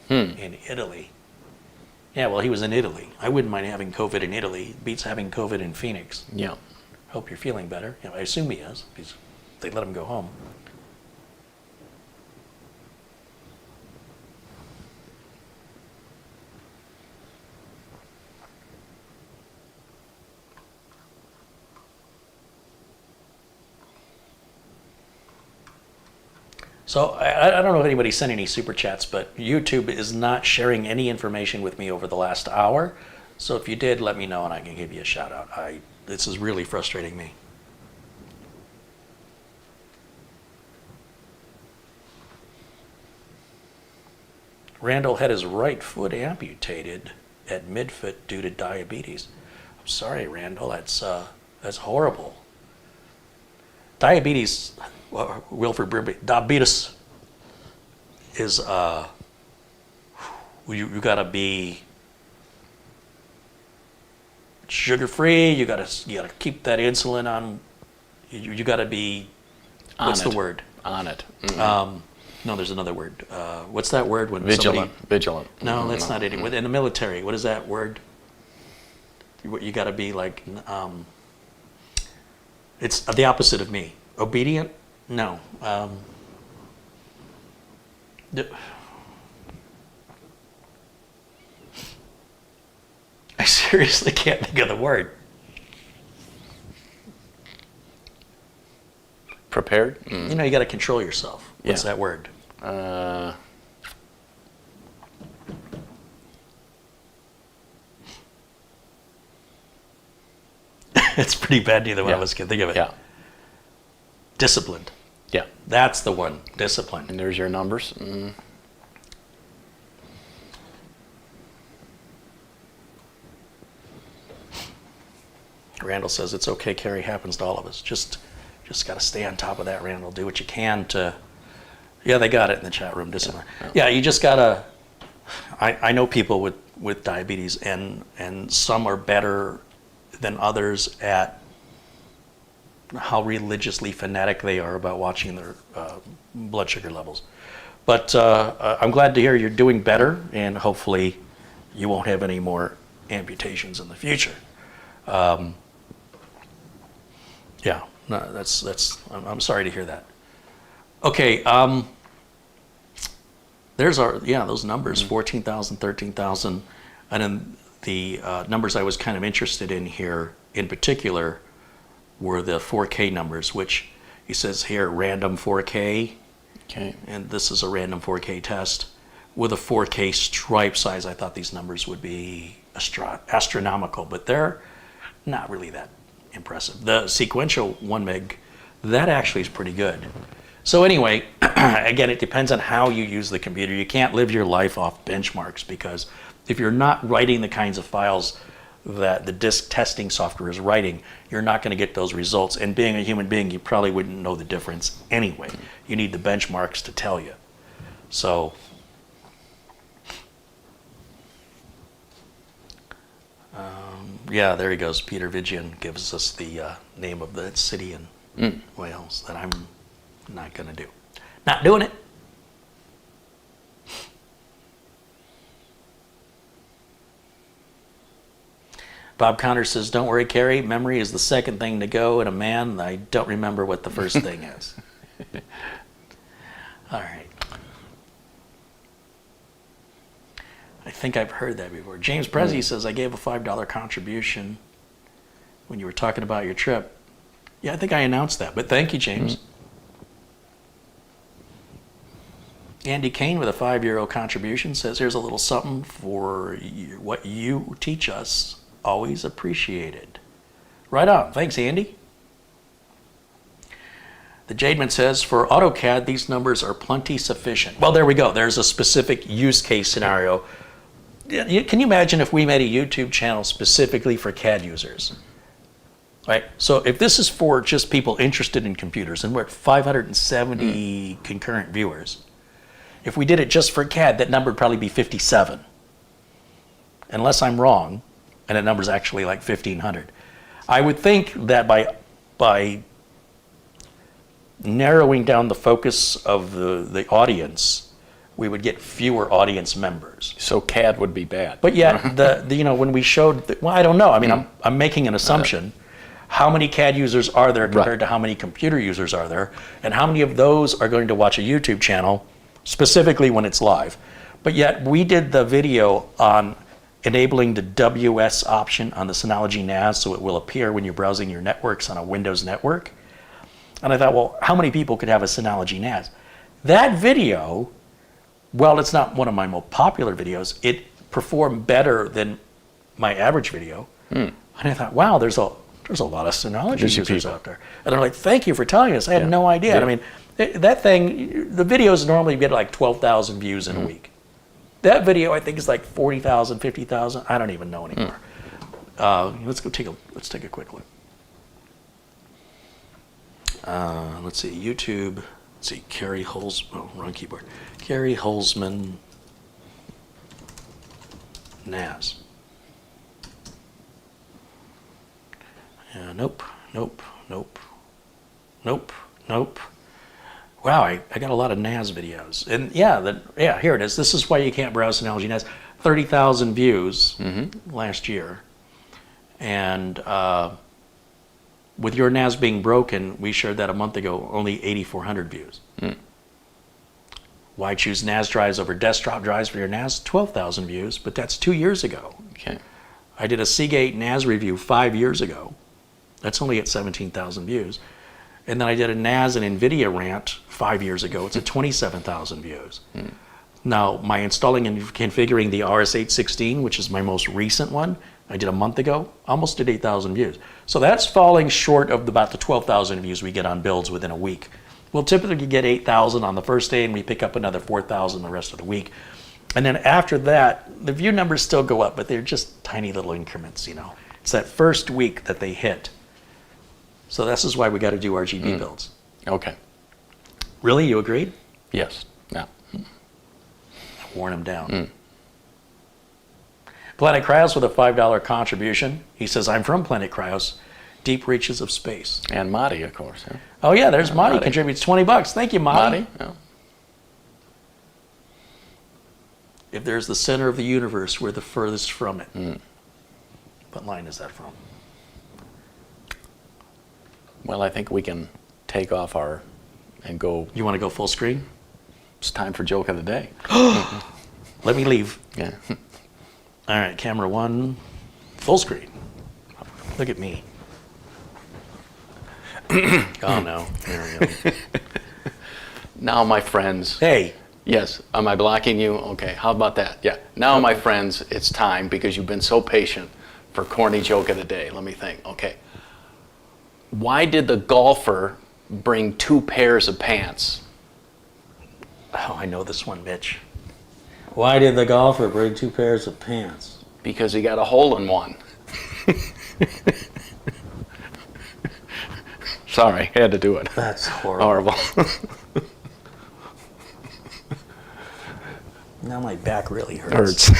in Italy. Yeah, well, he was in Italy. I wouldn't mind having COVID in Italy. Beats having COVID in Phoenix. Yeah. Hope you're feeling better. I assume he is. They let him go home. So I don't know if anybody sent any super chats, but YouTube is not sharing any information with me over the last hour. So if you did, let me know and I can give you a shout out. This is really frustrating me. Randall had his right foot amputated at midfoot due to diabetes. I'm sorry, Randall. That's horrible. Diabetes, Wilford Brimby, diabetes is you gotta be sugar free. You gotta keep that insulin on. You gotta be. What's the word? On it. No, there's another word. What's that word when Vigilant. somebody? Vigilant. No, that's not it. In the military, what is that word? You got to be like. It's the opposite of me. Obedient? No. I seriously can't think of the word. Prepared? You got to control yourself. What's that word? It's pretty bad. Neither one of us can think of it. Yeah. Disciplined. Yeah. That's the one. Disciplined. And there's your numbers. Randall says it's okay, Carrie, happens to all of us. Just got to stay on top of that, Randall. Do what you can to. Yeah, they got it in the chat room. Discipline. Yeah, you just gotta. I know people with diabetes, and some are better than others at how religiously fanatic they are about watching their blood sugar levels. But I'm glad to hear you're doing better, and hopefully you won't have any more amputations in the future. Yeah, no, that's. I'm sorry to hear that. Okay, there's those numbers, 14,000, 13,000, and then the numbers I was kind of interested in here in particular were the 4K numbers, which he says here, random 4K. Okay. And this is a random 4K test. With a 4K stripe size, I thought these numbers would be astronomical, but they're not really that impressive. The sequential 1 meg, that actually is pretty good. So anyway, again, it depends on how you use the computer. You can't live your life off benchmarks, because if you're not writing the kinds of files that the disk testing software is writing, you're not going to get those results. And being a human being, you probably wouldn't know the difference anyway. You need the benchmarks to tell you. So, yeah, there he goes. Peter Vigian gives us the name of the city in Wales that I'm not going to do. Not doing it. Bob Connor says, don't worry, Carrie. Memory is the second thing to go in a man. I don't remember what the first thing is. All right. I think I've heard that before. James Prezi says, I gave a $5 contribution when you were talking about your trip. Yeah, I think I announced that, but thank you, James. Andy Kane with a €5 contribution says, here's a little something for what you teach us. Always appreciated. Right on. Thanks, Andy. The Jademan says, for AutoCAD, these numbers are plenty sufficient. Well, there we go. There's a specific use case scenario. Can you imagine if we made a YouTube channel specifically for CAD users? Right? So if this is for just people interested in computers, and we're at 570 concurrent viewers, if we did it just for CAD, that number would probably be 57. Unless I'm wrong, and that number's actually like 1,500. I would think that by narrowing down the focus of the audience, we would get fewer audience members. So CAD would be bad. But yet, when we showed, well, I don't know. I mean, I'm making an assumption. How many CAD users are there compared to how many computer users are there? And how many of those are going to watch a YouTube channel, specifically when it's live? But yet, we did the video on enabling the WS option on the Synology NAS so it will appear when you're browsing your networks on a Windows network. And I thought, well, how many people could have a Synology NAS? That video, well, it's not one of my most popular videos. It performed better than my average video. And I thought, wow, there's a lot of Synology users out there. And they're like, thank you for telling us. I had no idea. Yeah. I mean, that thing, the videos normally get like 12,000 views in a week. That video, I think, is like 40,000, 50,000. I don't even know anymore. Let's take a quick look. Let's see, YouTube. Let's see, Carrie Holzman. Oh, wrong keyboard. Carrie Holzman NAS. Nope. Wow, I got a lot of NAS videos. And here it is. This is why you can't browse Synology NAS. 30,000 views last year. And with your NAS being broken, we shared that a month ago, only 8,400 views. Why choose NAS drives over desktop drives for your NAS? 12,000 views, but that's 2 years ago. Okay. I did a Seagate NAS review 5 years ago. That's only at 17,000 views. And then I did a NAS and NVIDIA rant 5 years ago. It's at 27,000 views. Now, my installing and configuring the RS-816, which is my most recent one, I did a month ago, almost did 8,000 views. So that's falling short of about the 12,000 views we get on builds within a week. We'll typically get 8,000 on the first day, and we pick up another 4,000 the rest of the week. And then after that, the view numbers still go up, but they're just tiny little increments, you know. It's that first week that they hit. So this is why we got to do RGB builds. Okay. Really? You agreed? Yes. Yeah. Worn them down. Planet Cryos with a $5 contribution. He says, I'm from Planet Cryos, deep reaches of space. And Marty, of course. Yeah. Oh yeah, there's Marty, contributes $20. Thank you, Marty. Yeah. If there's the center of the universe, we're the furthest from it. What line is that from? Well, I think we can take off and go. You want to go full screen? It's time for joke of the day. Let me leave. Yeah. All right, camera one, full screen. Look at me. Oh no, there we go. Now, my friends. Hey. Yes, am I blocking you? Okay, how about that? Yeah. Now, my friends, it's time because you've been so patient for corny joke of the day. Let me think. Okay. Why did the golfer bring 2 pairs of pants? Oh, I know this one, Mitch. Why did the golfer bring 2 pairs of pants? Because he got a hole in one. Sorry, had to do it. That's horrible. Now my back really hurts.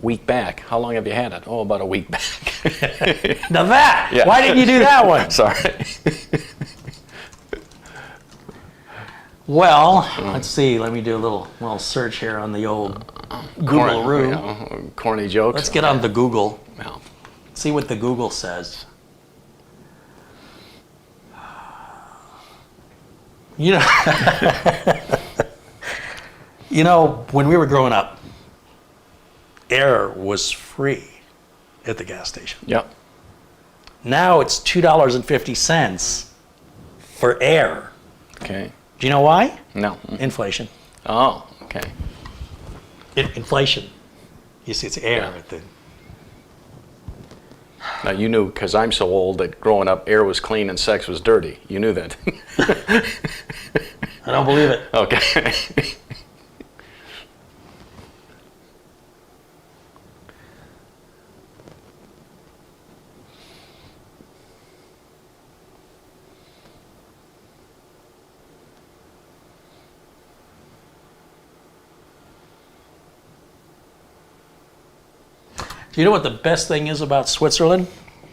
Week back. How long have you had it? Oh, about a week back. Now that! Yeah. Why didn't you do that one? Sorry. Well, let's see. Let me do a little search here on the old Google-roo. Corny jokes. Let's get on the Google. Well, See what the Google says. You know, when we were growing up, air was free at the gas station. Yep. Now it's $2.50 for air. Okay. Do you know why? No. Inflation. Oh, okay. Inflation. You see, it's air at the. Now, you knew, because I'm so old, that growing up, air was clean and sex was dirty. You knew that. I don't believe it. Okay. Do you know what the best thing is about Switzerland?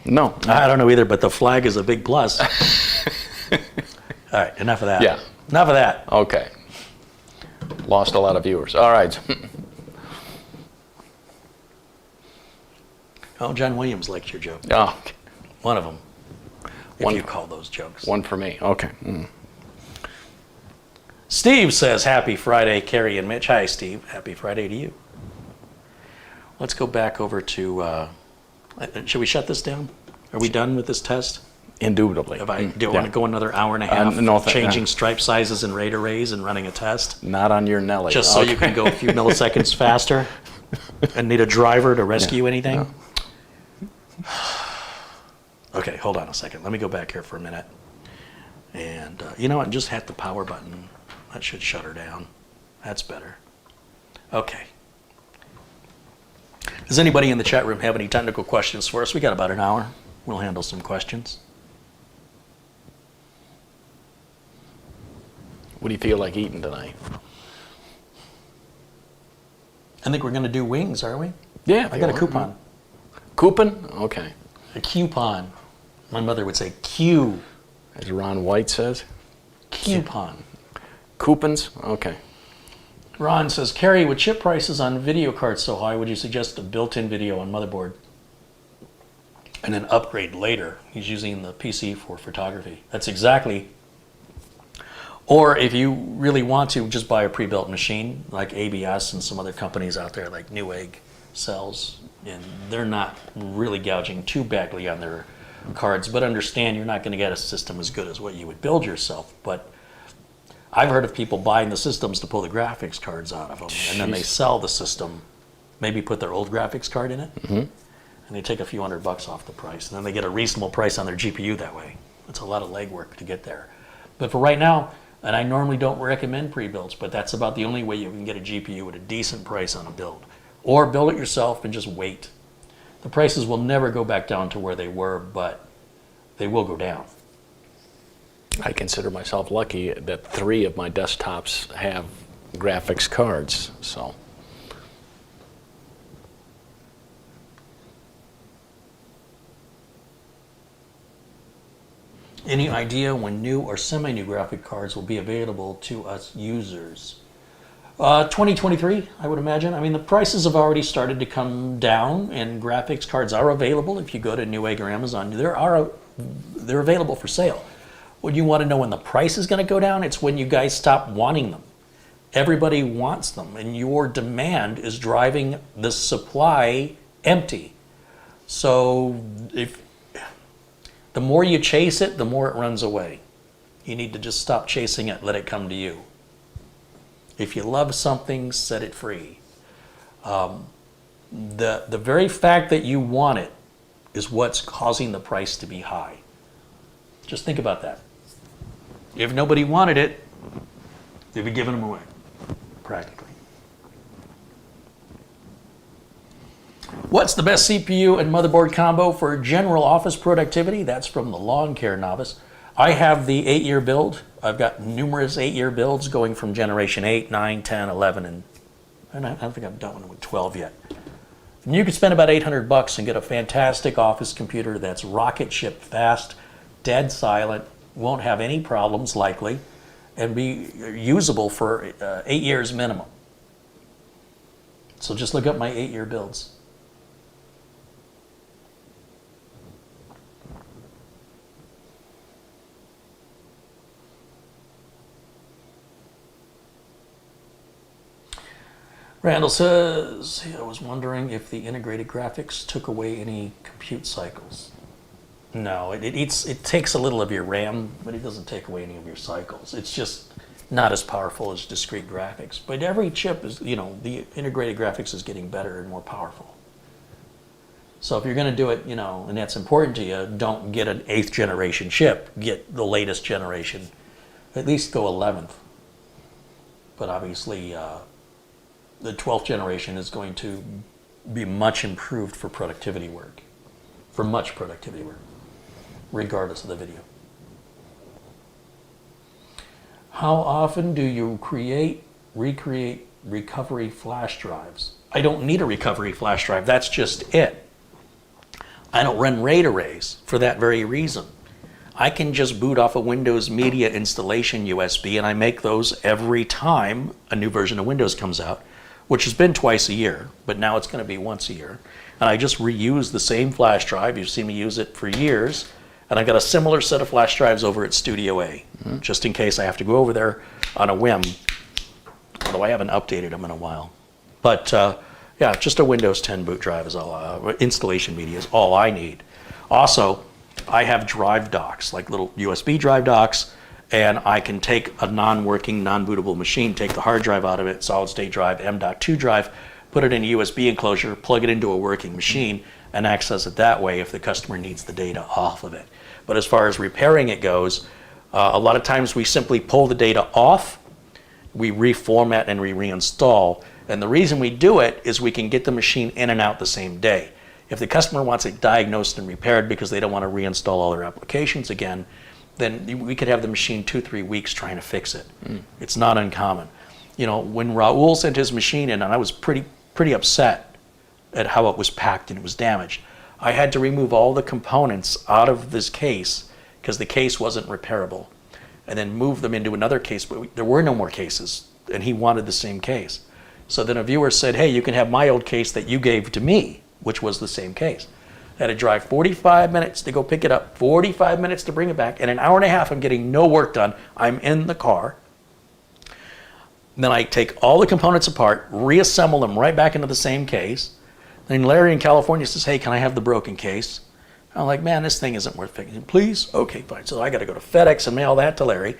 No. I don't know either, but the flag is a big plus. All right, enough of that. Yeah. Enough of that. Okay. Lost a lot of viewers. All right. Oh, John Williams liked your joke. Oh, One of them. If One- you call those jokes. one for me. Okay. Steve says, happy Friday, Carrie and Mitch. Hi, Steve. Happy Friday to you. Let's go back over to, should we shut this down? Are we done with this test? Indubitably. Do I Yeah. want to go another hour and a half no, changing stripe sizes and rate arrays and running a test? Not on your Nelly. Just so you can go a few milliseconds faster and need a driver to rescue anything? Okay, hold on a second. Let me go back here for a minute. And you know what? Just hit the power button. That should shut her down. That's better. Okay. Does anybody in the chat room have any technical questions for us? We got about an hour. We'll handle some questions. What do you feel like eating tonight? I think we're going to do wings, are we? Yeah. I got a coupon. Coupon? Okay. A coupon. My mother would say Q. As Ron White says. Coupon. Coupons? Okay. Ron says, Carrie, with chip prices on video cards so high, would you suggest a built-in video on motherboard and then upgrade later? He's using the PC for photography. That's exactly. Or if you really want to, just buy a pre-built machine like ABS and some other companies out there like Newegg sells. And they're not really gouging too badly on their cards. But understand, you're not going to get a system as good as what you would build yourself. But I've heard of people buying the systems to pull the graphics cards out of them, and then they sell the system, maybe put their old graphics card in it, and they take a few $100 off the price, and then they get a reasonable price on their GPU that way. It's a lot of legwork to get there. But for right now, and I normally don't recommend pre-builds, but that's about the only way you can get a GPU at a decent price on a build. Or build it yourself and just wait. The prices will never go back down to where they were, but they will go down. I consider myself lucky that 3 of my desktops have graphics cards, so. Any idea when new or semi-new graphic cards will be available to us users? 2023, I would imagine. I mean, the prices have already started to come down, and graphics cards are available. If you go to Newegg or Amazon, they're available for sale. When you want to know when the price is going to go down, it's when you guys stop wanting them. Everybody wants them, and your demand is driving the supply empty. So if the more you chase it, the more it runs away. You need to just stop chasing it, let it come to you. If you love something, set it free. The very fact that you want it is what's causing the price to be high. Just think about that. If nobody wanted it, they'd be giving them away, practically. What's the best CPU and motherboard combo for general office productivity? That's from the Lawn Care Novice. I have the 8-year build. I've got numerous 8-year builds going from generation 8, 9, 10, 11, and I don't think I've done one with 12 yet. And you could spend about $800 and get a fantastic office computer that's rocket ship fast, dead silent, won't have any problems likely, and be usable for 8 years minimum. So just look up my 8-year builds. Randall says, I was wondering if the integrated graphics took away any compute cycles. No, it takes a little of your RAM, but it doesn't take away any of your cycles. It's just not as powerful as discrete graphics. But every chip is, the integrated graphics is getting better and more powerful. So if you're going to do it, and that's important to you, don't get an 8th generation chip. Get the latest generation. At least go 11th. But obviously, the 12th generation is going to be much improved for productivity work. For much productivity work, regardless of the video. How often do you create, recreate recovery flash drives? I don't need a recovery flash drive. That's just it. I don't run RAID arrays for that very reason. I can just boot off a Windows Media Installation USB, and I make those every time a new version of Windows comes out, which has been twice a year, but now it's going to be once a year. And I just reuse the same flash drive. You've seen me use it for years. And I've got a similar set of flash drives over at Studio A, just in case I have to go over there on a whim, although I haven't updated them in a while. But yeah, just a Windows 10 boot drive is all, installation media is all I need. Also, I have drive docks, like little USB drive docks, and I can take a non-working, non-bootable machine, take the hard drive out of it, solid state drive, M.2 drive, put it in a USB enclosure, plug it into a working machine, and access it that way if the customer needs the data off of it. But as far as repairing it goes, a lot of times we simply pull the data off, we reformat and reinstall. And the reason we do it is we can get the machine in and out the same day. If the customer wants it diagnosed and repaired because they don't want to reinstall all their applications again, then we could have the machine 2-3 weeks trying to fix it. It's not uncommon. When Raul sent his machine in, and I was pretty upset at how it was packed and it was damaged, I had to remove all the components out of this case because the case wasn't repairable, and then move them into another case, but there were no more cases, and he wanted the same case. So then a viewer said, hey, you can have my old case that you gave to me, which was the same case. I had to drive 45 minutes to go pick it up, 45 minutes to bring it back, and an hour and a half I'm getting no work done. I'm in the car. Then I take all the components apart, reassemble them right back into the same case. Then Larry in California says, hey, can I have the broken case? I'm like, man, this thing isn't worth fixing. Please? Okay, fine. So I got to go to FedEx and mail that to Larry.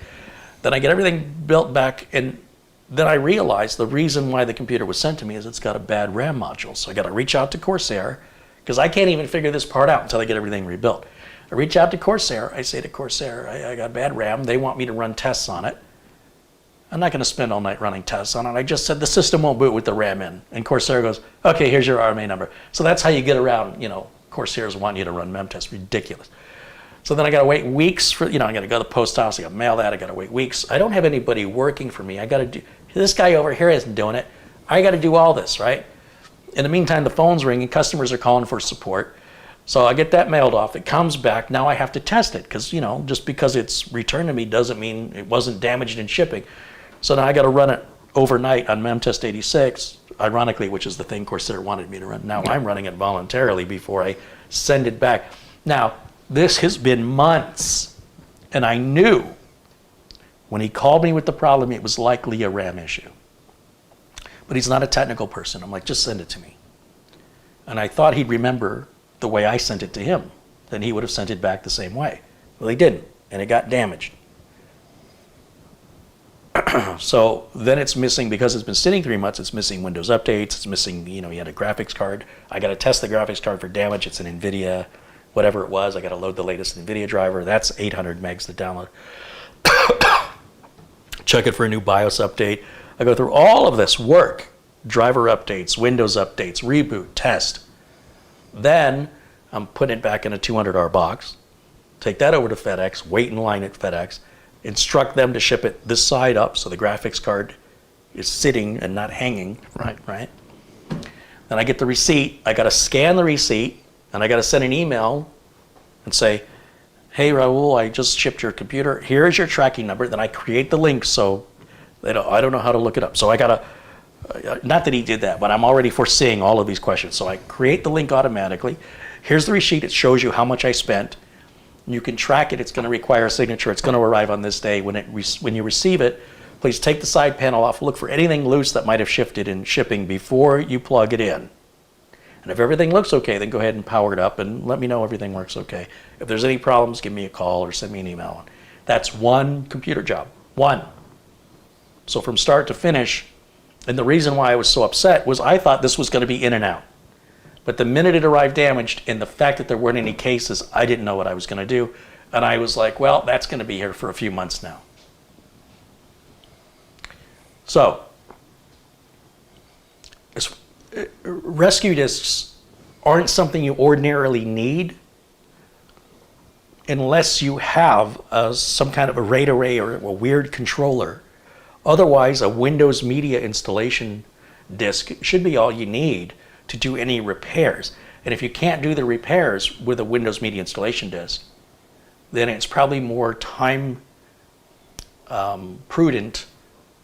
Then I get everything built back, and then I realized the reason why the computer was sent to me is it's got a bad RAM module. So I got to reach out to Corsair, because I can't even figure this part out until I get everything rebuilt. I reach out to Corsair. I say to Corsair, I got bad RAM. They want me to run tests on it. I'm not going to spend all night running tests on it. I just said the system won't boot with the RAM in. And Corsair goes, okay, here's your RMA number. So that's how you get around, Corsairs want you to run mem tests. Ridiculous. So then I got to wait weeks for, I got to go to the post office. I got to mail that. I got to wait weeks. I don't have anybody working for me. I got to do, this guy over here isn't doing it. I got to do all this, right? In the meantime, the phone's ringing. Customers are calling for support. So I get that mailed off. It comes back. Now I have to test it because, just because it's returned to me doesn't mean it wasn't damaged in shipping. So now I got to run it overnight on MemTest 86, ironically, which is the thing Corsair wanted me to run. Now I'm running it voluntarily before I send it back. Now, this has been months, and I knew when he called me with the problem, it was likely a RAM issue. But he's not a technical person. I'm like, just send it to me. And I thought he'd remember the way I sent it to him. Then he would have sent it back the same way. Well, he didn't, and it got damaged. So then it's missing, because it's been sitting 3 months, it's missing Windows updates, it's missing, you had a graphics card. I got to test the graphics card for damage. It's an NVIDIA, whatever it was. I got to load the latest NVIDIA driver. That's 800 megs to download. Check it for a new BIOS update. I go through all of this work, driver updates, Windows updates, reboot, test. Then I'm putting it back in a 200R box, take that over to FedEx, wait in line at FedEx, instruct them to ship it this side up so the graphics card is sitting and not hanging, right? Then I get the receipt. I got to scan the receipt, and I got to send an email and say, hey, Raul, I just shipped your computer. Here's your tracking number. Then I create the link so I don't know how to look it up. So I got to, not that he did that, but I'm already foreseeing all of these questions. So I create the link automatically. Here's the receipt. It shows you how much I spent. You can track it. It's going to require a signature. It's going to arrive on this day. When you receive it, please take the side panel off. Look for anything loose that might have shifted in shipping before you plug it in. And if everything looks okay, then go ahead and power it up and let me know everything works okay. If there's any problems, give me a call or send me an email. That's one computer job. One. So from start to finish, and the reason why I was so upset was I thought this was going to be in and out. But the minute it arrived damaged, and the fact that there weren't any cases, I didn't know what I was going to do. And I was like, well, that's going to be here for a few months now. So, rescue disks aren't something you ordinarily need unless you have some kind of a RAID array or a weird controller. Otherwise, a Windows Media installation disk should be all you need to do any repairs. And if you can't do the repairs with a Windows Media installation disk, then it's probably more time prudent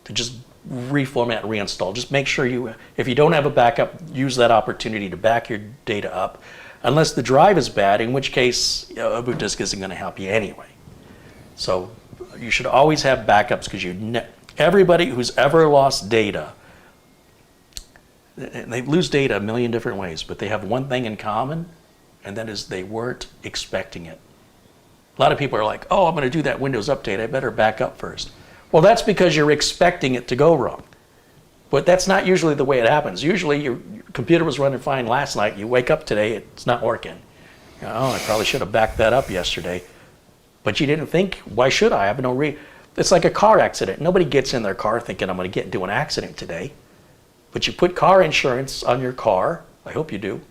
to just reformat and reinstall. Just make sure if you don't have a backup, use that opportunity to back your data up. Unless the drive is bad, in which case a boot disk isn't going to help you anyway. So you should always have backups because everybody who's ever lost data, they lose data a million different ways, but they have one thing in common, and that is they weren't expecting it. A lot of people are like, oh, I'm going to do that Windows update. I better back up first. Well, that's because you're expecting it to go wrong. But that's not usually the way it happens. Usually your computer was running fine last night. You wake up today, it's not working. Oh, I probably should have backed that up yesterday. But you didn't think, why should I? I have no reason. It's like a car accident. Nobody gets in their car thinking I'm going to get into an accident today. But you put car insurance on your car, I hope you do,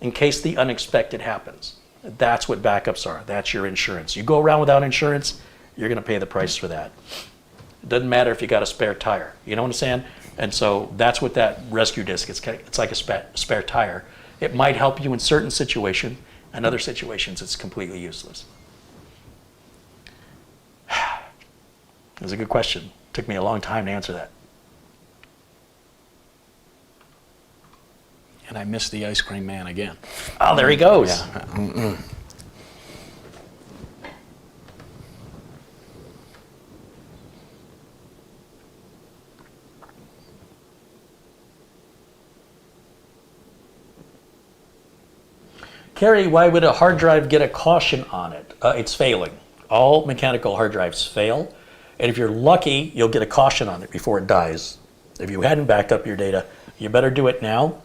in case the unexpected happens. That's what backups are. That's your insurance. You go around without insurance, you're going to pay the price for that. It doesn't matter if you got a spare tire. You know what I'm saying? And so that's what that rescue disk is. It's like a spare tire. It might help you in certain situations. In other situations, it's completely useless. It was a good question. It took me a long time to answer that. And I missed the ice cream man again. Oh, there he goes. Yeah. Carrie, why would a hard drive get a caution on it? It's failing. All mechanical hard drives fail. And if you're lucky, you'll get a caution on it before it dies. If you hadn't backed up your data, you better do it now.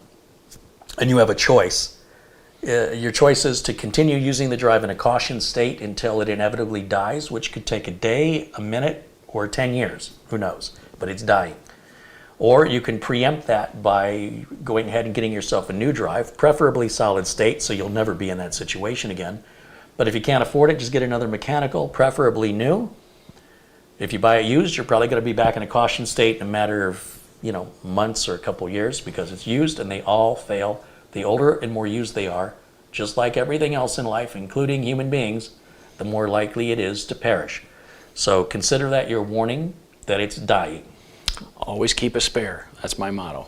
And you have a choice. Your choice is to continue using the drive in a caution state until it inevitably dies, which could take a day, a minute, or 10 years. Who knows? But it's dying. Or you can preempt that by going ahead and getting yourself a new drive, preferably solid state, so you'll never be in that situation again. But if you can't afford it, just get another mechanical, preferably new. If you buy it used, you're probably going to be back in a caution state in a matter of, months or a couple years because it's used and they all fail. The older and more used they are, just like everything else in life, including human beings, the more likely it is to perish. So consider that your warning that it's dying. Always keep a spare. That's my motto.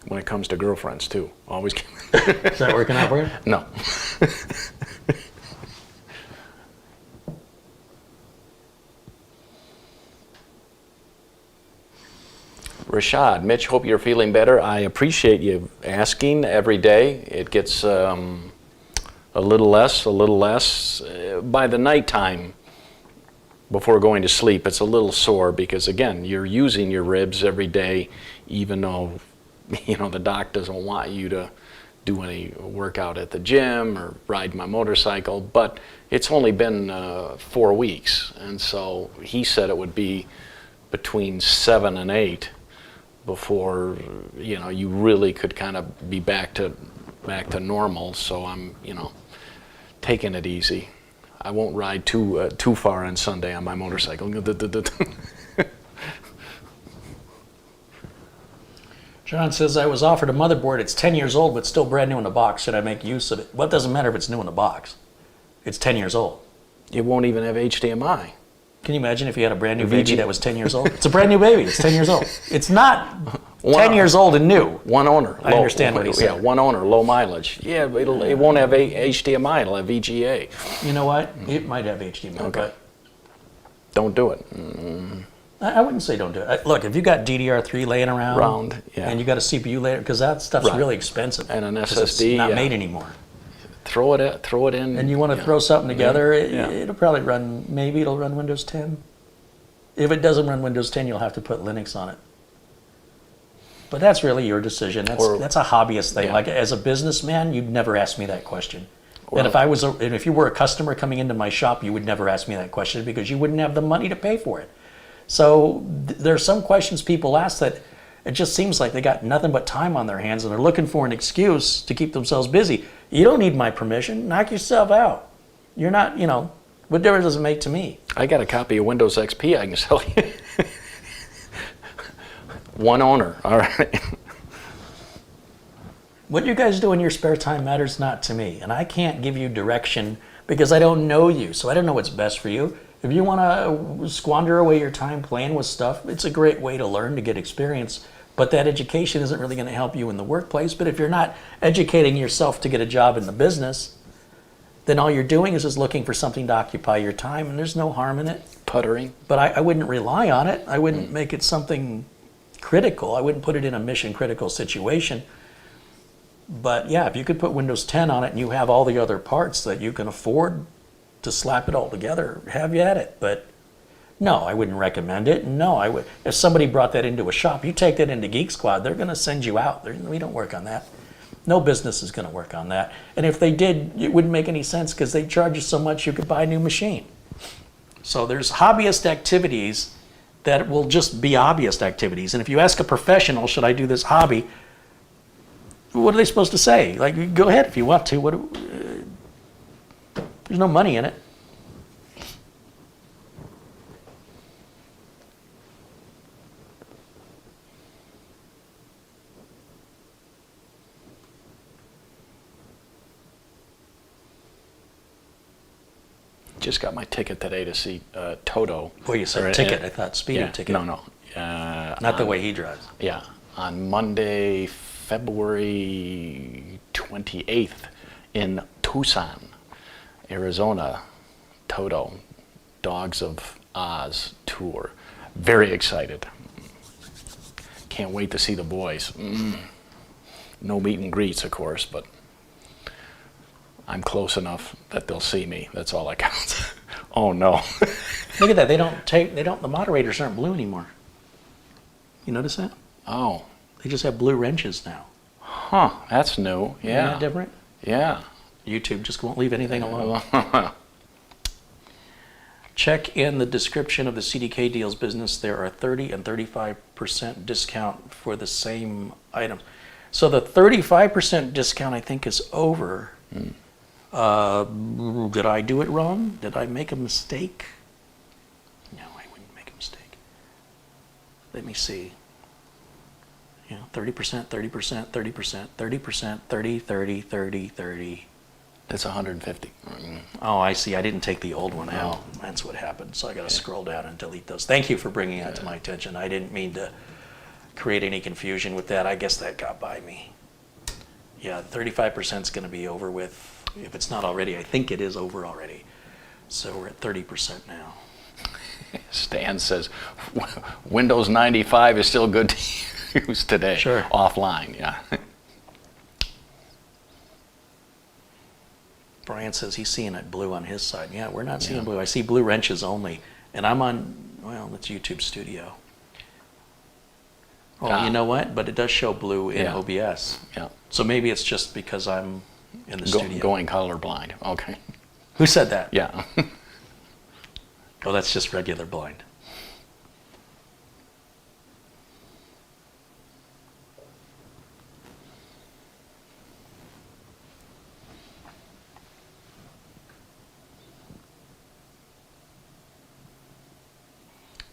When it comes to girlfriends, too. Always keep... Is that working out for you? No. Rashad, Mitch, hope you're feeling better. I appreciate you asking every day. It gets a little less. By the nighttime, before going to sleep, it's a little sore because, again, you're using your ribs every day, even though, the doc doesn't want you to do any workout at the gym or ride my motorcycle. But it's only been 4 weeks, and so he said it would be between 7 and 8 before you really could kind of be back to normal. So I'm taking it easy. I won't ride too far on Sunday on my motorcycle. John says, I was offered a motherboard. It's 10 years old, but still brand new in the box. Should I make use of it? Well, it doesn't matter if it's new in the box. It's 10 years old. It won't even have HDMI. Can you imagine if you had a brand new baby that was 10 years old? It's a brand new baby. It's 10 years old. It's not 10 years old and new. One owner. I understand what he said. Yeah, one owner, low mileage. Yeah, it won't have HDMI. It'll have VGA. You know what? It might have HDMI. Okay. But don't do it. I wouldn't say don't do it. Look, if you got DDR3 laying around yeah. and you got a CPU later, because that stuff's really expensive. And an 'cause SSD. It's not made anymore. Throw it in. And you want to throw something together, Yeah. it'll probably run, maybe it'll run Windows 10. If it doesn't run Windows 10, you'll have to put Linux on it. But that's really your decision. That's a hobbyist thing. Yeah. Like as a businessman, you'd never ask me that question. Well, and if you were a customer coming into my shop, you would never ask me that question because you wouldn't have the money to pay for it. So there's some questions people ask that it just seems like they got nothing but time on their hands and they're looking for an excuse to keep themselves busy. You don't need my permission. Knock yourself out. You're not, what difference does it make to me? I got a copy of Windows XP I can sell you. One owner, all right. What you guys do in your spare time matters not to me, and I can't give you direction because I don't know you, so I don't know what's best for you. If you want to squander away your time playing with stuff, it's a great way to learn, to get experience, but that education isn't really going to help you in the workplace. But if you're not educating yourself to get a job in the business, then all you're doing is just looking for something to occupy your time, and there's no harm in it. Puttering. But I wouldn't rely on it. I wouldn't make it something critical. I wouldn't put it in a mission critical situation. But yeah, if you could put Windows 10 on it and you have all the other parts that you can afford to slap it all together, have you at it. But no, I wouldn't recommend it. No, I would. If somebody brought that into a shop, you take that into Geek Squad, they're going to send you out. We don't work on that. No business is going to work on that. And if they did, it wouldn't make any sense because they charge you so much you could buy a new machine. So there's hobbyist activities that will just be hobbyist activities. And if you ask a professional, should I do this hobby? What are they supposed to say? Like, go ahead if you want to. There's no money in it. Just got my ticket today to see Toto. Boy, you said ticket. I thought speeding ticket. No. Not the way he drives. Yeah, on Monday, February 28th in Tucson, Arizona, Toto, Dogs of Oz tour. Very excited. Can't wait to see the boys. No meet and greets, of course, but I'm close enough that they'll see me. That's all that counts. Oh no. Look at that. The moderators aren't blue anymore. You notice that? Oh. They just have blue wrenches now. Huh, that's new. Yeah. Isn't that different? Yeah. YouTube just won't leave anything alone. Check in the description of the CDK deals business. There are 30 and 35% discount for the same item. So the 35% discount I think is over. Did I do it wrong? Did I make a mistake? No, I wouldn't make a mistake. Let me see. 30%, 30%, 30%, 30%, 30, 30, 30, 30. That's 150. Oh, I see. I didn't take the old one out. That's what happened. So I got to scroll down and delete those. Thank you for bringing that to my attention. I didn't mean to create any confusion with that. I guess that got by me. Yeah, 35% is going to be over with. If it's not already, I think it is over already. So we're at 30% now. Stan says Windows 95 is still good to use today. Sure. Offline, yeah. Brian says he's seeing it blue on his side. Yeah, we're not seeing blue. I see blue wrenches only. And I'm on, it's YouTube Studio. Oh, you know what? But it does show blue in OBS. Yeah. So maybe it's just because I'm in the studio. Going colorblind. Okay. Who said that? Yeah. Oh, that's just regular blind.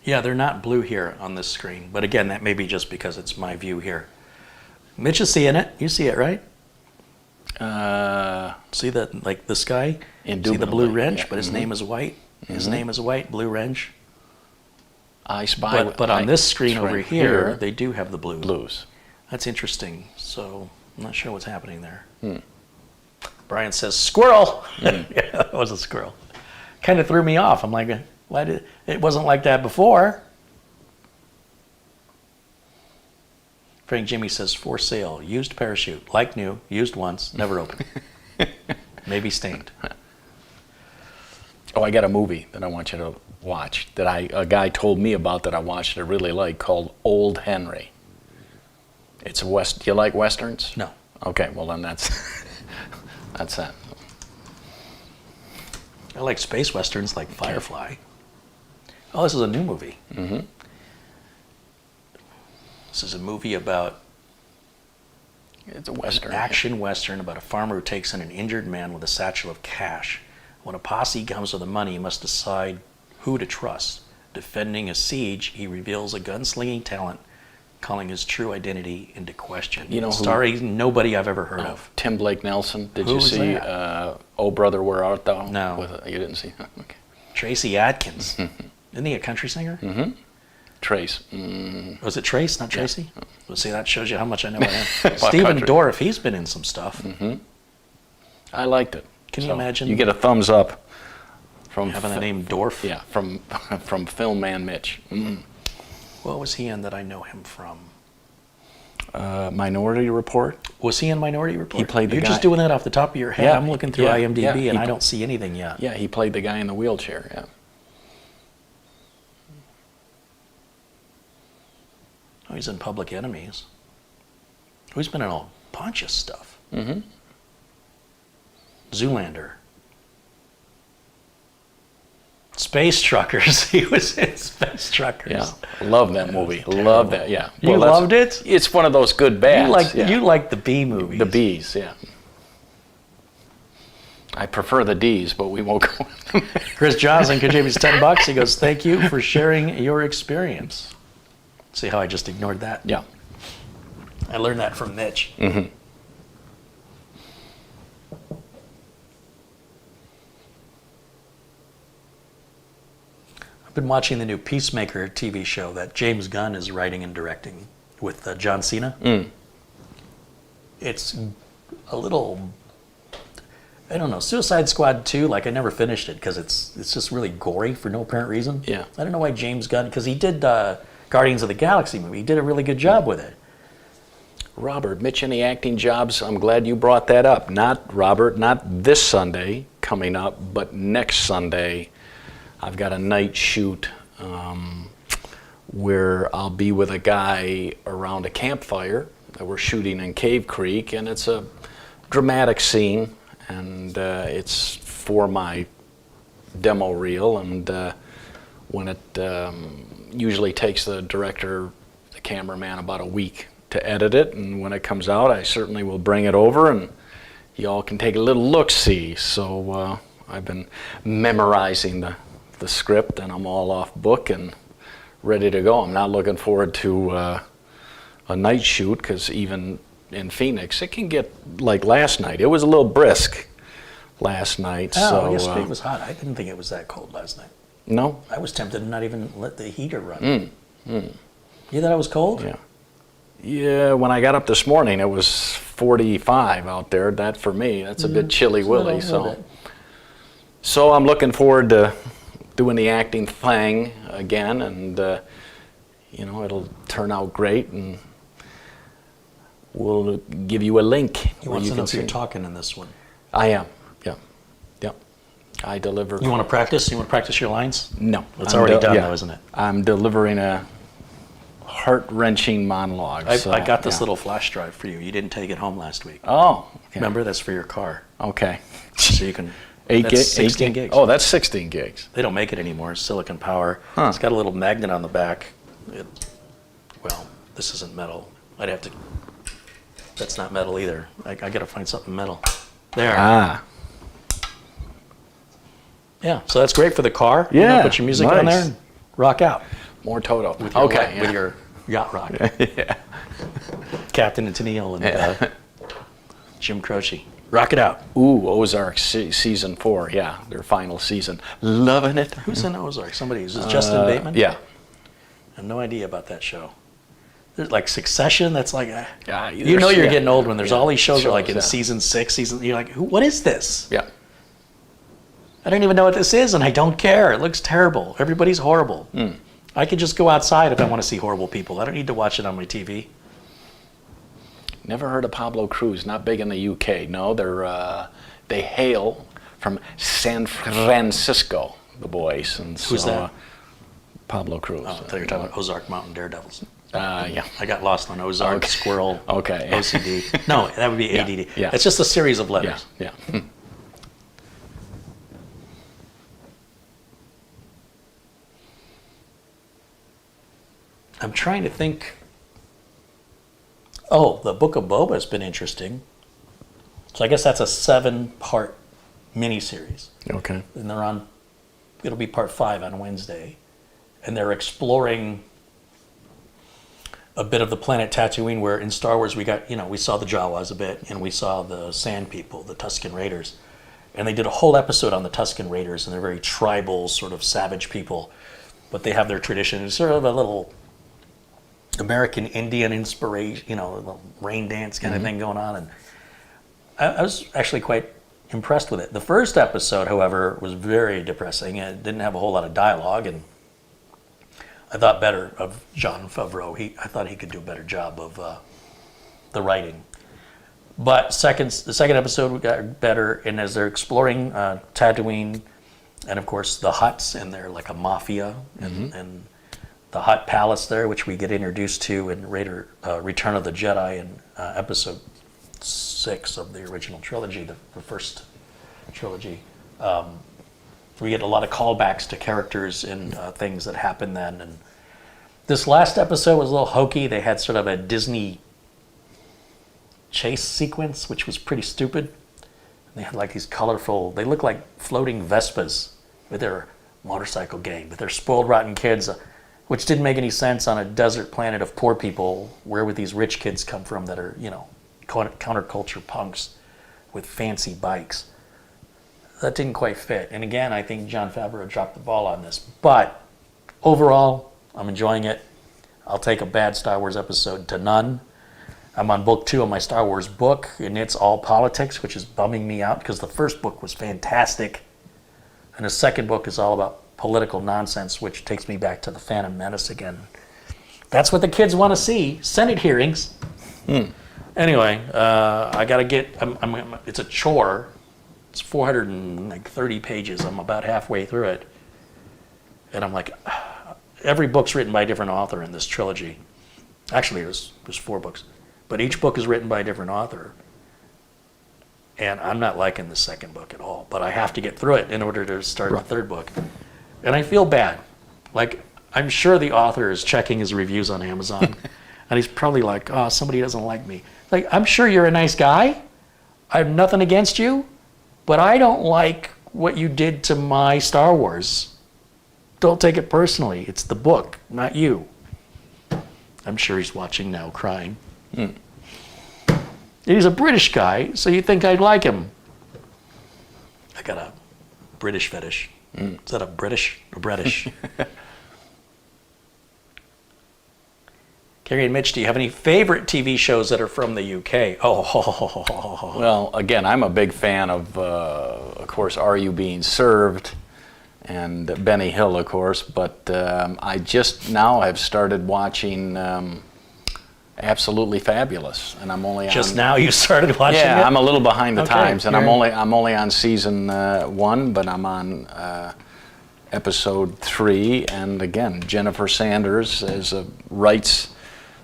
Yeah, they're not blue here on this screen. But again, that may be just because it's my view here. Mitch is seeing it. You see it, right? See that, like this guy? See the blue wrench, but his name is white? His name is white, blue wrench. I spy. But on this screen over here, they do have the blue. Blues. That's interesting. So I'm not sure what's happening there. Brian says, squirrel! Yeah, that was a squirrel. Kind of threw me off. I'm like, why did it wasn't like that before? Frank Jimmy says, for sale, used parachute, like new, used once, never opened. Maybe stained. Oh, I got a movie that I want you to watch that a guy told me about that I watched that I really like called Old Henry. It's a West. Do you like Westerns? No. Okay, well then that's that. I like space Westerns like Firefly. Oh, this is a new movie. Mm-hmm. This is a movie about It's a Western. action Western about a farmer who takes in an injured man with a satchel of cash. When a posse comes with the money, he must decide who to trust. Defending a siege, he reveals a gunslinging talent, calling his true identity into question. You know who- Starring nobody I've ever heard of. Tim Blake Nelson. Did Who you was see that? Oh Brother, Where Art Thou? No. You didn't see? Okay. Tracy Adkins. Isn't he a country singer? Mm-hmm. Trace. Was it Trace, not Tracy? Well, see, that shows you how much I know about him. About Stephen country. Dorff, he's been in some stuff. I liked it. Can you imagine You get a thumbs up from having the name Dorff? Yeah, from Film Man Mitch. What was he in that I know him from? Minority Report. Was he in Minority Report? He played the You're guy. just doing that off the top of your head. Yeah, I'm looking through yeah, IMDb yeah. and He I pl- don't see anything yet. Yeah, he played the guy in the wheelchair. Yeah. Oh, he's in Public Enemies. Oh, he's been in a bunch of stuff. Mm-hmm. Zoolander. Space Truckers. He was in Space Truckers. Yeah, love that movie. Love that. Yeah. You Well, that's- loved it? It's one of those good bads. You like the B movies. the B's. Yeah. I prefer the D's, but we won't go. Chris Johnson contributes $10. He goes, "Thank you for sharing your experience." See how I just ignored that? Yeah. I learned that from Mitch. Mm-hmm. I've been watching the new Peacemaker TV show that James Gunn is writing and directing with John Cena. It's a little, I don't know, Suicide Squad 2, like I never finished it because it's just really gory for no apparent reason. Yeah. I don't know why James Gunn, because he did Guardians of the Galaxy movie. He did a really good job with it. Robert, Mitch, any acting jobs? I'm glad you brought that up. Not Robert, not this Sunday coming up, but next Sunday. I've got a night shoot where I'll be with a guy around a campfire that we're shooting in Cave Creek, and it's a dramatic scene, and it's for my demo reel, and when it usually takes the director, the cameraman, about a week to edit it, and when it comes out, I certainly will bring it over, and y'all can take a little look-see. So I've been memorizing the script, and I'm all off book and ready to go. I'm not looking forward to a night shoot, because even in Phoenix, it can get like last night. It was a little brisk last night. Oh, so yesterday it was hot. I didn't think it was that cold last night. no? I was tempted to not even let the heater run. You thought it was cold? Yeah. Yeah, when I got up this morning, it was 45 out there. That, for me, that's a bit chilly willy. So I'm looking forward to doing the acting thing again, and it'll turn out great, and we'll give you a link. He where wants to know if see you're it. talking in this one. I am. Yeah. Yeah. I deliver. You want to practice? You want to practice your lines? No. It's already done, yeah. though, isn't it? I'm delivering a heart-wrenching monologue. I got this yeah. little flash drive for you. You didn't take it home last week. Oh. Okay. Remember, that's for your car. Okay. So you can. 8 that's gigs? 16 gigs. Oh, that's 16 gigs. They don't make it anymore. It's silicon power. Huh. It's got a little magnet on the back. Well, this isn't metal. I'd have to. That's not metal either. I got to find something metal. There. Ah. Yeah. So that's great for the car. Yeah, Put your music on there nice. and rock out. More Toto. With your, Okay. With your yacht rock. Yeah. Captain and Tennille and Jim Croce. Rock it out. Ooh, Ozark season 4. Yeah, their final season. Loving it. Who's in Ozark? Somebody. Is it Justin Bateman? Yeah. I have no idea about that show. There's like Succession. That's like, Yeah, you know, you're getting old when there's all these shows are like in yeah. season 6. You're like, what is this? Yeah. I don't even know what this is, and I don't care. It looks terrible. Everybody's horrible. I could just go outside if I want to see horrible people. I don't need to watch it on my TV. Never heard of Pablo Cruz. Not big in the UK. No, they hail from San Francisco, the boys. And Who's that? Pablo Cruz. Oh, I thought you were talking about Ozark Mountain Daredevils. Yeah. I got lost on Ozark, Okay. Squirrel, Okay. OCD. No, that would be Yeah, ADD. yeah. It's just a series of Yeah. letters. Yeah. I'm trying to think. Oh, the Book of Boba has been interesting. So I guess that's a 7-part miniseries. Okay. And they're on, it'll be part 5 on Wednesday. And they're exploring a bit of the planet Tatooine, where in Star Wars we got, we saw the Jawas a bit, and we saw the Sand People, the Tusken Raiders. And they did a whole episode on the Tusken Raiders, and they're very tribal, sort of savage people. But they have their tradition. It's sort of a little American Indian inspiration, a little rain dance kind of thing going on. And I was actually quite impressed with it. The first episode, however, was very depressing. It didn't have a whole lot of dialogue, and I thought better of Jon Favreau. I thought he could do a better job of the writing. But the second episode got better, and as they're exploring Tatooine, and of course the Hutts, and they're like a mafia, and the Hutt Palace there, which we get introduced to in Return of the Jedi in episode 6 of the original trilogy, the first trilogy. We get a lot of callbacks to characters and things that happened then. And this last episode was a little hokey. They had sort of a Disney chase sequence, which was pretty stupid. They had like these colorful, they look like floating Vespas with their motorcycle gang, with their spoiled rotten kids, which didn't make any sense on a desert planet of poor people. Where would these rich kids come from that are, counterculture punks with fancy bikes? That didn't quite fit. And again, I think Jon Favreau dropped the ball on this. But overall, I'm enjoying it. I'll take a bad Star Wars episode to none. I'm on book 2 of my Star Wars book, and it's all politics, which is bumming me out because the first book was fantastic. And the second book is all about political nonsense, which takes me back to the Phantom Menace again. That's what the kids want to see. Senate hearings. Anyway, I got to get, it's a chore. It's 430 pages. I'm about halfway through it. And I'm like, every book's written by a different author in this trilogy. Actually, there's 4 books. But each book is written by a different author. And I'm not liking the second book at all. But I have to get through it in order to start the third book. And I feel bad. Like, I'm sure the author is checking his reviews on Amazon. And he's probably like, oh, somebody doesn't like me. Like, I'm sure you're a nice guy. I have nothing against you. But I don't like what you did to my Star Wars. Don't take it personally. It's the book, not you. I'm sure he's watching now, crying. He's a British guy, so you think I'd like him. I got a British fetish. Is that a British or British? Gary and Mitch, do you have any favorite TV shows that are from the UK? Oh. Well, again, I'm a big fan of course, Are You Being Served? And Benny Hill, of course. But I just now have started watching Absolutely Fabulous, and I'm only just now you started watching it? Yeah, I'm a little behind the times, and you're... I'm only on season 1, but I'm on episode 3. And again, Jennifer Sanders writes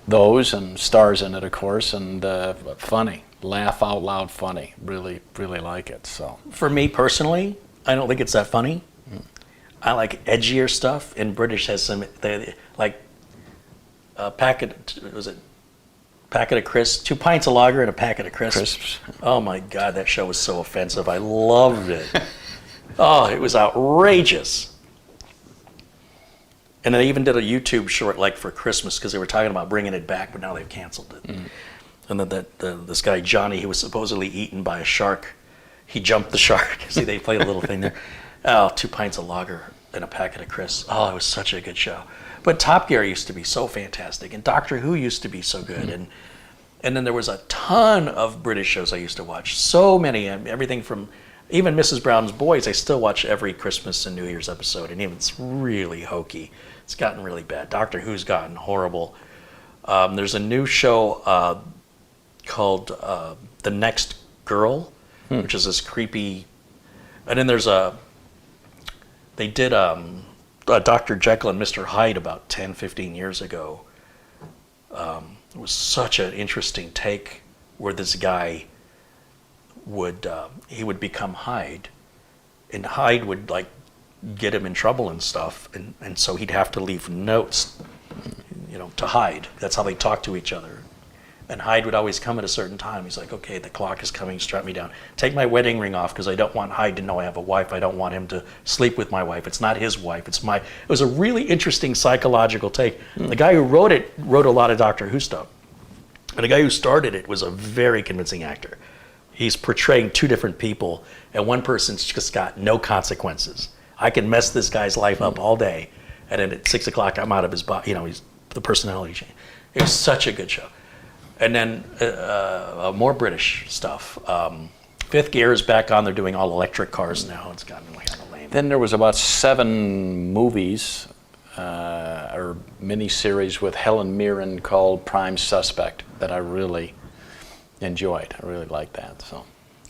those and stars in it, of course, and funny, laugh out loud funny. Really, really like it. So for me personally, I don't think it's that funny. I like edgier stuff, and British has some like a packet. Was it? Packet of crisps, 2 pints of lager and a packet of crisps. Oh my God, that show was so offensive. I loved it. Oh, it was outrageous. And they even did a YouTube short like for Christmas because they were talking about bringing it back, but now they've canceled it. And then this guy Johnny, he was supposedly eaten by a shark. He jumped the shark. See, they played a little thing there. Oh, 2 pints of lager and a packet of crisps. Oh, it was such a good show. But Top Gear used to be so fantastic, and Doctor Who used to be so good, and then there was a ton of British shows I used to watch. So many, everything from even Mrs. Brown's Boys. I still watch every Christmas and New Year's episode, and even it's really hokey. It's gotten really bad. Doctor Who's gotten horrible. There's a new show called The Next Girl, which is this creepy, and then they did Dr. Jekyll and Mr. Hyde about 10, 15 years ago. It was such an interesting take where this guy would he would become Hyde, and Hyde would like get him in trouble and stuff, and so he'd have to leave notes, to Hyde. That's how they talk to each other. And Hyde would always come at a certain time. He's like, okay, the clock is coming, strap me down. Take my wedding ring off because I don't want Hyde to know I have a wife. I don't want him to sleep with my wife. It's not his wife, it's my. It was a really interesting psychological take. The guy who wrote it wrote a lot of Doctor Who stuff. And the guy who started it was a very convincing actor. He's portraying two different people, and one person's just got no consequences. I can mess this guy's life up all day, and then at 6 o'clock I'm out of his body. He's the personality change. It was such a good show. And then more British stuff. Fifth Gear is back on. They're doing all electric cars now. It's gotten like kind of lame. Then there was about 7 movies or miniseries with Helen Mirren called Prime Suspect that I really enjoyed. I really liked that. So,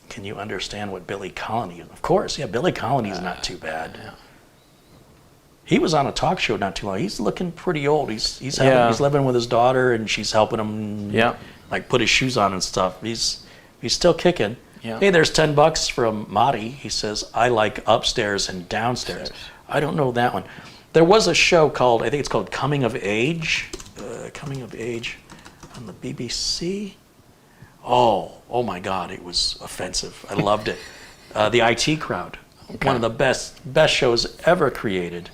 can you understand what Billy Connolly is? Of course, yeah. Billy Connolly is not too bad. Yeah. He was on a talk show not too long. He's looking pretty old. He's living with his daughter, and she's helping him like put his shoes on and stuff. He's still kicking. Yeah. Hey, there's $10 from Marty. He says, I like upstairs and downstairs. I don't know that one. There was a show called, I think it's called Coming of Age. Coming of Age on the BBC. Oh my God, it was offensive. I loved it. The IT Crowd. Okay. One of the best shows ever created.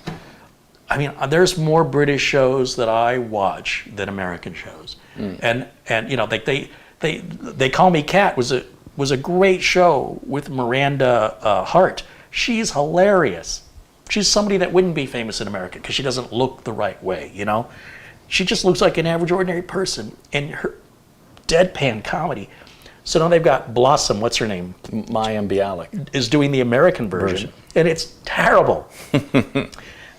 I mean, there's more British shows that I watch than American shows. And they Call Me Kat was a great show with Miranda Hart. She's hilarious. She's somebody that wouldn't be famous in America because she doesn't look the right way, She just looks like an average, ordinary person. And her deadpan comedy. So now they've got Blossom, what's her name? Mayim Bialik. Is doing the American version. And it's terrible.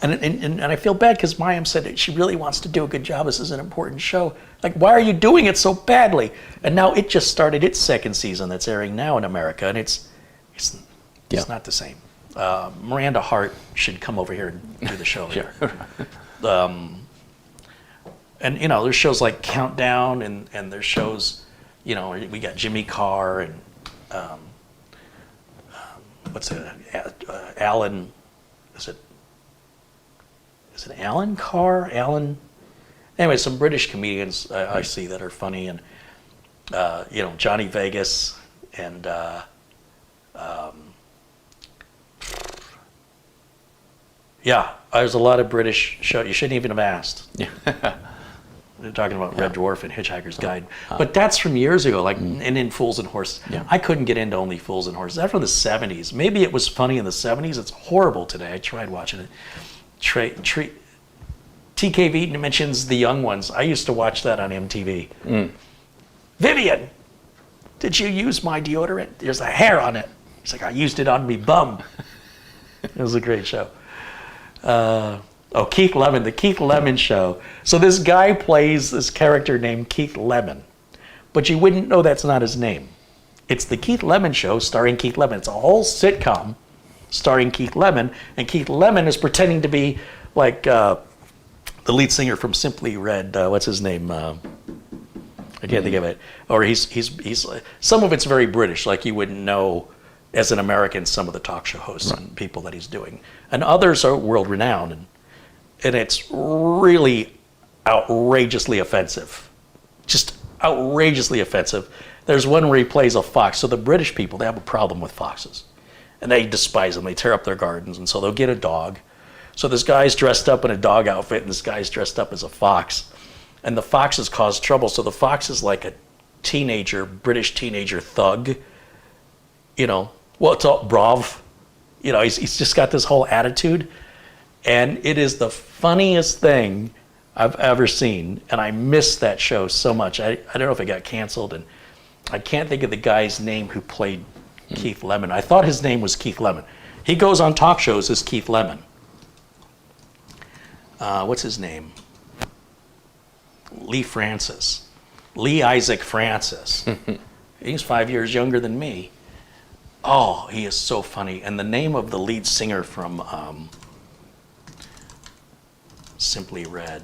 and I feel bad because Mayim said that she really wants to do a good job. This is an important show. Like, why are you doing it so badly? And now it just started its second season that's airing now in America, and it's not the same. Miranda Hart should come over here and do the show here. And there's shows like Countdown, and there's shows. We got Jimmy Carr and Alan. Is it Alan Carr? Alan. Anyway, some British comedians I see that are funny, and Johnny Vegas and there's a lot of British shows. You shouldn't even have asked. They're talking about Red Dwarf and Hitchhiker's Guide. But that's from years ago, and in Fools and Horses. Yeah. I couldn't get into only Fools and Horses. That's from the 70s. Maybe it was funny in the 70s. It's horrible today. I tried watching it. TKV mentions The Young Ones. I used to watch that on MTV. Vivian, did you use my deodorant? There's a hair on it. He's like, I used it on me bum. It was a great show. Keith Lemon, the Keith Lemon Show. So this guy plays this character named Keith Lemon, but you wouldn't know that's not his name. It's the Keith Lemon Show starring Keith Lemon. It's a whole sitcom starring Keith Lemon, and Keith Lemon is pretending to be like the lead singer from Simply Red. What's his name? I can't think of it. Or he's some of it's very British, like you wouldn't know as an American some of the talk show hosts and people that he's doing, and others are world renowned. And it's really outrageously offensive. Just outrageously offensive. There's one where he plays a fox. So the British people, they have a problem with foxes. And they despise them. They tear up their gardens. And so they'll get a dog. So this guy's dressed up in a dog outfit, and this guy's dressed up as a fox. And the foxes cause trouble. So the fox is like a British teenager thug. It's all brav. He's just got this whole attitude. And it is the funniest thing I've ever seen, and I miss that show so much. I don't know if it got canceled, and I can't think of the guy's name who played Keith Lemon. I thought his name was Keith Lemon. He goes on talk shows as Keith Lemon. What's his name? Lee Isaac Francis. He's 5 years younger than me. Oh, he is so funny. And the name of the lead singer from Simply Red.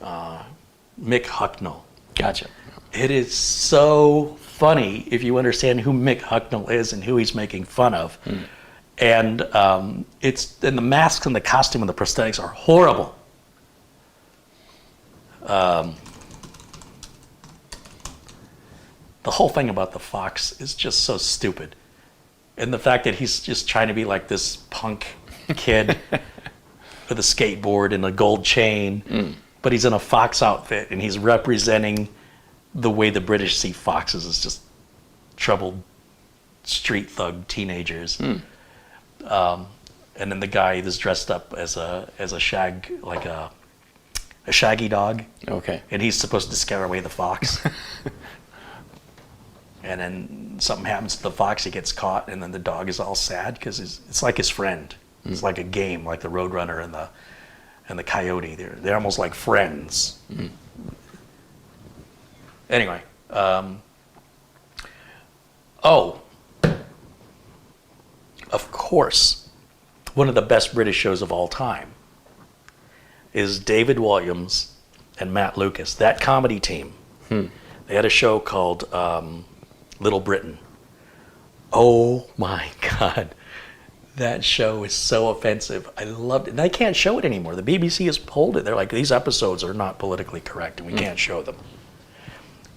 Mick Hucknall. Gotcha. It is so funny if you understand who Mick Hucknall is and who he's making fun of. And the masks and the costume and the prosthetics are horrible. The whole thing about the fox is just so stupid. And the fact that he's just trying to be like this punk kid with a skateboard and a gold chain, but he's in a fox outfit and he's representing the way the British see foxes as just troubled street thug teenagers. And then the guy is dressed up as a shaggy dog. Okay. And he's supposed to scare away the fox. And then something happens to the fox, he gets caught, and then the dog is all sad because it's like his friend. It's like a game, like the Roadrunner and the Coyote. They're almost like friends. Anyway, of course, one of the best British shows of all time is David Williams and Matt Lucas. That comedy team. They had a show called Little Britain. Oh my God. That show is so offensive. I loved it. And they can't show it anymore. The BBC has pulled it. They're like, these episodes are not politically correct and we can't show them.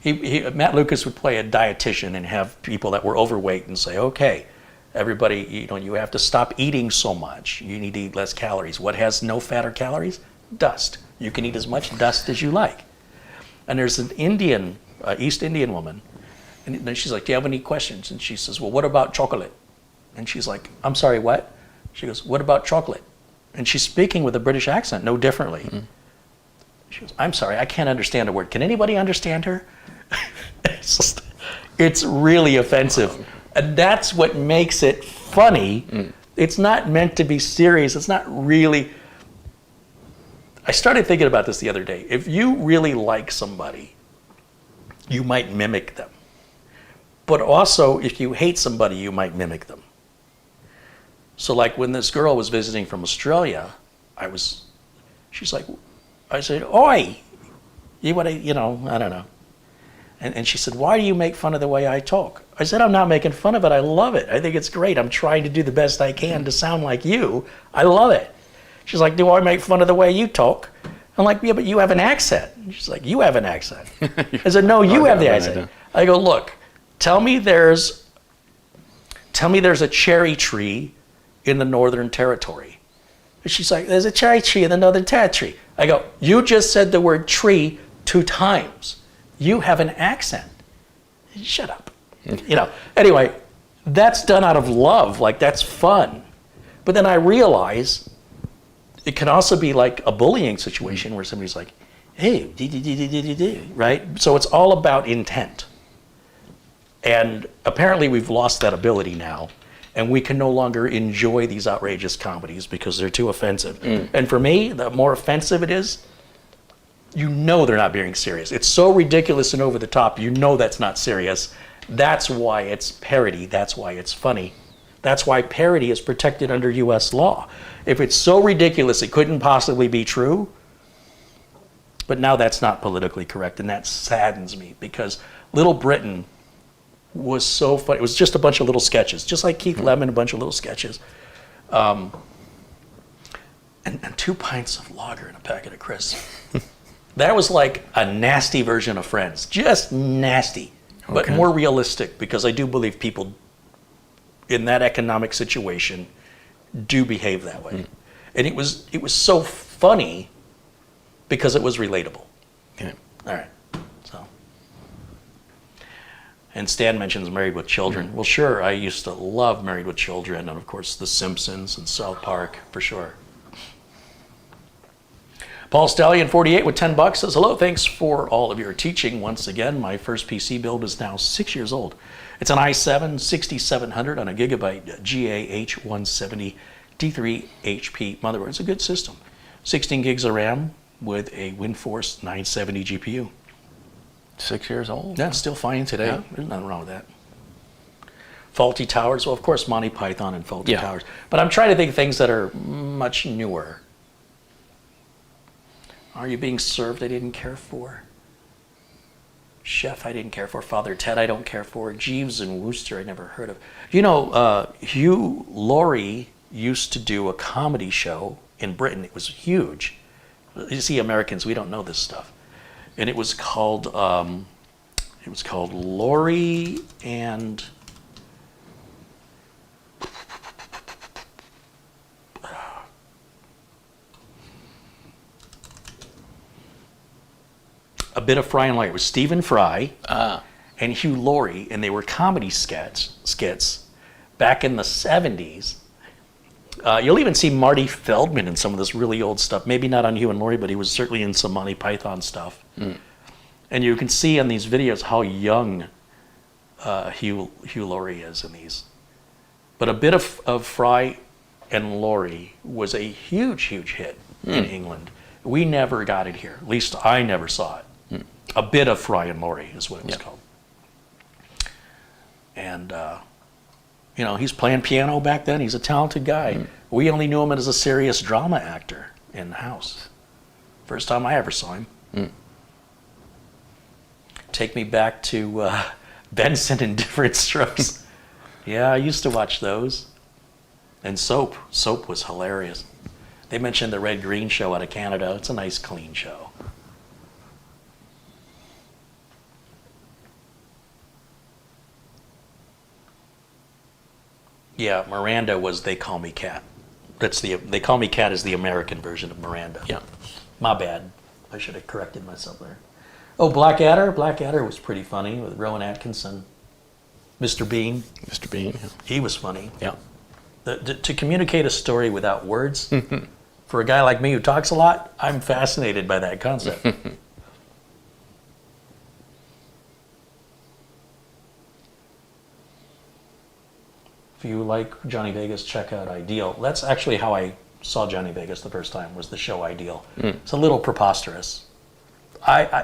Matt Lucas would play a dietitian and have people that were overweight and say, okay, everybody, you have to stop eating so much. You need to eat less calories. What has no fat or calories? Dust. You can eat as much dust as you like. And there's an East Indian woman, and then she's like, do you have any questions? And she says, well, what about chocolate? And she's like, I'm sorry, what? She goes, what about chocolate? And she's speaking with a British accent, no differently. She goes, I'm sorry, I can't understand a word. Can anybody understand her? It's really offensive. And that's what makes it funny. It's not meant to be serious. It's not really. I started thinking about this the other day. If you really like somebody, you might mimic them. But also, if you hate somebody, you might mimic them. So like when this girl was visiting from Australia, she's like, I said, oi, you want to, I don't know. And she said, why do you make fun of the way I talk? I said, I'm not making fun of it. I love it. I think it's great. I'm trying to do the best I can to sound like you. I love it. She's like, do I make fun of the way you talk? I'm like, yeah, but you have an accent. And she's like, you have an accent. I said, no, you have the accent. I go, look, tell me there's a cherry tree in the Northern Territory. And she's like, there's a cherry tree in the Northern Territory. I go, you just said the word tree 2 times. You have an accent. Shut up. Anyway, that's done out of love. Like, that's fun. But then I realize it can also be like a bullying situation where somebody's like, hey, right? So it's all about intent. And apparently we've lost that ability now. And we can no longer enjoy these outrageous comedies because they're too offensive. And for me, the more offensive it is, they're not being serious. It's so ridiculous and over the top, that's not serious. That's why it's parody. That's why it's funny. That's why parody is protected under U.S. law. If it's so ridiculous it couldn't possibly be true, but now that's not politically correct, and that saddens me because Little Britain was so funny. It was just a bunch of little sketches, just like Keith Lemon, a bunch of little sketches. And 2 pints of lager and a packet of crisps. That was like a nasty version of Friends. Just nasty, but more realistic, because I do believe people in that economic situation do behave that way. And it was so funny because it was relatable. Okay. All right. So. And Stan mentions Married with Children. Well, sure, I used to love Married with Children, and of course The Simpsons and South Park, for sure. Paul Stallion 48 with $10 says, hello, thanks for all of your teaching. Once again, my first PC build is now 6 years old. It's an i7 6700 on a Gigabyte GAH170 D3 HP motherboard. It's a good system. 16 gigs of RAM with a WindForce 970 GPU. 6 years old? Yeah, it's still fine today. Yeah. There's nothing wrong with that. Faulty Towers. Well, of course, Monty Python and Faulty Towers. But I'm trying to think of things that are much newer. Are You Being Served? I didn't care for. Chef, I didn't care for. Father Ted, I don't care for. Jeeves and Wooster, I never heard of. You know, Hugh Laurie used to do a comedy show in Britain. It was huge. You see, Americans, we don't know this stuff. And it was called Laurie and A Bit of Fry and Laurie. It was Stephen Fry and Hugh Laurie, and they were comedy skits back in the 70s. You'll even see Marty Feldman in some of this really old stuff. Maybe not on Hugh and Laurie, but he was certainly in some Monty Python stuff. And you can see in these videos how young Hugh Laurie is in these. But A Bit of Fry and Laurie was a huge, huge hit in England. We never got it here. At least I never saw it. A Bit of Fry and Laurie is what it was called. And, you know, he's playing piano back then. He's a talented guy. We only knew him as a serious drama actor in the house. First time I ever saw him. Take me back to Benson and Different Strokes. Yeah, I used to watch those. And Soap. Soap was hilarious. They mentioned the Red Green Show out of Canada. It's a nice, clean show. Yeah, Miranda was They Call Me Cat. They Call Me Cat is the American version of Miranda. Yeah, my bad. I should have corrected myself there. Oh, Blackadder. Blackadder was pretty funny with Rowan Atkinson. Mr. Bean. Mr. Bean. Yeah. He was funny. Yeah. To communicate a story without words, for a guy like me who talks a lot, I'm fascinated by that concept. If you like Johnny Vegas, check out Ideal. That's actually how I saw Johnny Vegas the first time, was the show Ideal. It's a little preposterous. To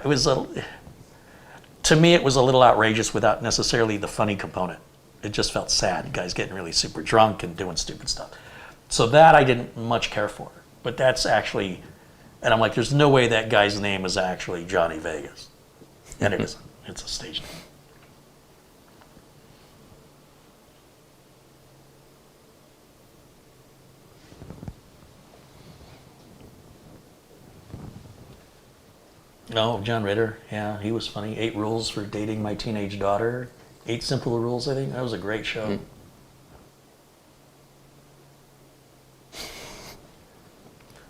me, it was a little outrageous without necessarily the funny component. It just felt sad. Guys getting really super drunk and doing stupid stuff. So that I didn't much care for. But that's actually, and I'm like, there's no way that guy's name is actually Johnny Vegas. And it isn't. It's a stage name. No, John Ritter. Yeah, he was funny. 8 Rules for Dating My Teenage Daughter. 8 Simple Rules, I think. That was a great show.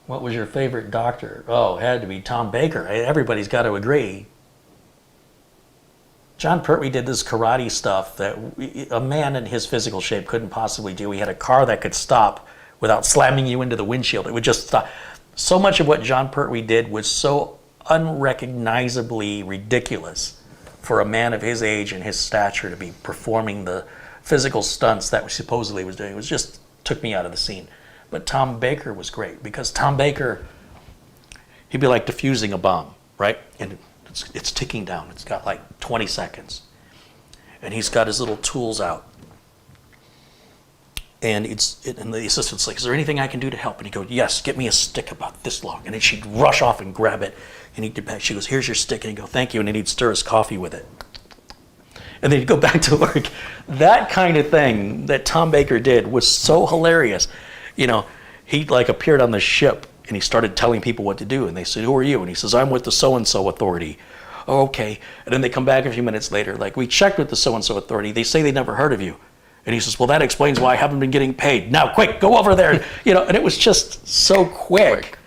What was your favorite doctor? Oh, it had to be Tom Baker. Everybody's got to agree. John Pertwee did this karate stuff that a man in his physical shape couldn't possibly do. He had a car that could stop without slamming you into the windshield. It would just stop. So much of what John Pertwee did was so unrecognizably ridiculous for a man of his age and his stature to be performing the physical stunts that he supposedly was doing. It was just took me out of the scene. But Tom Baker was great because Tom Baker, he'd be like diffusing a bomb, right? And it's ticking down. It's got like 20 seconds. And he's got his little tools out. And and the assistant's like, is there anything I can do to help? And he goes, yes, get me a stick about this long. And then she'd rush off and grab it. And she goes, here's your stick. And he'd go, thank you. And then he'd stir his coffee with it. And then he'd go back to work. That kind of thing that Tom Baker did was so hilarious. You know, he like appeared on the ship and he started telling people what to do. And they said, who are you? And he says, I'm with the so-and-so authority. Oh, okay. And then they come back a few minutes later. Like, we checked with the so-and-so authority. They say they never heard of you. And he says, well, that explains why I haven't been getting paid. Now, quick, go over there. You know, and it was just so quick.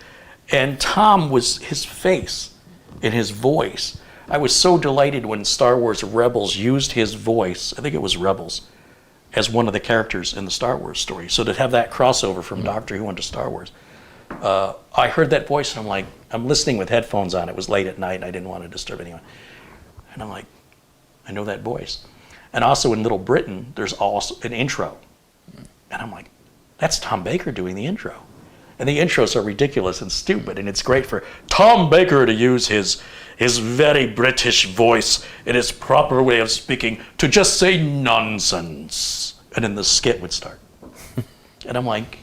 And Tom was his face and his voice. I was so delighted when Star Wars Rebels used his voice, I think it was Rebels, as one of the characters in the Star Wars story. So to have that crossover from Doctor Who into Star Wars. I heard that voice and I'm like, I'm listening with headphones on. It was late at night and I didn't want to disturb anyone. And I'm like, I know that voice. And also in Little Britain, there's also an intro. And I'm like, that's Tom Baker doing the intro. And the intros are ridiculous and stupid, and it's great for Tom Baker to use his very British voice in his proper way of speaking to just say nonsense. And then the skit would start. And I'm like,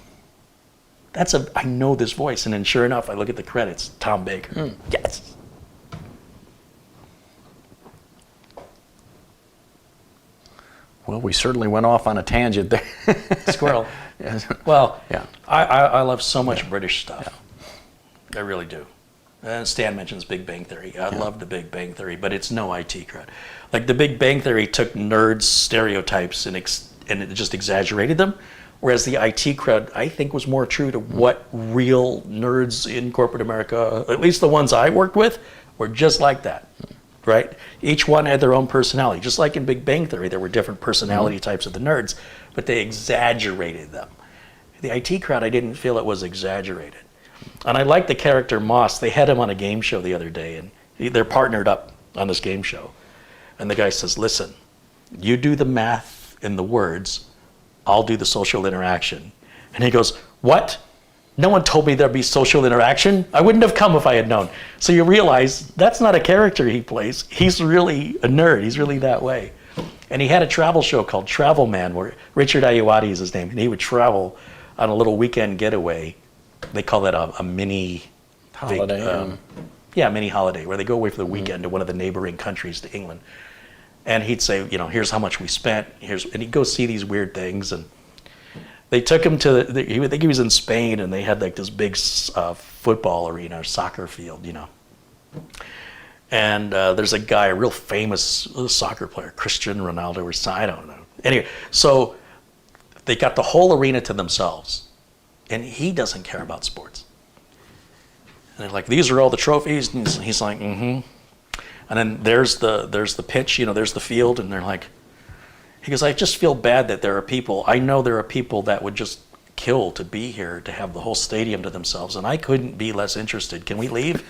I know this voice. And then sure enough, I look at the credits, Tom Baker. Yes. Well, we certainly went off on a tangent there. Squirrel. Yes. Well, Yeah. I love so much British stuff. I really do. And Stan mentions Big Bang Theory. I love the Big Bang Theory, but it's no IT crud. Like the Big Bang Theory took nerds' stereotypes and it just exaggerated them, whereas the IT crud, I think, was more true to what real nerds in corporate America, at least the ones I worked with, were just like that, right? Each one had their own personality. Just like in Big Bang Theory, there were different personality types of the nerds, but they exaggerated them. The IT crowd, I didn't feel it was exaggerated. And I like the character Moss. They had him on a game show the other day, and they're partnered up on this game show. And the guy says, listen, you do the math and the words, I'll do the social interaction. And he goes, what? No one told me there'd be social interaction. I wouldn't have come if I had known. So you realize that's not a character he plays. He's really a nerd. He's really that way. And he had a travel show called Travel Man, where Richard Ayoade is his name, and he would travel on a little weekend getaway. They call that a mini Holiday. Mini holiday, where they go away for the weekend to one of the neighboring countries to England. And he'd say, here's how much we spent. And he'd go see these weird things. And they took him to, I think he was in Spain, and they had like this big football arena, or soccer field, And there's a guy, a real famous soccer player, Cristiano Ronaldo, or I don't know. Anyway, so they got the whole arena to themselves. And he doesn't care about sports. And they're like, these are all the trophies. And he's like, mm-hmm. And then there's the pitch, there's the field. And they're like, he goes, I just feel bad that I know there are people that would just kill to be here, to have the whole stadium to themselves. And I couldn't be less interested. Can we leave?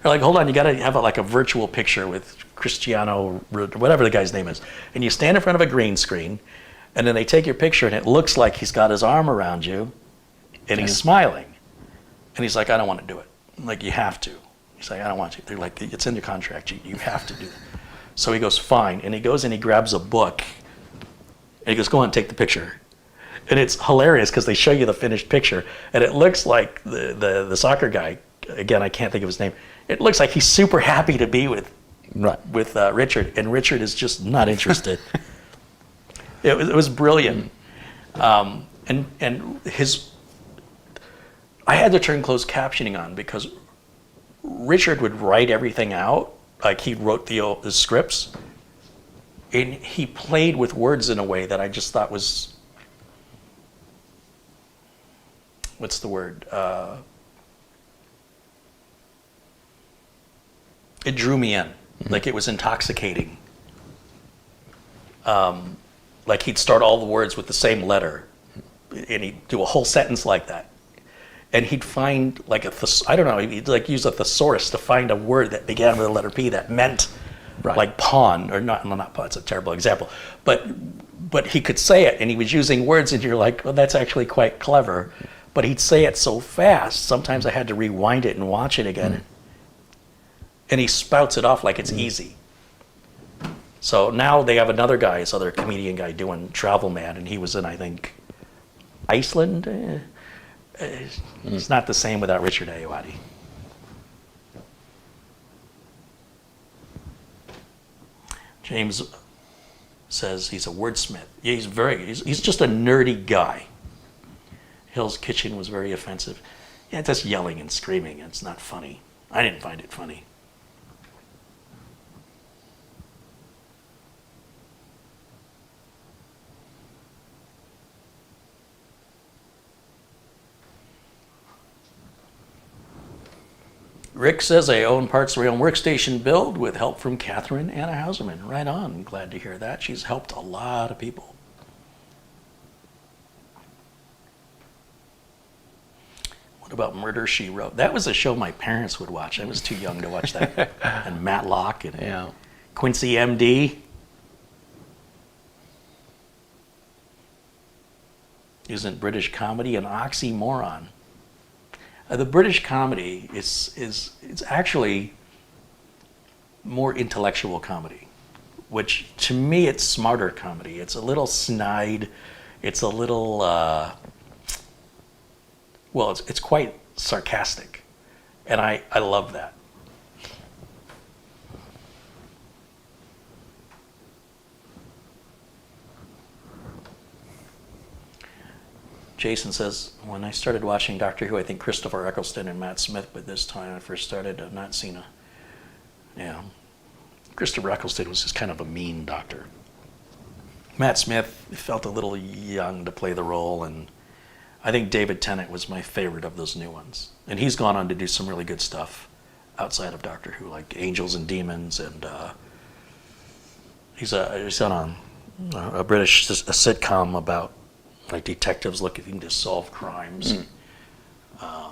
They're like, hold on, you got to have a virtual picture with Cristiano, whatever the guy's name is. And you stand in front of a green screen. And then they take your picture, and it looks like he's got his arm around you. And he's smiling. And he's like, I don't want to do it. I'm like, you have to. He's like, I don't want to. They're like, it's in your contract. You have to do it. So he goes, fine. And he goes and he grabs a book. And he goes, go on, take the picture. And it's hilarious because they show you the finished picture. And it looks like the soccer guy, again, I can't think of his name. It looks like he's super happy to be with Richard. And Richard is just not interested. It was brilliant. And I had to turn closed captioning on because Richard would write everything out, like he wrote the scripts, and he played with words in a way that I just thought was, what's the word? It drew me in, like it was intoxicating. Like he'd start all the words with the same letter, and he'd do a whole sentence like that. And he'd find he'd use a thesaurus to find a word that began with the letter P that meant like pawn, or not pawn, it's a terrible example. But he could say it, and he was using words, and you're like, well, that's actually quite clever. But he'd say it so fast, sometimes I had to rewind it and watch it again. And he spouts it off like it's easy. So now they have another guy, this other comedian guy doing Travel Man, and he was in, I think, Iceland. It's not the same without Richard Ayoade. James says he's a wordsmith. Yeah, he's just a nerdy guy. Hill's Kitchen was very offensive. Yeah, that's yelling and screaming. It's not funny. I didn't find it funny. Rick says, I own parts of my own workstation build with help from Catherine Anna Hauserman. Right on. I'm glad to hear that. She's helped a lot of people. What about Murder, She Wrote? That was a show my parents would watch. I was too young to watch that. And Matlock and Quincy MD. Isn't British comedy an oxymoron? The British comedy is actually more intellectual comedy, which to me it's smarter comedy. It's a little snide. It's a little Well, it's quite sarcastic, and I love that. Jason says, when I started watching Doctor Who, I think Christopher Eccleston and Matt Smith, but this time I first started, I've not seen yeah. Christopher Eccleston was just kind of a mean doctor. Matt Smith felt a little young to play the role, and I think David Tennant was my favorite of those new ones. And he's gone on to do some really good stuff outside of Doctor Who, like Angels and Demons, and he's on a British sitcom about like detectives looking to solve crimes. I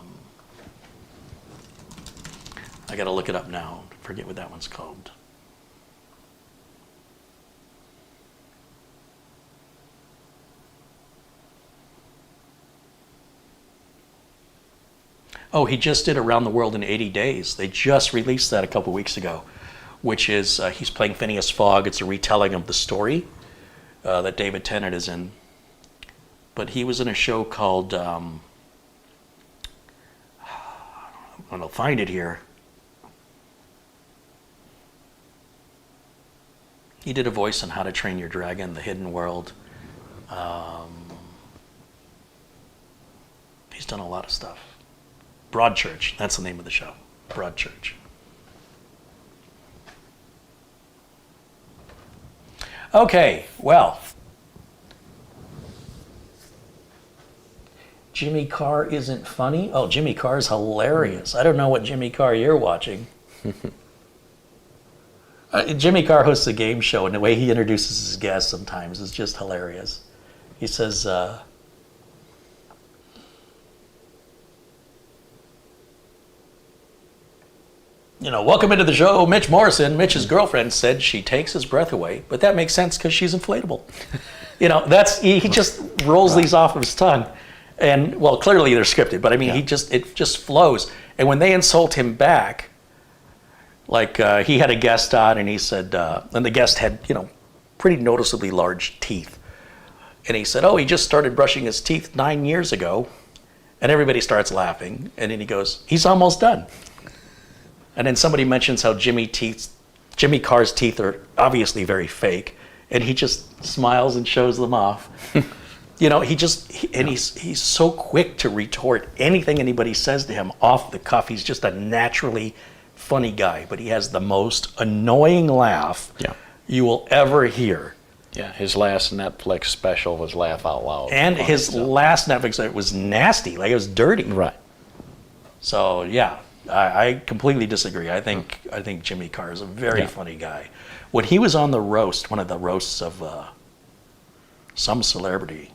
got to look it up now. I forget what that one's called. Oh, he just did Around the World in 80 Days. They just released that a couple weeks ago, which is he's playing Phineas Fogg. It's a retelling of the story that David Tennant is in. But he was in a show called, I'm going to find it here. He did a voice on How to Train Your Dragon, The Hidden World. He's done a lot of stuff. Broadchurch, that's the name of the show. Broadchurch. Okay, well. Jimmy Carr isn't funny? Oh, Jimmy Carr's hilarious. I don't know what Jimmy Carr you're watching. Jimmy Carr hosts a game show, and the way he introduces his guests sometimes is just hilarious. He says, welcome into the show, Mitch Morrison. Mitch's girlfriend said she takes his breath away, but that makes sense because she's inflatable. He just rolls these off of his tongue. And, well, clearly they're scripted, but I mean, it just flows. And when they insult him back, like he had a guest on and he said, and the guest had, pretty noticeably large teeth. And he said, he just started brushing his teeth 9 years ago. And everybody starts laughing. And then he goes, he's almost done. And then somebody mentions how Jimmy Carr's teeth are obviously very fake. And he just smiles and shows them off. He's so quick to retort anything anybody says to him off the cuff. He's just a naturally funny guy, but he has the most annoying laugh you will ever hear. Yeah, his last Netflix special was Laugh Out Loud. And his last Netflix special was nasty, like it was dirty. Right. So yeah, I completely disagree. I think Jimmy Carr is a very funny guy. When he was on the roast, one of the roasts of some celebrity,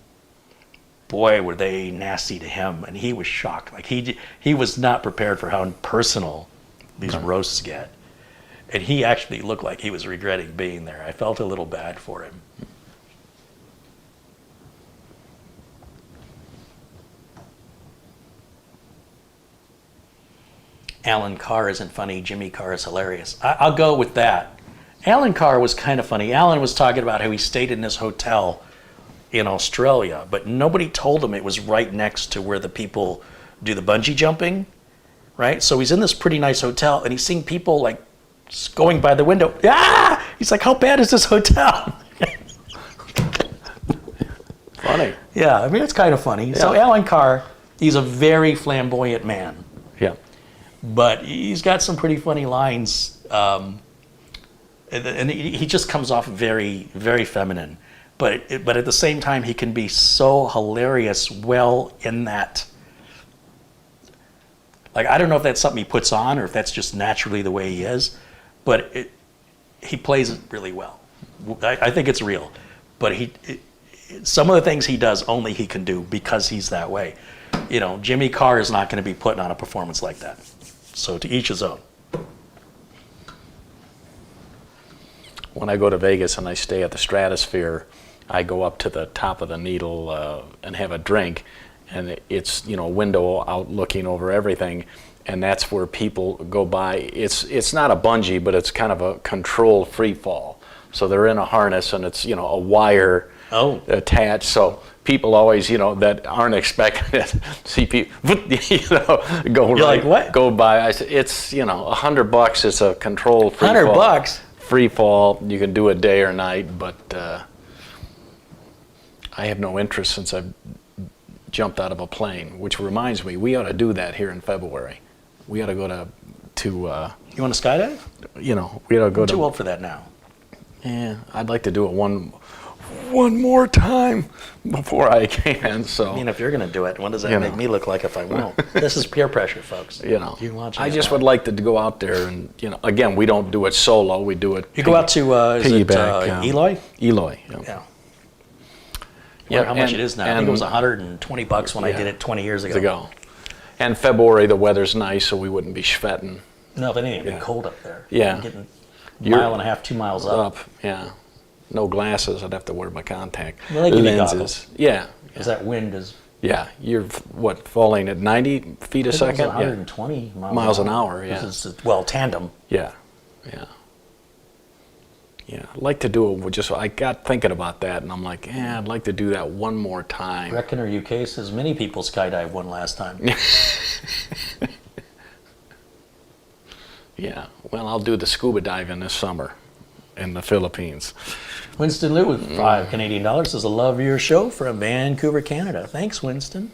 boy, were they nasty to him, and he was shocked. Like he was not prepared for how personal these roasts get, and he actually looked like he was regretting being there. I felt a little bad for him. Alan Carr isn't funny. Jimmy Carr is hilarious. I'll go with that. Alan Carr was kind of funny. Alan was talking about how he stayed in this hotel in Australia, but nobody told him it was right next to where the people do the bungee jumping, right? So he's in this pretty nice hotel, and he's seeing people like going by the window. Ah! He's like, how bad is this hotel? Funny. Yeah, I mean, it's kind of funny. Yeah. So Alan Carr, he's a very flamboyant man. Yeah. But he's got some pretty funny lines, and he just comes off very, very feminine. But at the same time, he can be so hilarious in that. Like, I don't know if that's something he puts on or if that's just naturally the way he is, but he plays it really well. I think it's real. But some of the things he does, only he can do because he's that way. Jimmy Carr is not going to be putting on a performance like that. So to each his own. When I go to Vegas and I stay at the Stratosphere, I go up to the top of the Needle and have a drink, and it's a window out looking over everything, and that's where people go by. It's not a bungee, but it's kind of a controlled free fall. So they're in a harness, and it's a wire attached. So people always, that aren't expecting it, see people, go You're like, what? Go by. I said, it's, $100. It's a controlled free fall. $100? Free fall. You can do it day or night, but I have no interest since I've jumped out of a plane, which reminds me, we ought to do that here in February. We ought to go to You want to skydive? we ought to go I'm to. too old for that now. Yeah, I'd like to do it one more time before I can. So I mean, if you're going to do it, what does that make me look like if I won't? This is peer pressure, folks. I just would like to go out there and, again, we don't do it solo. We do it. You go out to piggyback, Eloy? Eloy. Yeah. Yeah. How much it is now? I think it was $120 when I did it 20 years ago. And February, the weather's nice, so we wouldn't be schvetting. No, but it ain't even cold up there. Yeah. I'm getting a mile and a half, 2 miles up. Yeah. No glasses. I'd have to wear my contact Well, they give you lenses. goggles. Yeah. Because that wind is... Yeah. You're, falling at 90 feet a second? 120 miles an hour, yeah. This is, tandem. Yeah. I'd like to do it I got thinking about that, and I'm like, I'd like to do that one more time. Reckoner UK says many people skydived one last time. Yeah. Well, I'll do the scuba diving this summer in the Philippines. Winston Liu with $5 Canadian says, I love your show from Vancouver, Canada. Thanks, Winston.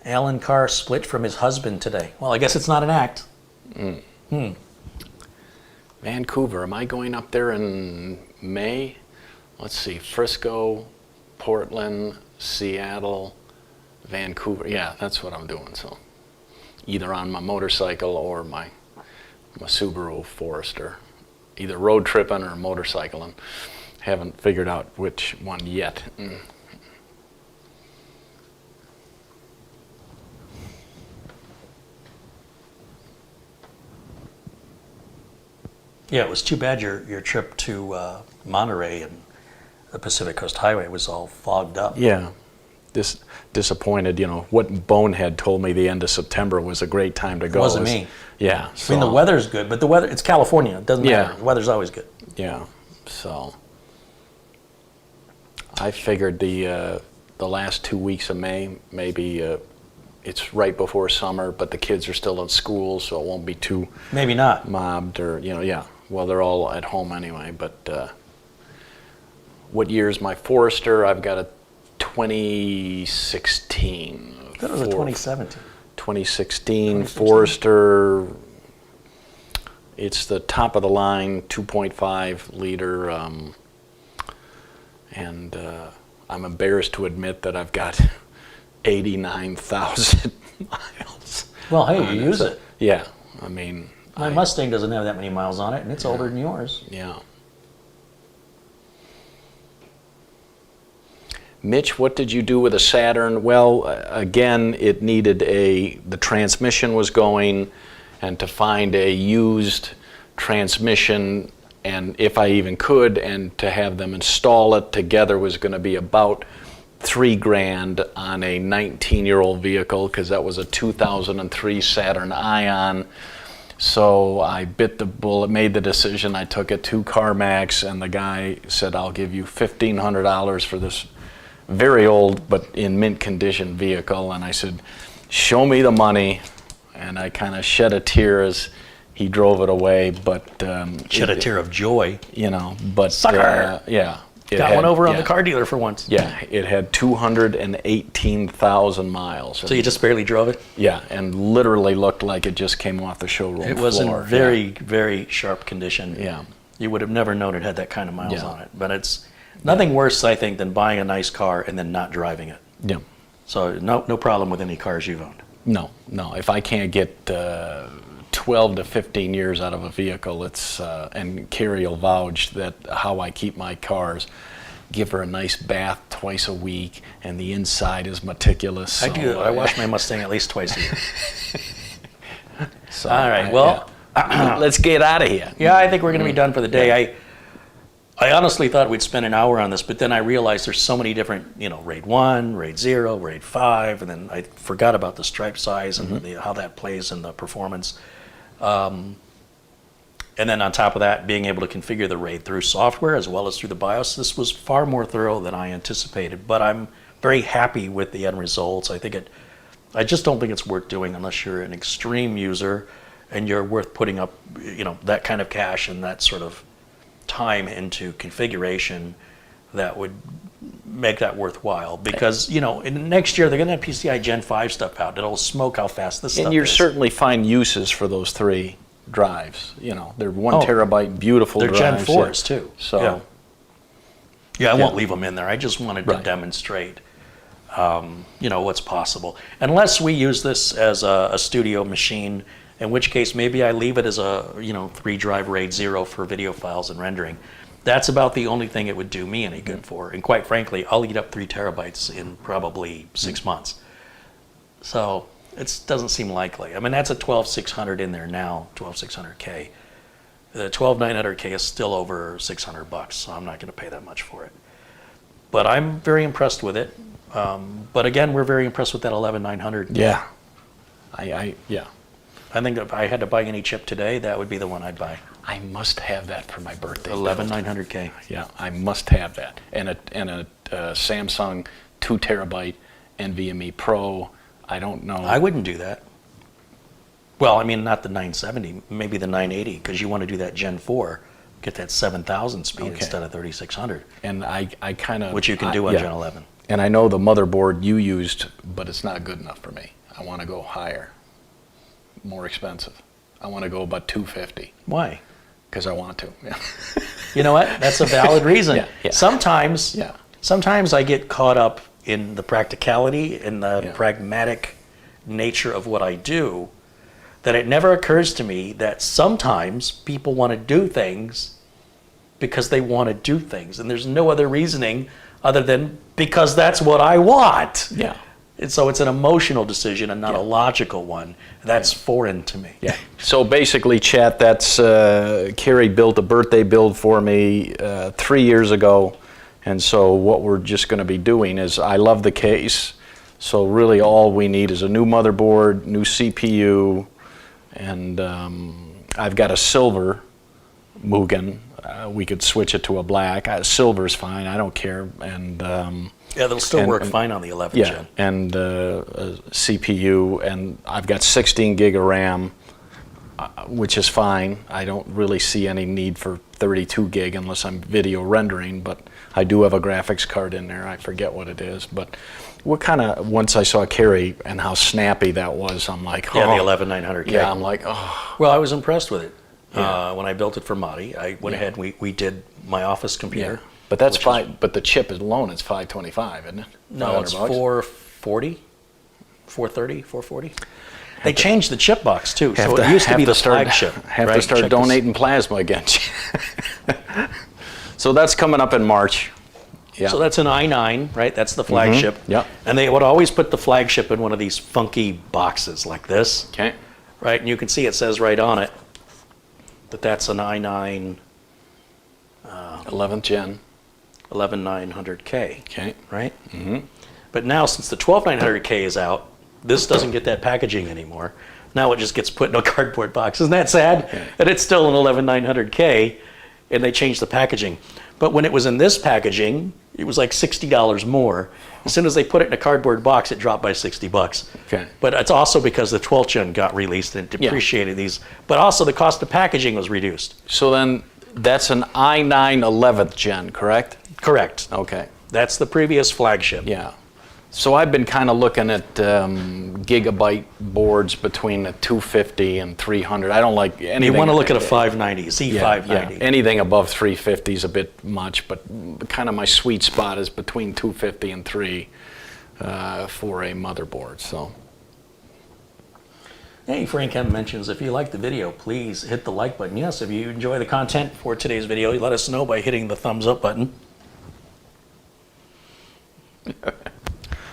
Alan Carr split from his husband today. Well, I guess it's not an act. Vancouver, am I going up there in May? Let's see, Frisco, Portland, Seattle, Vancouver. Yeah, that's what I'm doing. So either on my motorcycle or my Subaru Forester. Either road tripping or motorcycling. Haven't figured out which one yet. Yeah, it was too bad your trip to Monterey and the Pacific Coast Highway was all fogged up. Yeah, disappointed. What bonehead told me the end of September was a great time to go. It wasn't me. Yeah. I mean, the weather's good, but it's California. It doesn't matter. The weather's always good. Yeah. So I figured the last 2 weeks of May, maybe it's right before summer, but the kids are still in school, so it won't be too maybe not mobbed or Well, they're all at home anyway. But what year is my Forester? I've got a 2016. I thought it was a 2017. 2016 Forester. It's the top of the line, 2.5 liter, and I'm embarrassed to admit that I've got 89,000 miles. Well, hey, you use it. Yeah, I mean. My Mustang doesn't have that many miles on it, and it's older than yours. Yeah. Mitch, what did you do with a Saturn? Well, again, it needed the transmission was going, and to find a used transmission, and if I even could, and to have them install it together was going to be about $3,000 on a 19-year-old vehicle, because that was a 2003 Saturn Ion. So I bit the bullet, made the decision. I took it to CarMax, and the guy said, I'll give you $1,500 for this very old but in mint condition vehicle. And I said, show me the money. And I kind of shed a tear as he drove it away. But shed a tear of joy. But sucker. Yeah. Got one over on the car dealer for once. Yeah, it had 218,000 miles. So you just barely drove it? Yeah, and literally looked like it just came off the showroom floor. It was in very, very sharp condition. Yeah. You would have never known it had that kind of miles on it. But it's nothing worse, I think, than buying a nice car and then not driving it. Yeah. So no problem with any cars you've owned? No. If I can't get 12 to 15 years out of a vehicle, it's and Carrie will vouch that how I keep my cars. Give her a nice bath twice a week, and the inside is meticulous. So, I do. I wash my Mustang at least twice a year. So, all right. Well, let's get out of here. Yeah, I think we're going to be done for the day. Yeah. I honestly thought we'd spend an hour on this, but then I realized there's so many different, RAID 1, RAID 0, RAID 5, and then I forgot about the stripe size and how that plays in the performance. And then on top of that, being able to configure the RAID through software as well as through the BIOS, this was far more thorough than I anticipated. But I'm very happy with the end results. I just don't think it's worth doing unless you're an extreme user and you're worth putting up, that kind of cash and that sort of time into configuration that would make that worthwhile. Because, in next year they're going to have PCIe Gen 5 stuff out. It'll smoke how fast this stuff is. And you certainly find uses for those 3 drives. They're 1 terabyte, beautiful they're drives. Gen 4s too. So, I won't leave them in there. I just wanted to demonstrate, what's possible. Unless we use this as a studio machine, in which case maybe I leave it as a 3-drive RAID 0 for video files and rendering. That's about the only thing it would do me any good for. And quite frankly, I'll eat up 3 terabytes in probably 6 months. So it doesn't seem likely. I mean, that's a 12600 in there now, 12600K. The 12900K is still over $600, so I'm not going to pay that much for it. But I'm very impressed with it. But again, we're very impressed with that 11900. Yeah. I think if I had to buy any chip today, that would be the one I'd buy. I must have that for my birthday. 11900K. Yeah, I must have that. And a Samsung 2 terabyte NVMe Pro. I don't know. I wouldn't do that. Well, I mean, not the 970, maybe the 980, because you want to do that Gen 4, get that 7000 speed instead of 3600. And I kind of... Which you can do on Gen 11. And I know the motherboard you used, but it's not good enough for me. I want to go higher, more expensive. I want to go about 250. Why? Because I want to. Yeah. You know what? That's a valid reason. Yeah. Sometimes I get caught up in the practicality and the pragmatic nature of what I do, that it never occurs to me that sometimes people want to do things because they want to do things, and there's no other reasoning other than because that's what I want. Yeah. And so it's an emotional decision and not a logical one. That's foreign to me. Yeah. So basically, chat, that's Carrie built a birthday build for me 3 years ago. And so what we're just going to be doing is, I love the case. So really all we need is a new motherboard, new CPU, and I've got a silver Mugen. We could switch it to a black. Silver's fine. I don't care. And they'll still work fine on the 11 gen. And a CPU, and I've got 16 gig of RAM, which is fine. I don't really see any need for 32 gig unless I'm video rendering, but I do have a graphics card in there. I forget what it is, but once I saw Carrie and how snappy that was, I'm like, yeah, the 11900K. Yeah, I'm like, oh. Well, I was impressed with it. When I built it for Madi, I went ahead and we did my office computer. Yeah. But that's fine. But the chip alone is 525, isn't it? No, it's 440, 430, 440. They changed the chip box too, so it used to be the flagship. Have to start donating plasma again. So that's coming up in March. Yeah. So that's an i9, right? That's the flagship. Yeah. And they would always put the flagship in one of these funky boxes like this. Okay. Right, and you can see it says right on it that that's an i9 11th gen. 11900K. Okay. Right? Mm-hmm. But now, since the 12900K is out, this doesn't get that packaging anymore. Now it just gets put in a cardboard box. Isn't that sad? Okay. And it's still an 11900K, and they changed the packaging. But when it was in this packaging, it was like $60 more. As soon as they put it in a cardboard box, it dropped by $60. Okay. But it's also because the 12th gen got released and depreciated these. But also the cost of packaging was reduced. So then that's an i9 11th gen, correct? Correct. Okay. That's the previous flagship. Yeah. So I've been kind of looking at gigabyte boards between the 250 and 300. I don't like anything. You want to look at a 590, Z590. Yeah. Anything above 350 is a bit much, but kind of my sweet spot is between 250 and 3 for a motherboard. So. Hey, Frank M mentions, if you like the video, please hit the like button. Yes, if you enjoy the content for today's video, let us know by hitting the thumbs up button.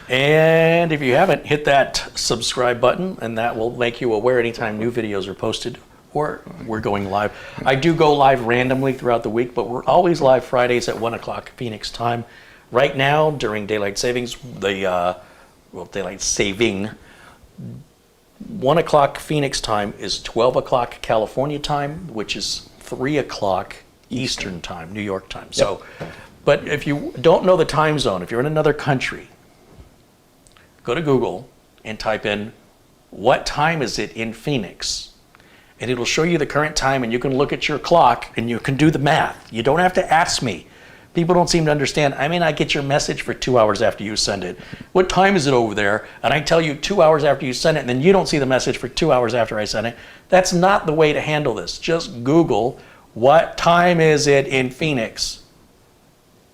And if you haven't, hit that subscribe button, and that will make you aware anytime new videos are posted or we're going live. I do go live randomly throughout the week, but we're always live Fridays at 1 o'clock Phoenix time. Right now, during daylight savings, daylight saving, 1 o'clock Phoenix time is 12 o'clock California time, which is 3 o'clock Eastern time, New York time. So, but if you don't know the time zone, if you're in another country, go to Google and type in, what time is it in Phoenix? And it'll show you the current time, and you can look at your clock and you can do the math. You don't have to ask me. People don't seem to understand. I may not get your message for 2 hours after you send it. What time is it over there? And I tell you 2 hours after you send it, and then you don't see the message for 2 hours after I send it. That's not the way to handle this. Just Google, what time is it in Phoenix?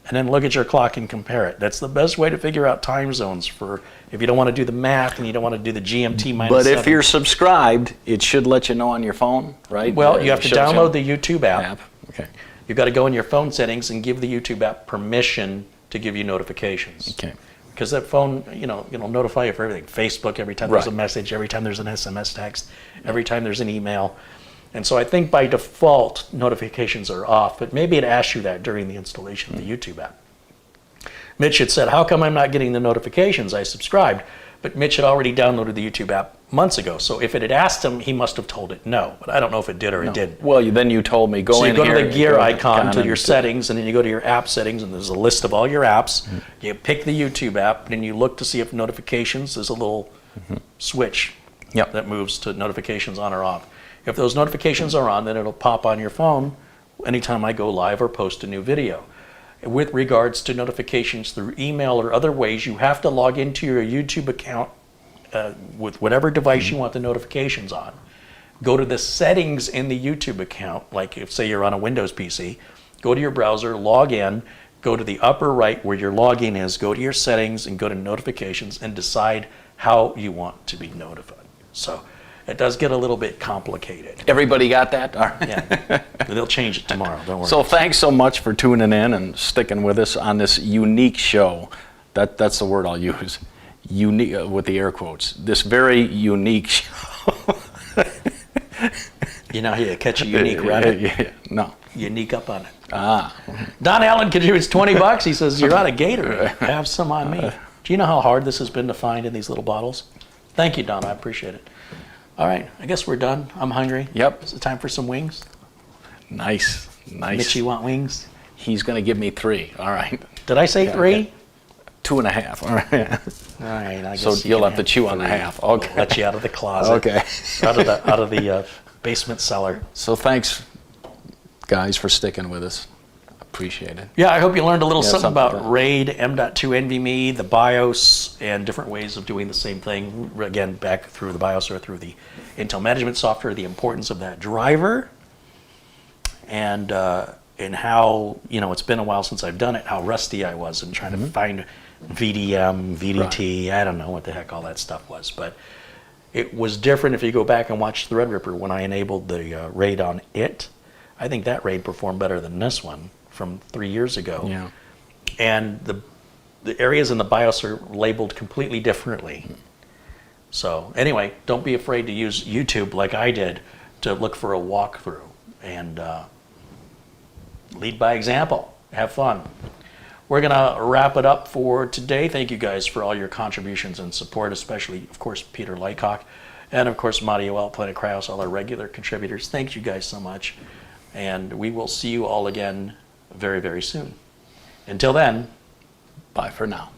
And then look at your clock and compare it. That's the best way to figure out time zones for if you don't want to do the math and you don't want to do the GMT minus But 7. if you're subscribed, it should let you know on your phone, right? Well, you have to download the YouTube app. Okay. You've got to go in your phone settings and give the YouTube app permission to give you notifications. Okay. Because that phone, it'll notify you for everything. Facebook, every time there's a message, every time there's an SMS text, every time there's an email. And so I think by default, notifications are off, but maybe it asks you that during the installation of the YouTube app. Mitch had said, how come I'm not getting the notifications? I subscribed, but Mitch had already downloaded the YouTube app months ago. So if it had asked him, he must have told it no, but I don't know if it did or it didn't. Well, then you told me, go in here. So you go to the gear icon to your settings, and then you go to your app settings, and there's a list of all your apps. You pick the YouTube app, and then you look to see if notifications, there's a little switch that moves to notifications on or off. If those notifications are on, then it'll pop on your phone anytime I go live or post a new video. With regards to notifications through email or other ways, you have to log into your YouTube account with whatever device you want the notifications on. Go to the settings in the YouTube account, like if say you're on a Windows PC, go to your browser, log in, go to the upper right where your login is, go to your settings and go to notifications and decide how you want to be notified. So it does get a little bit complicated. Everybody got that? All right. Yeah, they'll change it tomorrow, don't worry. So thanks so much for tuning in and sticking with us on this unique show. That's the word I'll use, unique with the air quotes. This very unique show. You know how you catch a unique rabbit? Yeah, no. Unique up on it. Ah. Don Allen contributes $20. He says, you're out of Gatorade. Have some on me. Do you know how hard this has been to find in these little bottles? Thank you, Don. I appreciate it. All right, I guess we're done. I'm hungry. Yep. Is it time for some wings? Nice. Mitch, you want wings? He's going to give me 3. All right. Did I say 3? Okay. 2.5. All right. All right. I guess So you'll have to chew on the 3. half. Okay. We'll let you out of the closet. Okay. out of the basement cellar. So thanks, guys, for sticking with us. Appreciate it. Yeah, I hope you learned a little something something about like that. RAID, M.2 NVMe, the BIOS, and different ways of doing the same thing. Again, back through the BIOS or through the Intel management software, the importance of that driver, and how, it's been a while since I've done it, how rusty I was in trying to find VDM, VDT, I don't know what the heck all that stuff was. But it was different if you go back and watch the Threadripper when I enabled the RAID on it. I think that RAID performed better than this one from 3 years ago. Yeah. And the areas in the BIOS are labeled completely differently. So anyway, don't be afraid to use YouTube like I did to look for a walkthrough and lead by example. Have fun. We're gonna wrap it up for today. Thank you guys for all your contributions and support, especially, of course, Peter Lycock, and of course, Mario Planet Cryos, all our regular contributors. Thank you guys so much. And we will see you all again very, very soon. Until then, Bye for now.